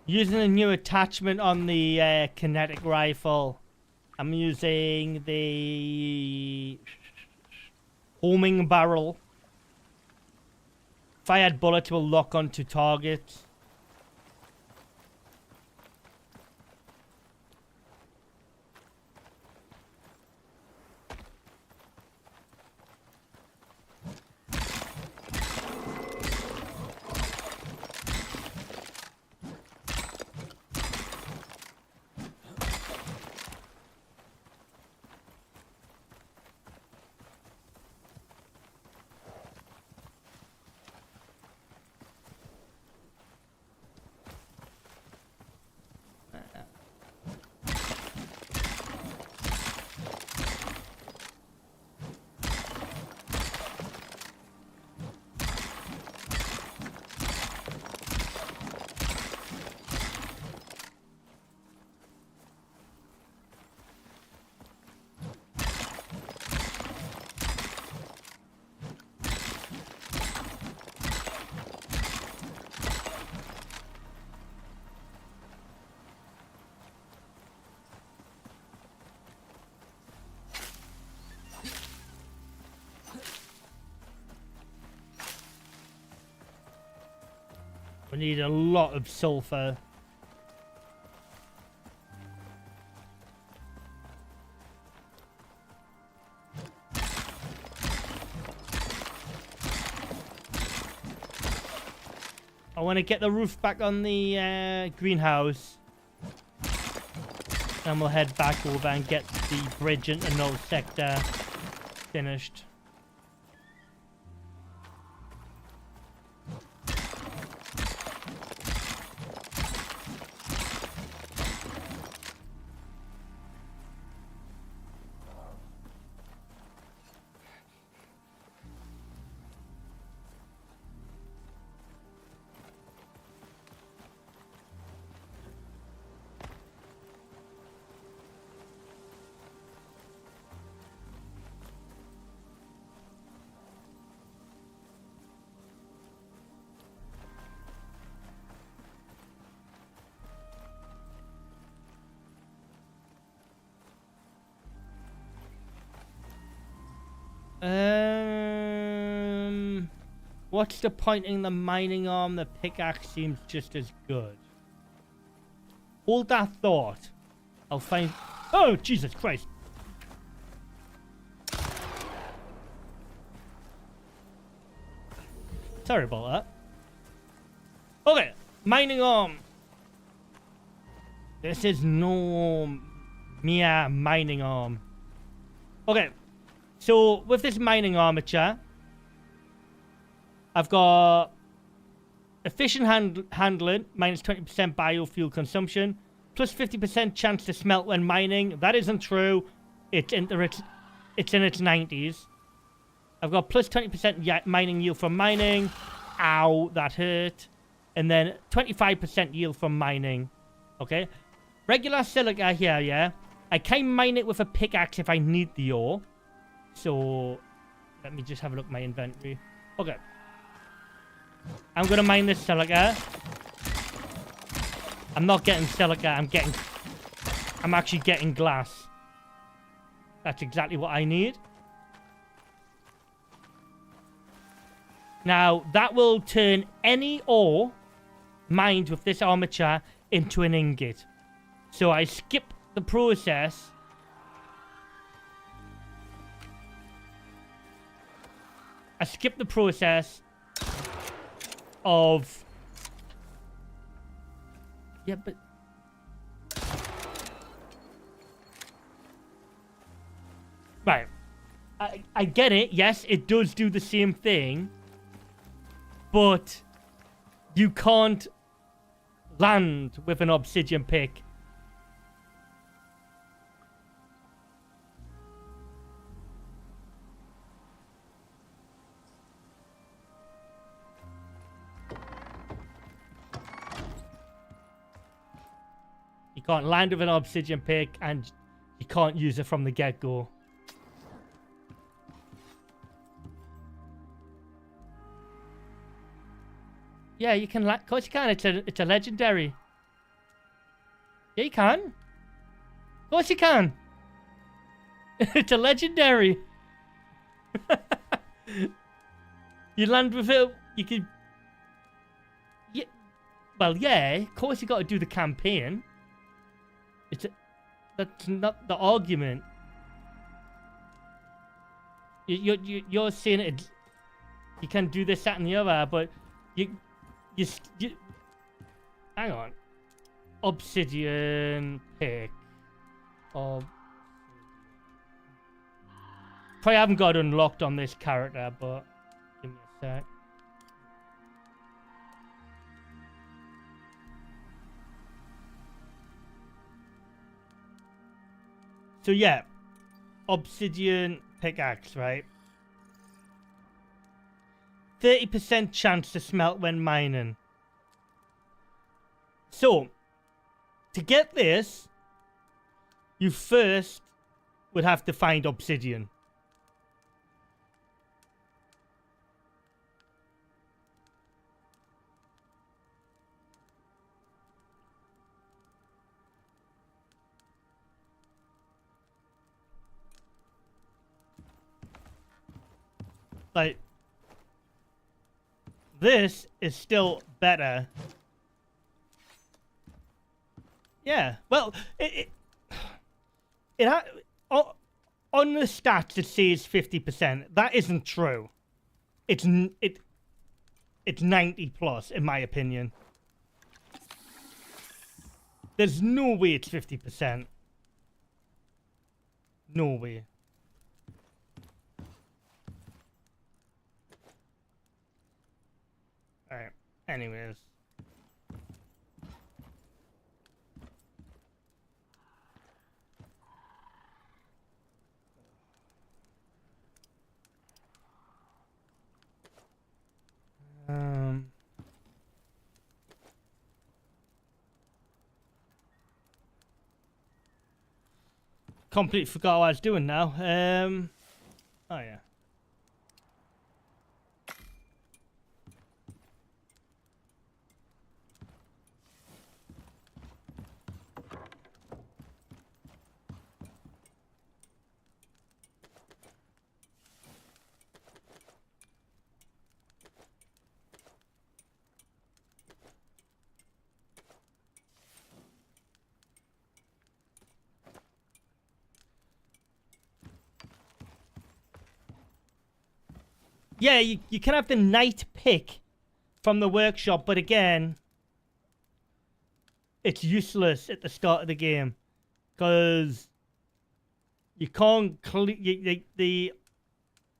Using a new attachment on the kinetic rifle. I'm using the homing barrel. Fired bullets will lock onto targets. We need a lot of sulfur. I want to get the roof back on the greenhouse. And we'll head back over and get the bridge into Null sector finished. What's the point in the mining arm? The pickaxe seems just as good. Hold that thought. I'll find... Oh, Jesus Christ. Sorry about that. Okay, mining arm. This is no mere mining arm. Okay, so with this mining armature, I've got efficient handling, minus 20% biofuel consumption, plus 50% chance to smelt when mining. That isn't true. It's in its 90s. I've got plus 20% mining yield from mining. Ow, that hurt. And then 25% yield from mining. Okay. Regular silica here, yeah. I can mine it with a pickaxe if I need the ore. So, let me just have a look at my inventory. Okay. I'm going to mine this silica. I'm not getting silica. I'm actually getting glass. That's exactly what I need. Now, that will turn any ore mined with this armature into an ingot. So I skip the process. I skip the process of... Yeah, but... Right. I get it. Yes, it does do the same thing. But you can't land with an obsidian pick. You can't land with an obsidian pick, and you can't use it from the get-go. Yeah, you can. Of course you can. It's a legendary. Yeah, you can. Of course you can. It's a legendary. You land with it. You can. Yeah. Well, yeah. Of course you got to do the campaign. That's not the argument. You're saying it. You can do this, that, and the other, but you hang on. Obsidian pick. Probably haven't got it unlocked on this character, but give me a sec. So yeah, obsidian pickaxe, right? 30% chance to smelt when mining. So, to get this, you first would have to find obsidian. Like, this is still better. Yeah, well, on the stats it says 50%. That isn't true. It's 90 plus, in my opinion. There's no way it's 50%. No way. Alright, anyways. Completely forgot what I was doing now. Oh yeah. Yeah, you can have the night pick from the workshop, but again, it's useless at the start of the game because you can't the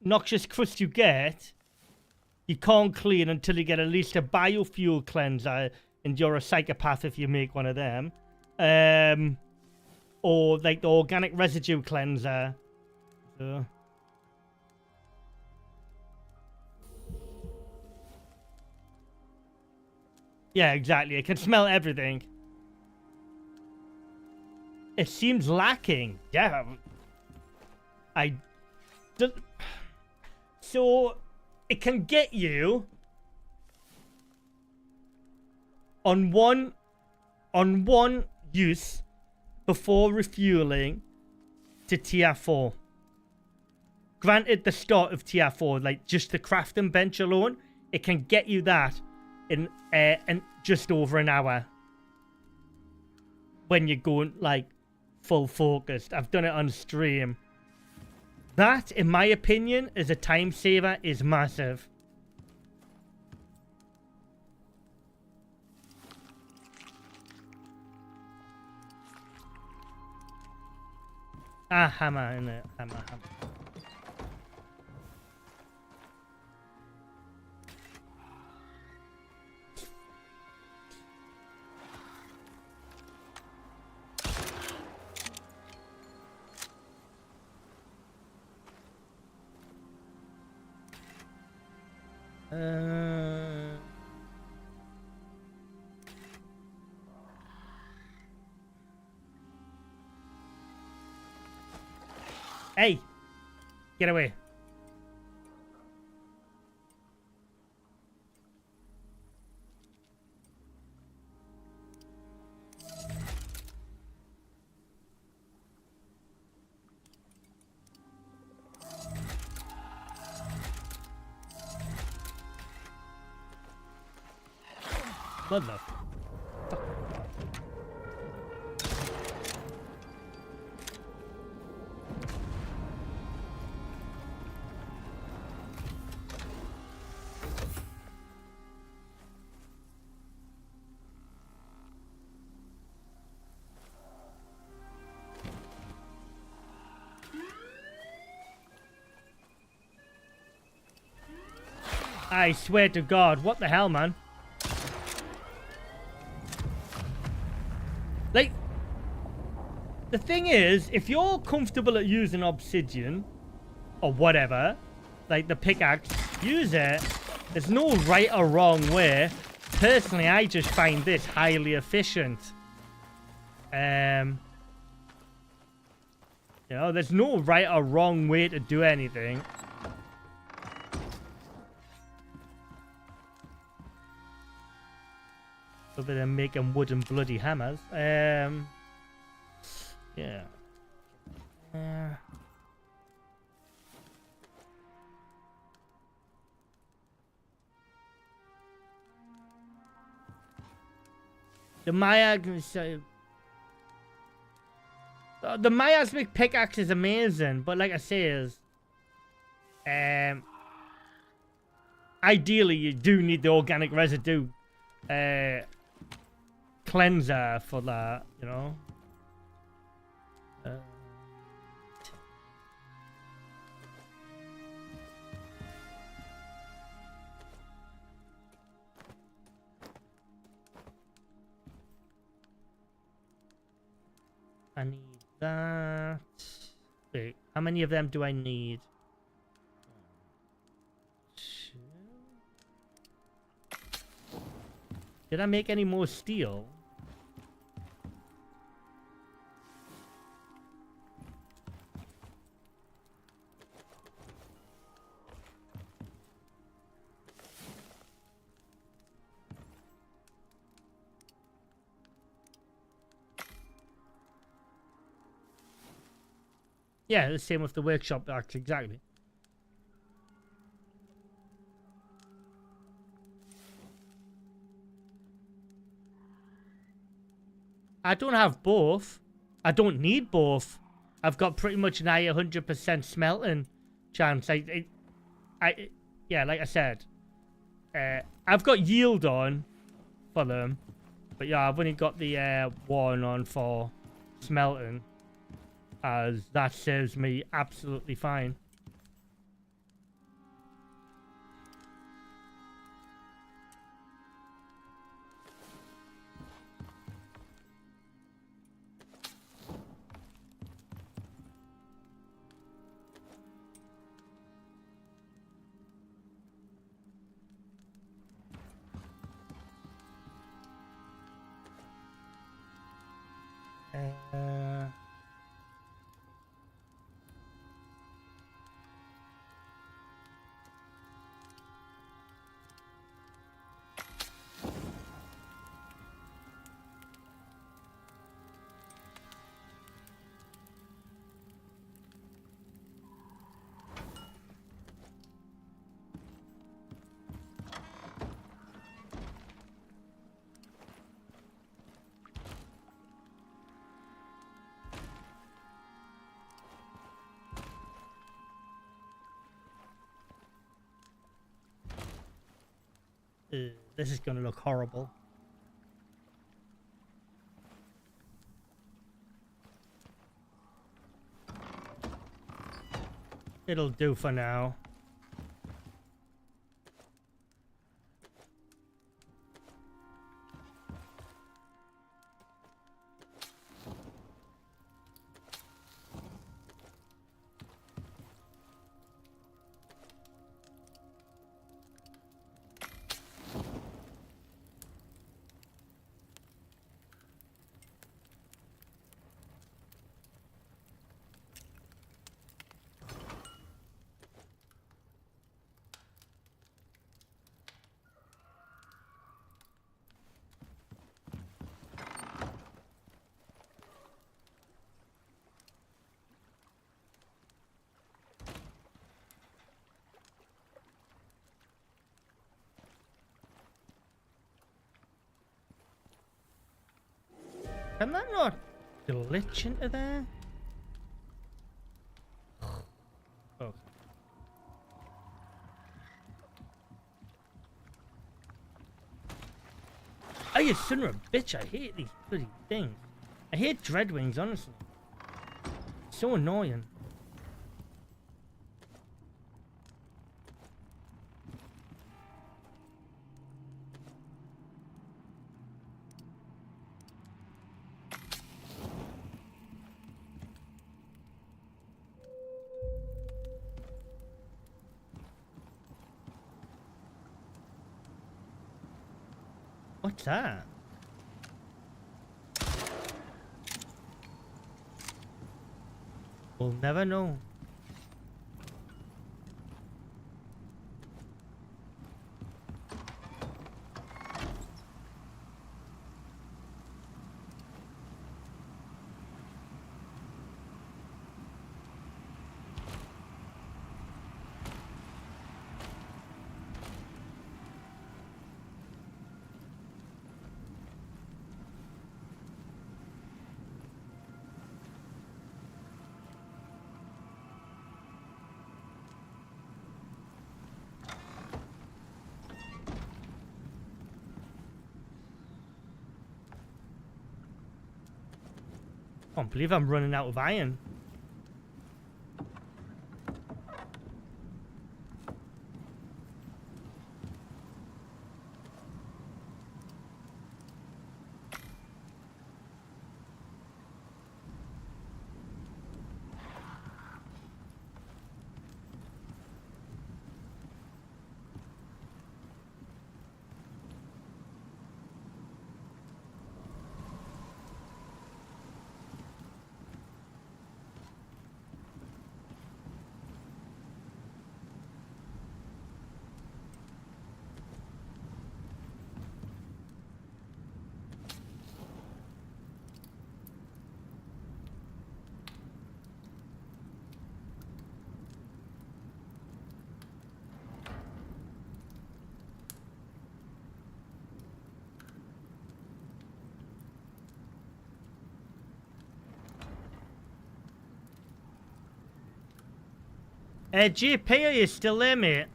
noxious crust you get, you can't clean until you get at least a biofuel cleanser, and you're a psychopath if you make one of them, or like the organic residue cleanser. So. Yeah, exactly. It can smell everything. It seems lacking. Yeah. So, it can get you on one use before refueling to tier 4. Granted, the start of tier 4, like just the crafting bench alone, it can get you that in just over an hour when you're going like full focused. I've done it on stream. That, in my opinion, as a time saver, is massive. Ah, hammer in it. Hammer. Hey! Get away. Blood love. I swear to God, what the hell, man? Like, the thing is, if you're comfortable at using obsidian, or whatever, like the pickaxe, use it. There's no right or wrong way. Personally, I just find this highly efficient. You know, there's no right or wrong way to do anything. Other than making wooden bloody hammers. Yeah. The miasmic pickaxe is amazing, but like I say, is ideally you do need the organic residue cleanser for that, you know. I need that. Wait, how many of them do I need? 2. Did I make any more steel? Yeah, the same with the workshop axe, exactly. I don't have both. I don't need both. I've got pretty much an 100% smelting chance. You yeah, like I said, I've got yield on for them, but yeah, I've only got the one on for smelting, as that serves me absolutely fine. This is going to look horrible. It'll do for now. Can that not glitch into there? Oh. Oh, you son of a bitch, I hate these bloody things. I hate Dreadwings, honestly. So annoying. What's that? We'll never know. I can't believe I'm running out of iron. GP, are you still there, mate?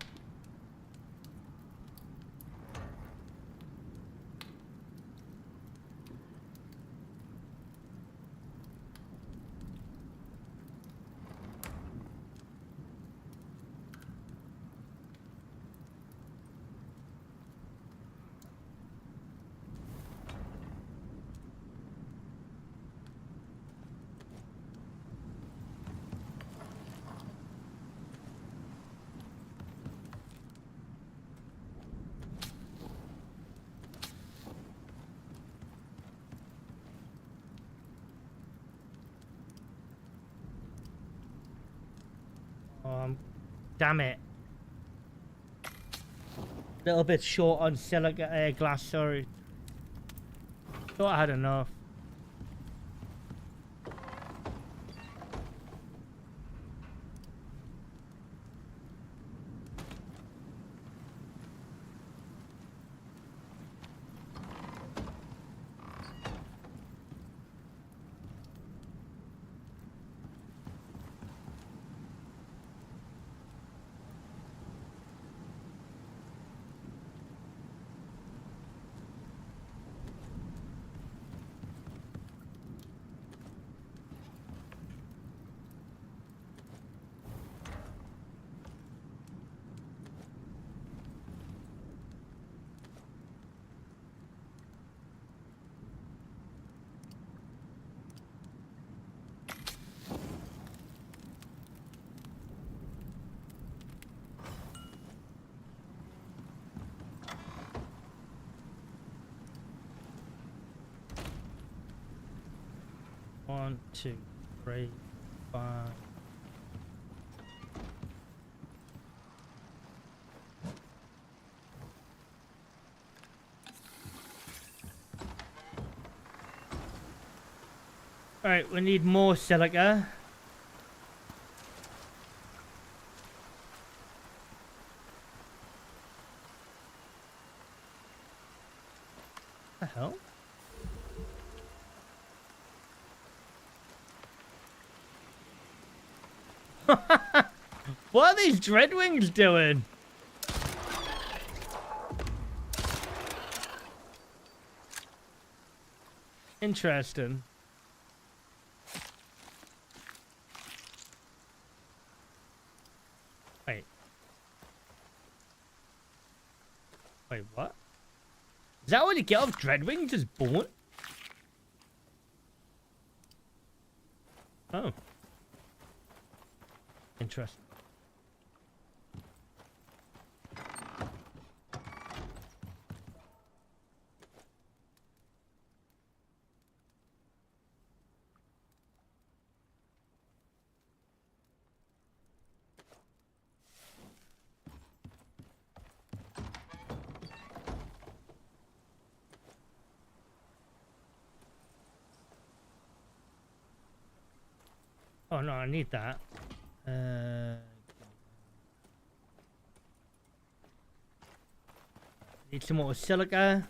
Damn it. Little bit short on silica glass, sorry. Thought I had enough. One, two, three, 5. Alright, we need more silica. What the hell? What are these dreadwings doing? Interesting. Wait. Wait, what? Is that what you get off dreadwings is born? Oh. Interesting. Oh no, I need that. Need some more silica.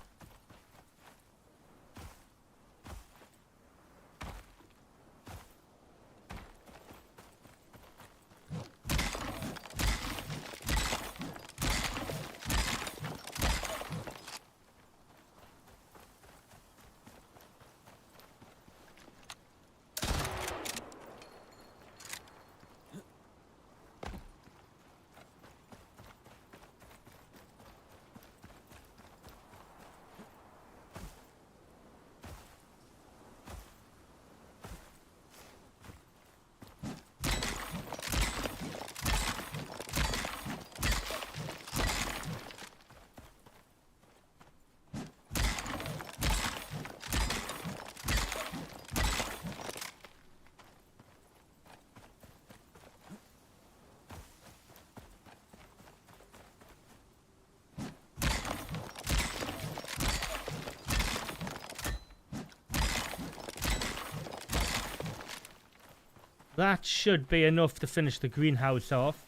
That should be enough to finish the greenhouse off.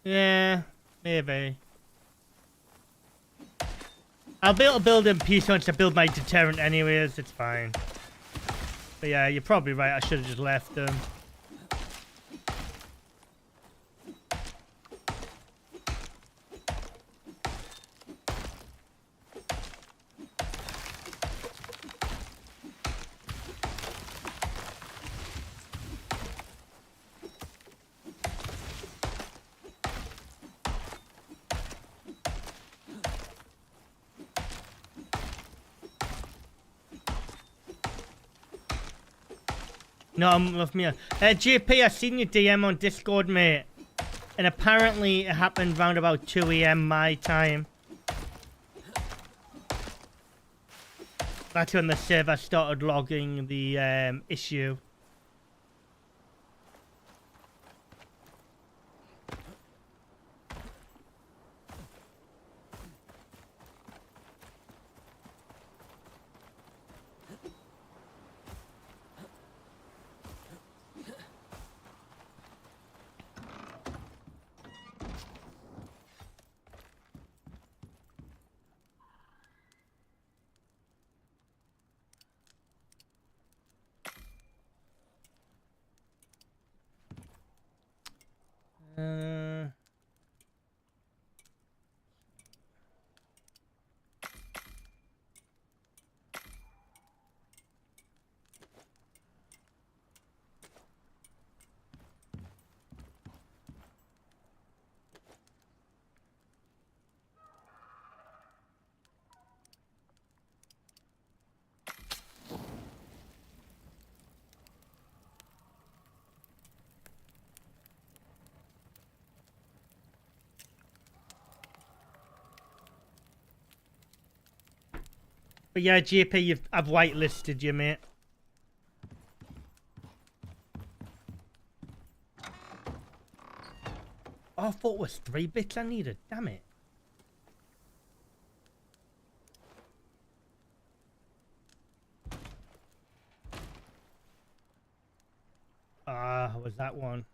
Yeah, maybe. I'll be able to build in peace once I build my deterrent anyways, it's fine. But yeah, you're probably right, I should have just left them. No, I'm with me. JP, I seen your DM on Discord, mate. And apparently it happened around about 2 AM my time. That's when the server started logging the issue. But yeah, GP, I've whitelisted you, mate. Oh, I thought it was 3 bits I needed. Damn it. Was that one?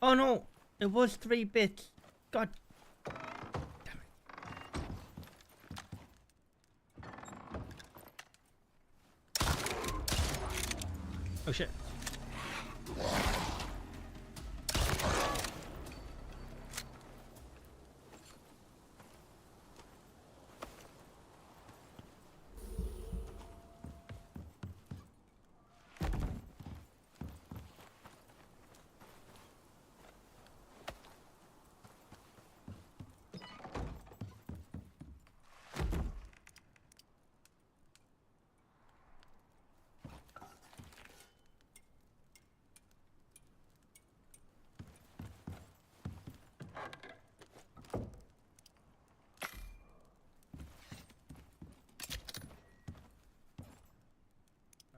Oh no, it was 3 bits. God. Oh shit.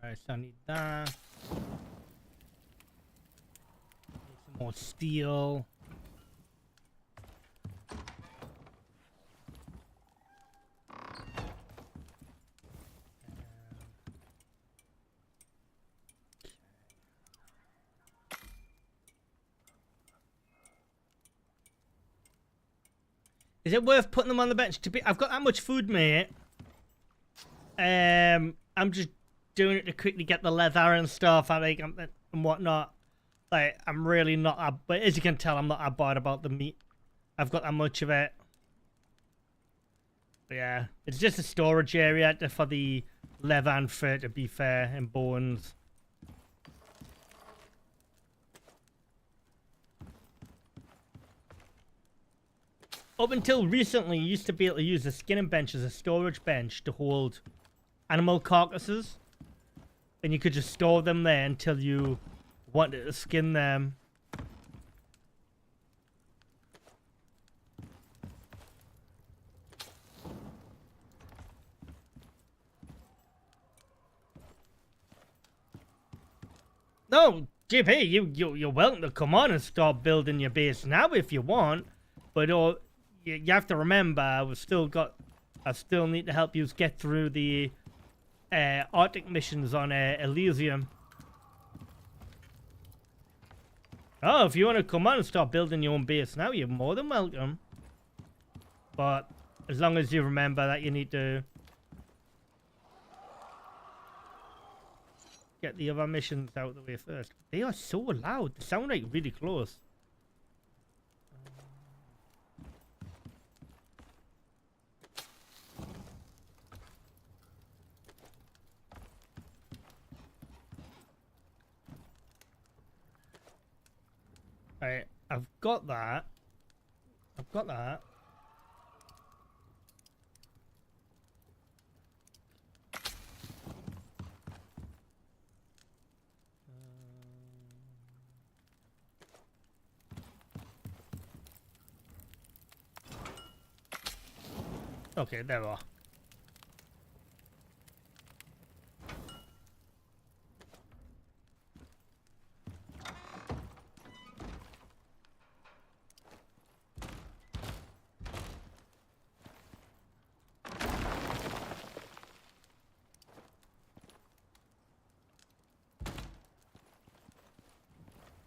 Alright, so I need that. Need some more steel. Is it worth putting them on the bench? I've got that much food, mate. I'm just doing it to quickly get the leather and stuff, I think, and whatnot. Like, I'm really not, but as you can tell, I'm not that bothered about the meat. I've got that much of it. But yeah, it's just a storage area for the leather and fur, to be fair, and bones. Up until recently, you used to be able to use the skinning bench as a storage bench to hold animal carcasses. And you could just store them there until you wanted to skin them. No, GP, you're welcome to come on and start building your base now if you want. But you have to remember, I still need to help you get through the Arctic missions on Elysium. Oh, if you want to come on and start building your own base now, you're more than welcome. But as long as you remember that you need to get the other missions out of the way first. They are so loud. They sound like really close. Alright, I've got that. I've got that. Okay, there we are.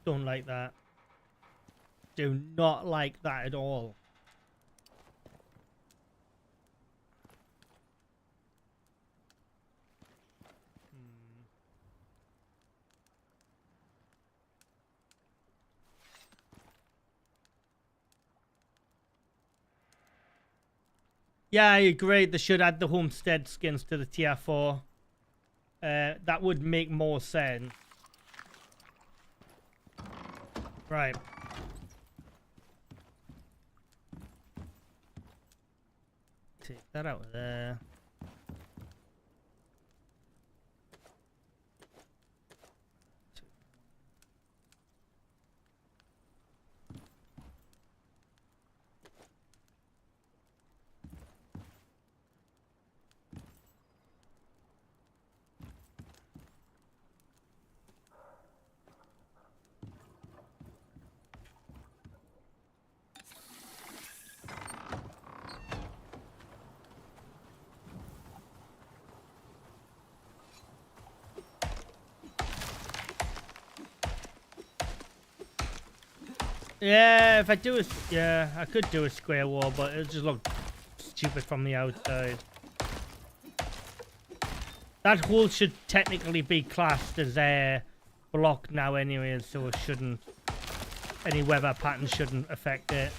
Don't like that. Do not like that at all. Yeah, I agree. They should add the homestead skins to the tier 4. That would make more sense. Right. Take that out of there. Yeah, if I do a... Yeah, I could do a square wall, but it'll just look stupid from the outside. That hole should technically be classed as a block now anyway, so it shouldn't... Any weather pattern shouldn't affect it.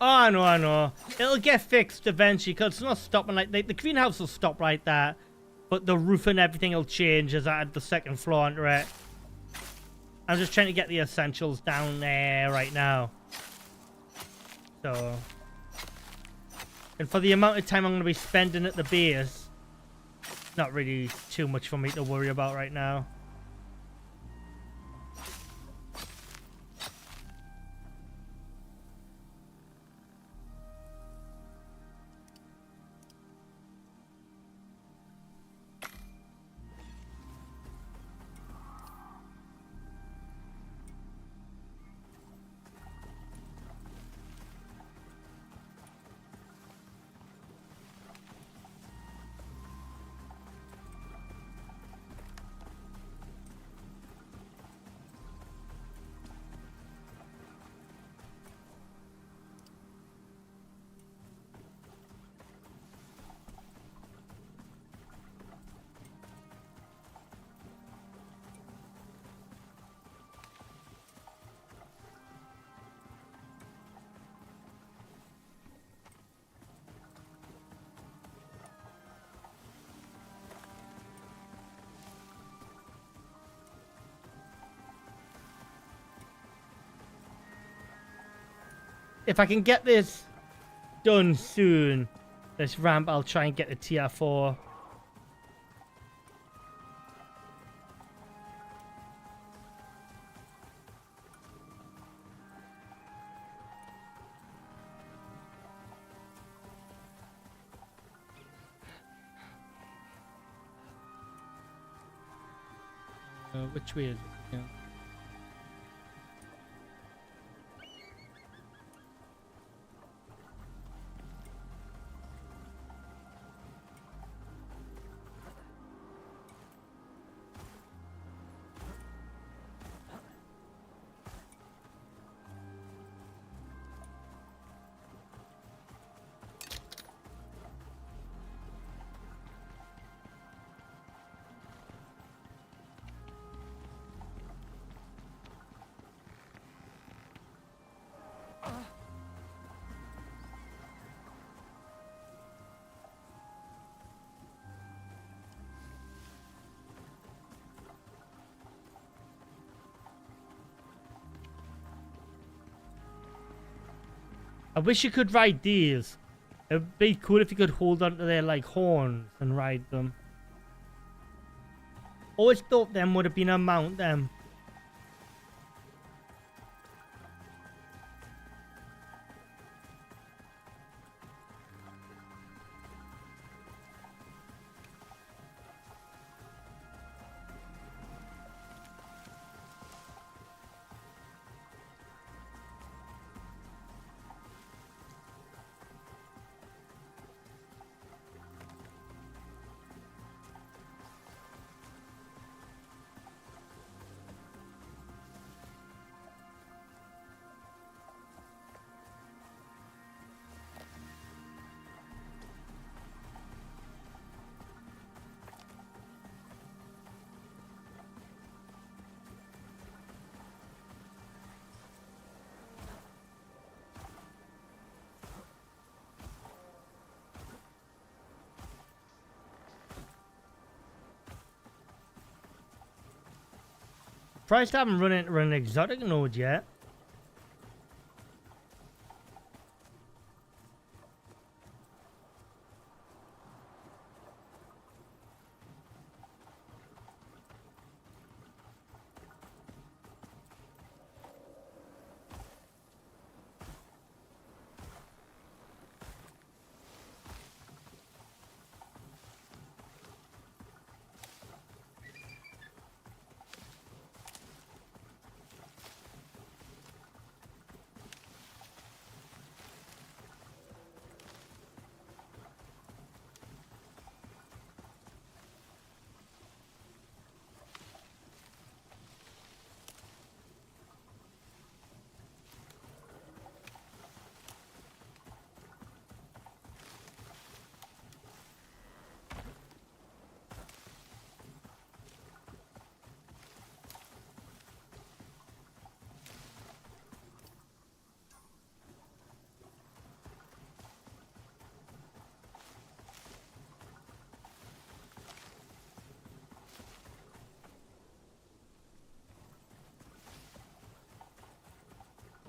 Oh, I know. It'll get fixed eventually, because it's not stopping like... The greenhouse will stop right there, but the roof and everything will change as I add the second floor onto it. I'm just trying to get the essentials down there right now. So... And for the amount of time I'm going to be spending at the base, not really too much for me to worry about right now. If I can get this done soon, this ramp, I'll try and get the tier 4. Which way is it? Yeah. I wish you could ride these. It'd be cool if you could hold onto their like horns and ride them. Always thought them would have been a mount them. Surprised I haven't run into an exotic node yet.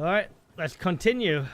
All right, let's continue.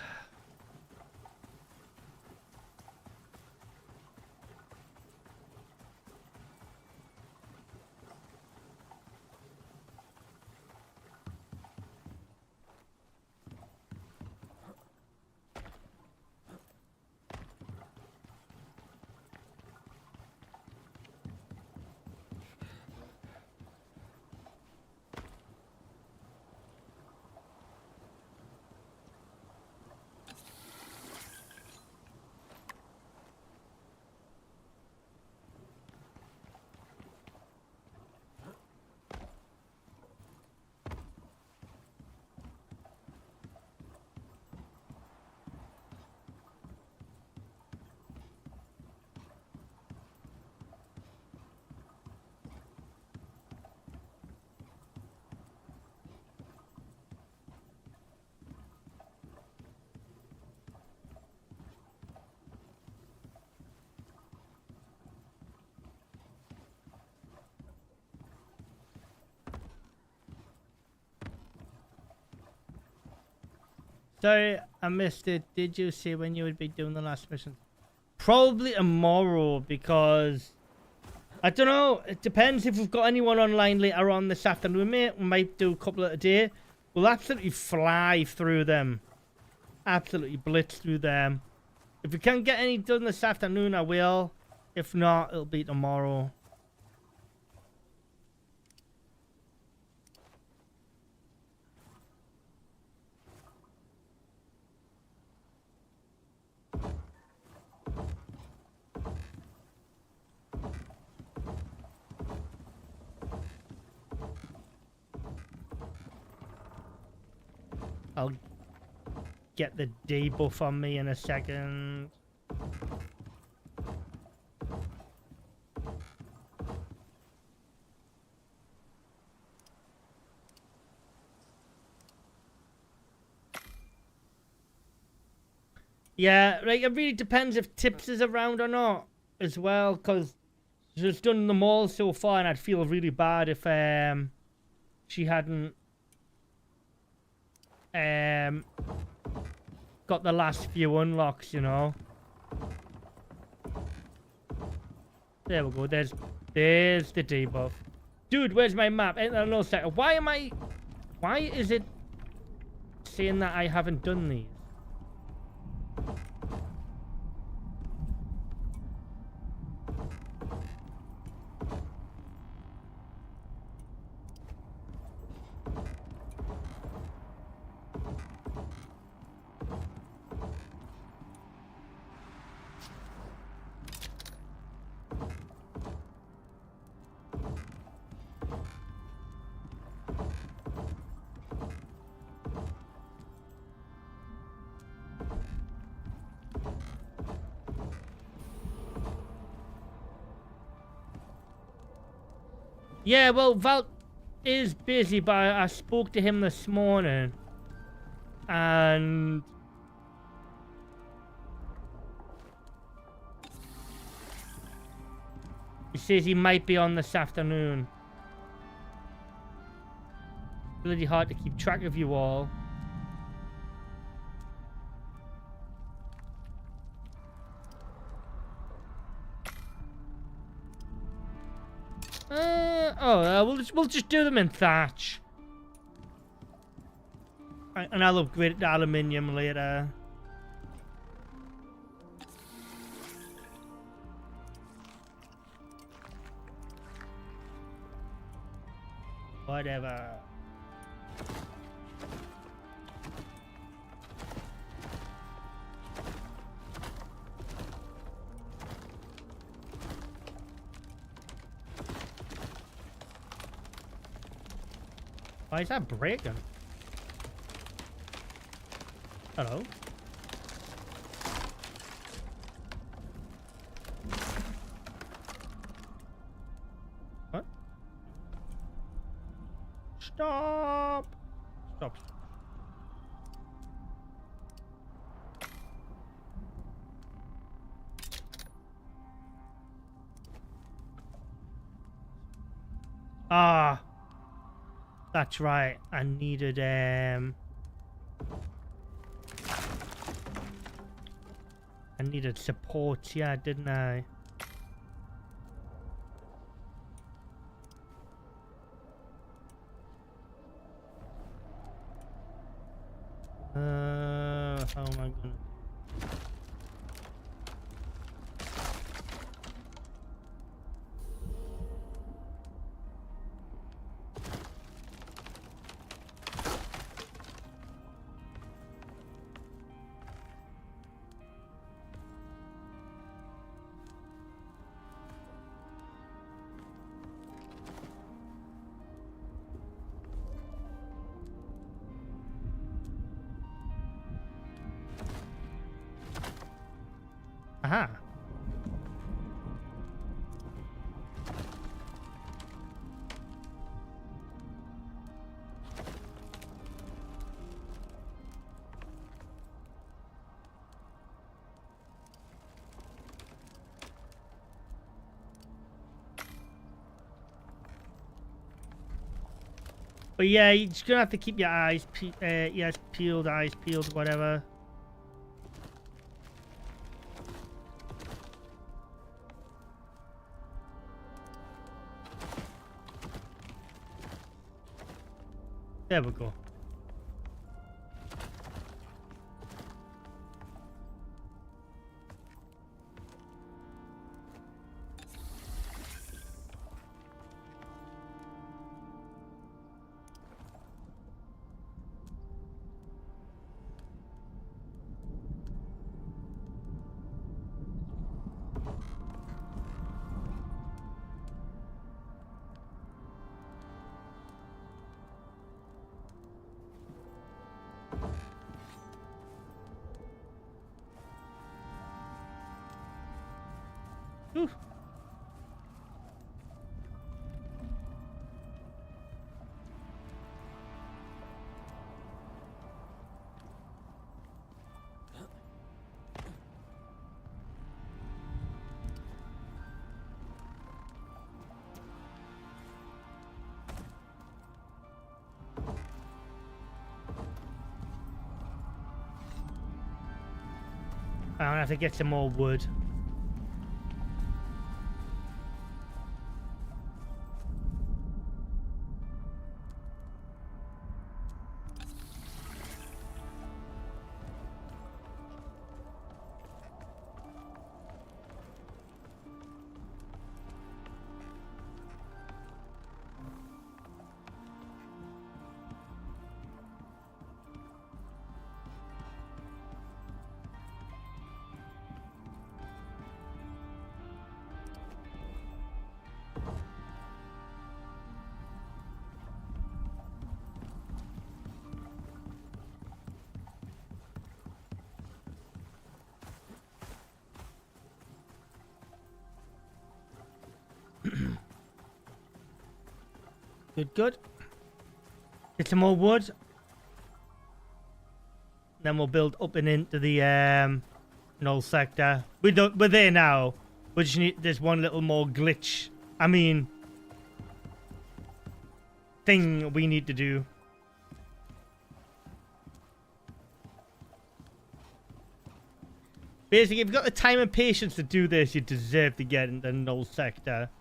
Sorry, I missed it. Did you say when you would be doing the last mission? Probably tomorrow, because I don't know. It depends if we've got anyone online later on this afternoon, mate. We might do a couple of a day. We'll absolutely fly through them. Absolutely blitz through them. If we can get any done this afternoon, I will. If not, it'll be tomorrow. I'll get the debuff on me in a second. Yeah, like, it really depends if Tips is around or not as well, because she's done them all so far, and I'd feel really bad if she hadn't got the last few unlocks, you know. There we go, there's the debuff. Dude, where's my map? Ain't that no second? Why is it saying that I haven't done these? Yeah, well, Val is busy, but I spoke to him this morning, and he says he might be on this afternoon. Really hard to keep track of you all. We'll just do them in thatch. And I'll upgrade it to aluminium later. Whatever. Why is that breaking? Hello? What? Stop! Stop. Ah! That's right, I needed, I needed support, yeah, didn't I? How am I gonna... Aha. But yeah, you're just gonna have to keep your eyes, peeled, eyes peeled, whatever. There we go. Whew. I'm gonna have to get some more wood. Good, good. Get some more wood. Then we'll build up and into the Null sector. We're there now. We just need, there's one little more glitch. I mean, thing we need to do. Basically, if you've got the time and patience to do this, you deserve to get in the Null sector.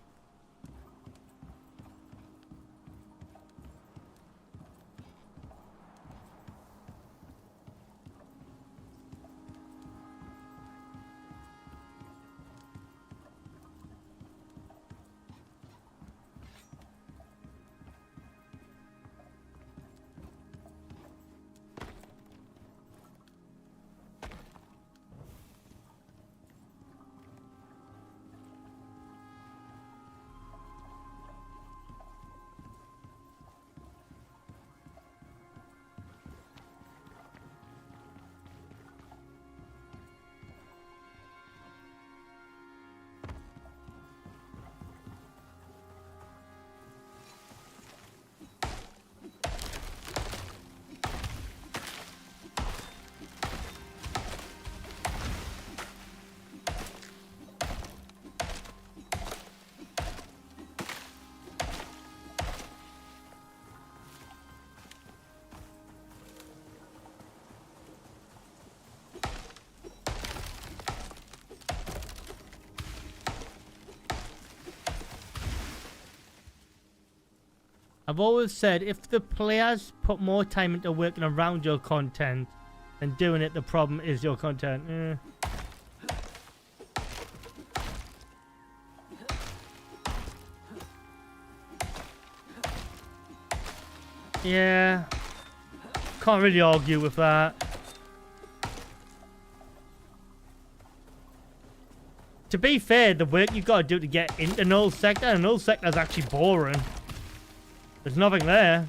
I've always said, if the players put more time into working around your content than doing it, the problem is your content. Yeah. Can't really argue with that. To be fair, the work you gotta do to get into Null sector, and Null sector is actually boring. There's nothing there.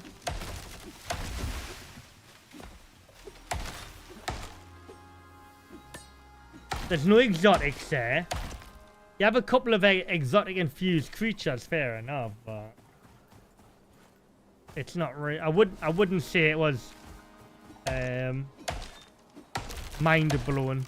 There's no exotics there. You have a couple of exotic infused creatures, fair enough, but it's not really. I wouldn't say it was mind blowing.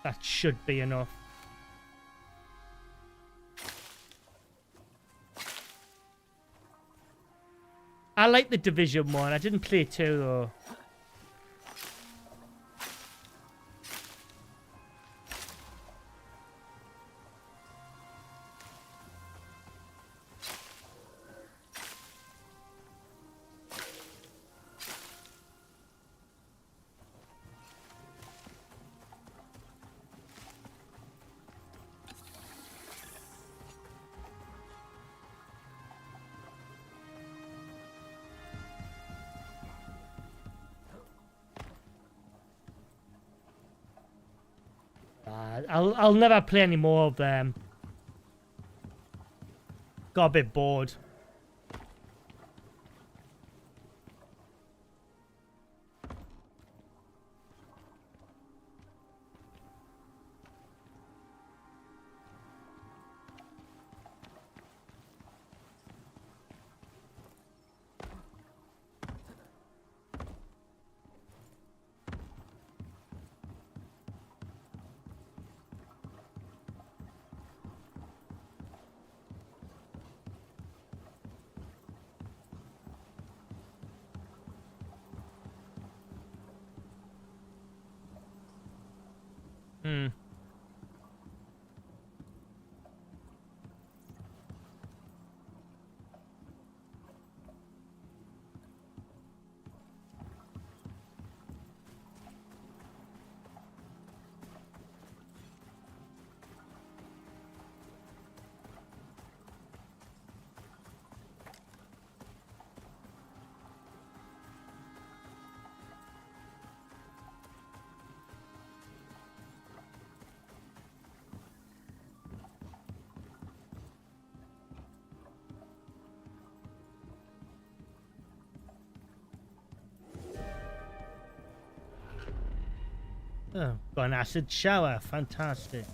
That should be enough. I like the Division 1. I didn't play 2 though. I'll never play any more of them. Got a bit bored. Hmm. Oh, got an acid shower. Fantastic.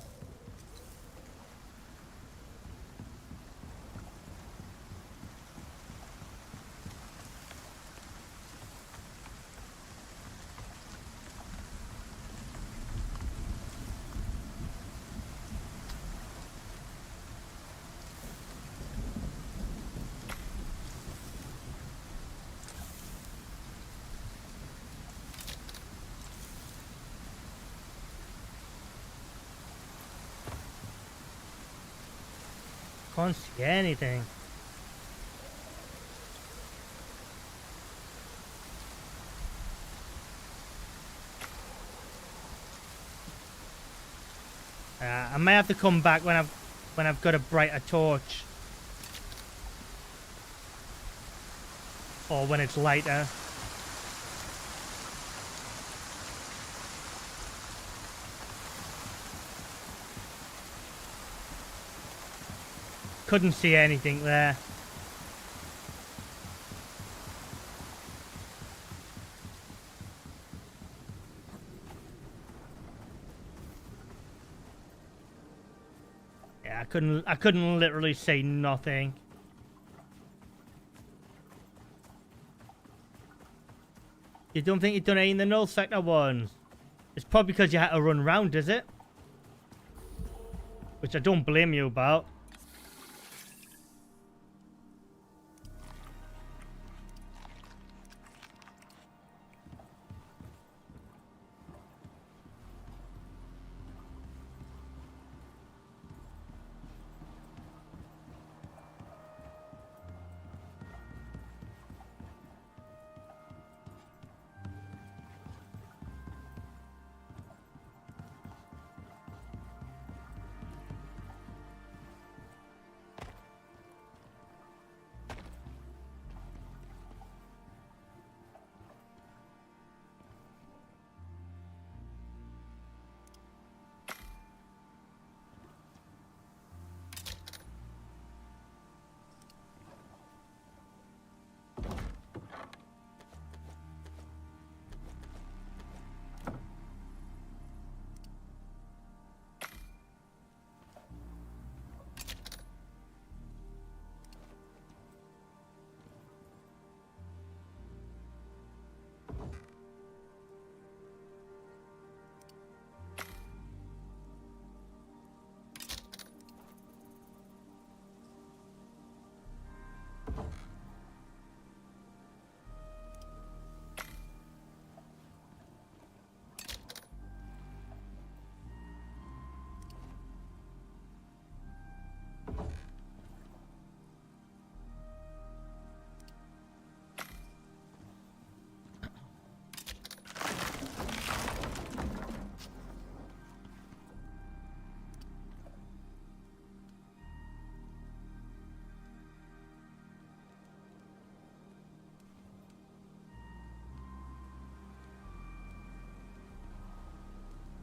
Can't see anything. I may have to come back when I've got a brighter torch, or when it's lighter. Couldn't see anything there. Yeah, I couldn't literally see nothing. You don't think you've done any in the null sector ones? It's probably because you had to run round, is it? Which I don't blame you about.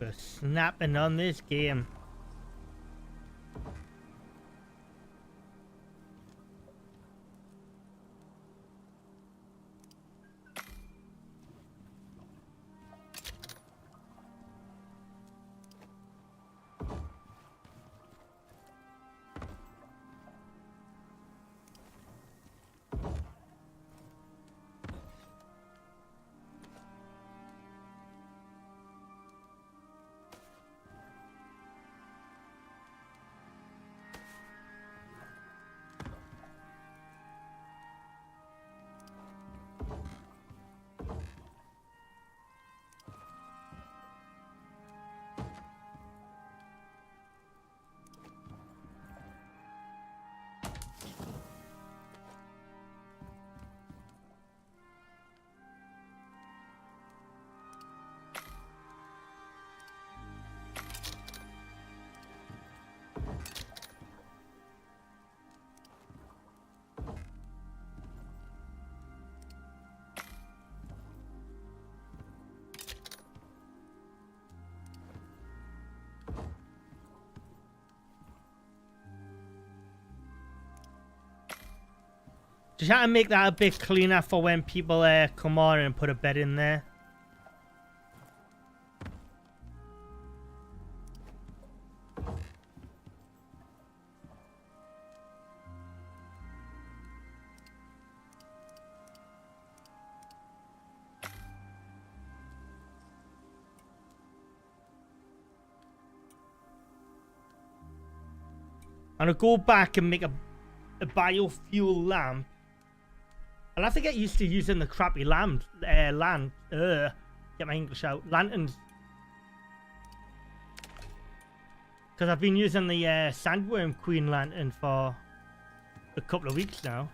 We're snapping on this game. Just try to make that a bit cleaner for when people come on and put a bed in there. And I'll go back and make a biofuel lamp. I'll have to get used to using the crappy get my English out, lanterns. Because I've been using the Sandworm Queen lantern for a couple of weeks now.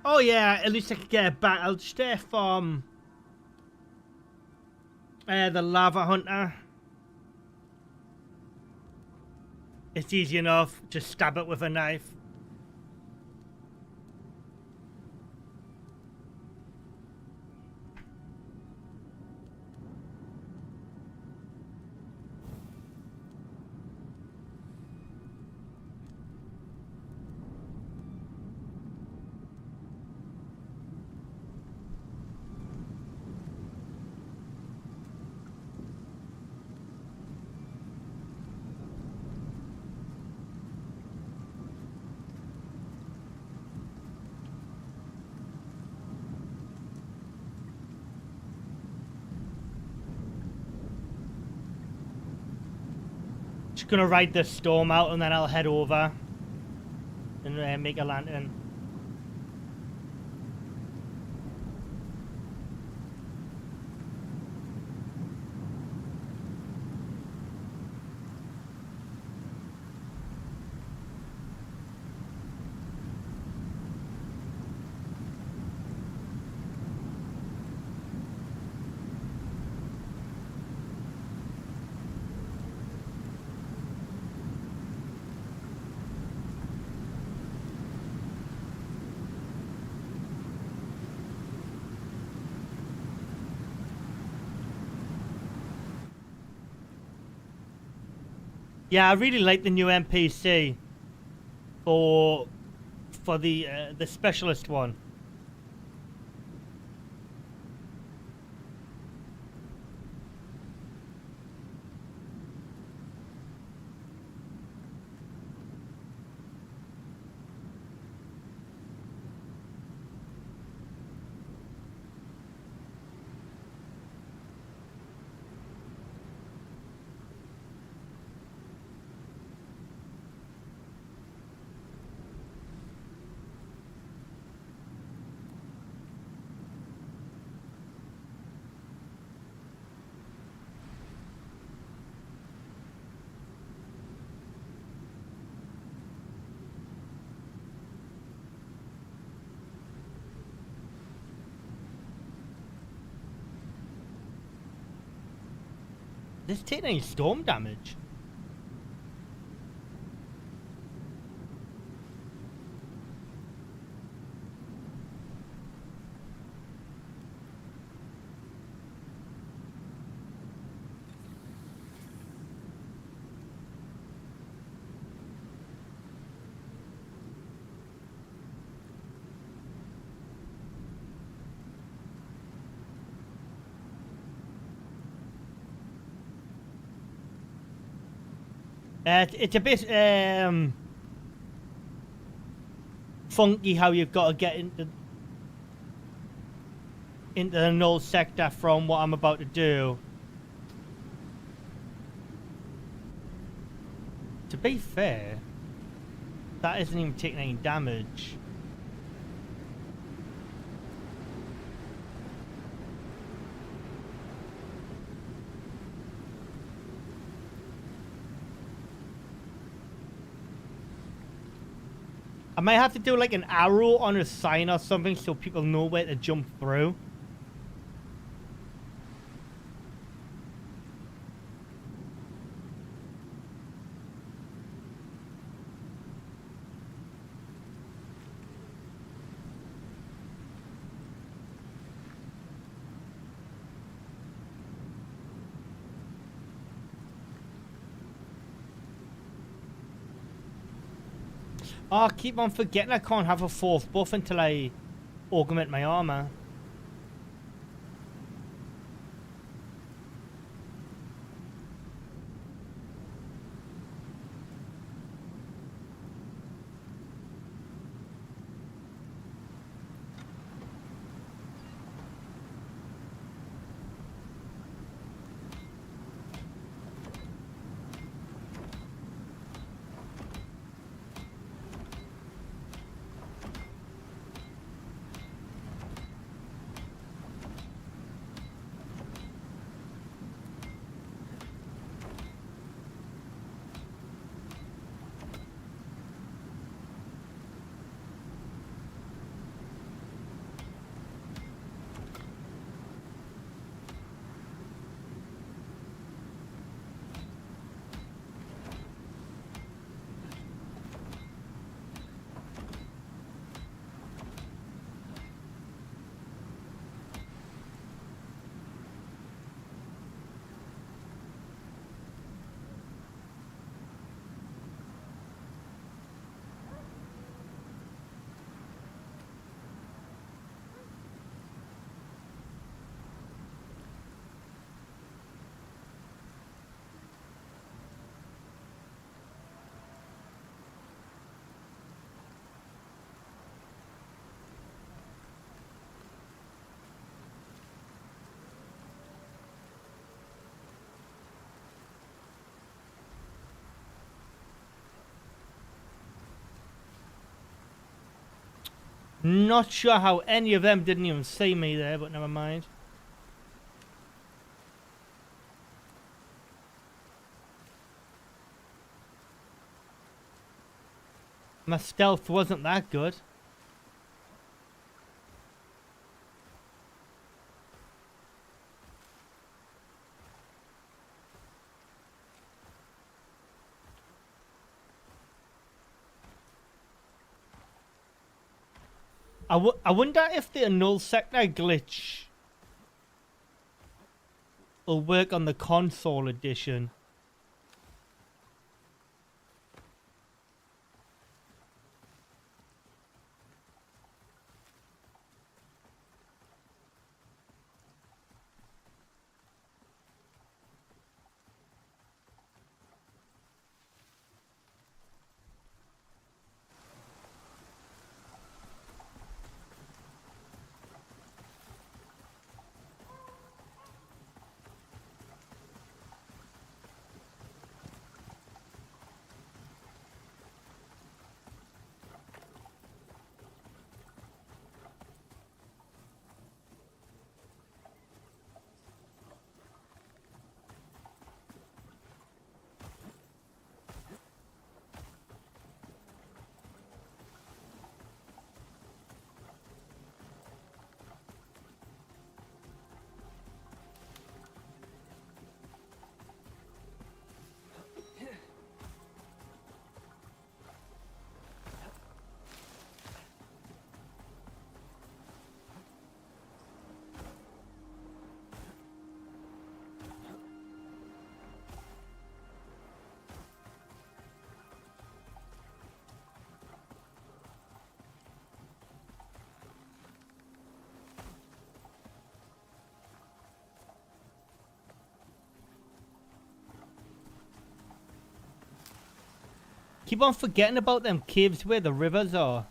Oh yeah, at least I could get it back. I'll just from the lava hunter. It's easy enough. Just stab it with a knife. Just gonna ride this storm out and then I'll head over and make a lantern. Yeah, I really like the new NPC for the specialist one. this taking any storm damage? It's a bit funky how you've got to get into the null sector from what I'm about to do. To be fair, that isn't even taking any damage. I might have to do like an arrow on a sign or something so people know where to jump through. Oh, I keep on forgetting I can't have a fourth buff until I augment my armor. Not sure how any of them didn't even see me there, but never mind. My stealth wasn't that good. I wonder if the null sector glitch will work on the console edition. keep on forgetting about them caves where the rivers are.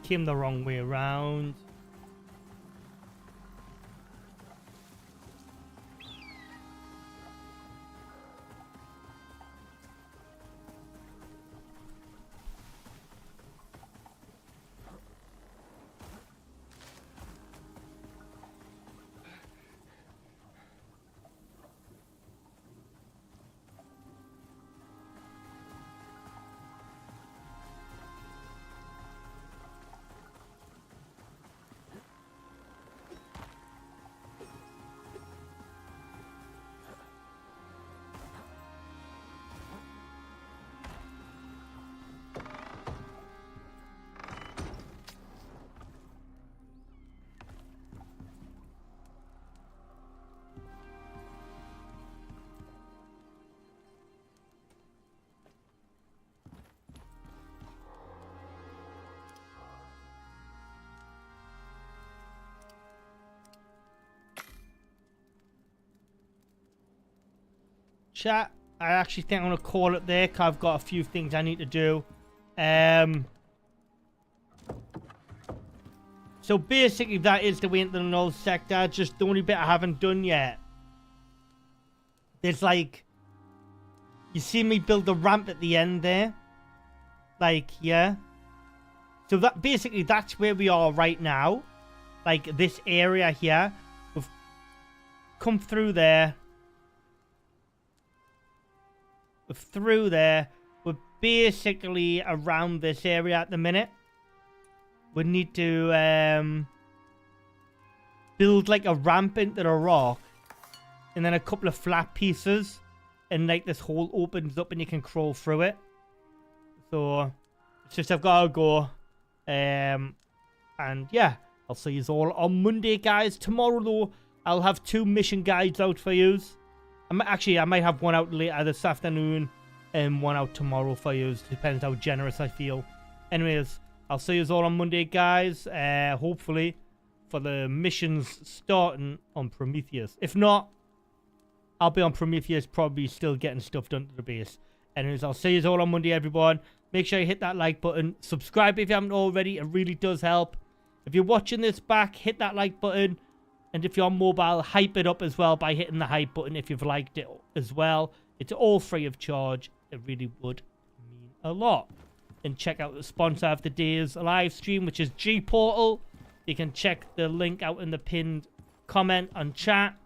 Came the wrong way around. Chat, I actually think I'm going to call it there because I've got a few things I need to do. So basically that is the way into the Null sector. Just the only bit I haven't done yet. There's like... You see me build the ramp at the end there? Like, yeah. So that basically that's where we are right now. Like this area here. We've come through there. Through there. We're basically around this area at the minute. We need to build like a ramp into the rock. And then a couple of flat pieces. And like this hole opens up and you can crawl through it. So it's just I've got to go. And yeah, I'll see you all on Monday, guys. Tomorrow though, I'll have 2 mission guides out for you. I might have one out later this afternoon and one out tomorrow for you. Depends how generous I feel. Anyways, I'll see you all on Monday, guys. Hopefully for the missions starting on Prometheus. If not, I'll be on Prometheus, probably still getting stuff done to the base. Anyways, I'll see you all on Monday, everyone. Make sure you hit that like button. Subscribe if you haven't already. It really does help. If you're watching this back, hit that like button. And if you're on mobile, hype it up as well by hitting the hype button if you've liked it as well. It's all free of charge. It really would mean a lot. And check out the sponsor of the day's live stream, which is G-Portal. You can check the link out in the pinned comment on chat.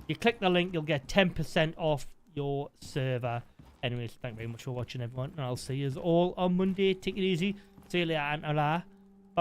You click the link, you'll get 10% off your server. Anyways, thank you very much for watching, everyone. And I'll see you all on Monday. Take it easy. See you later, and Allah.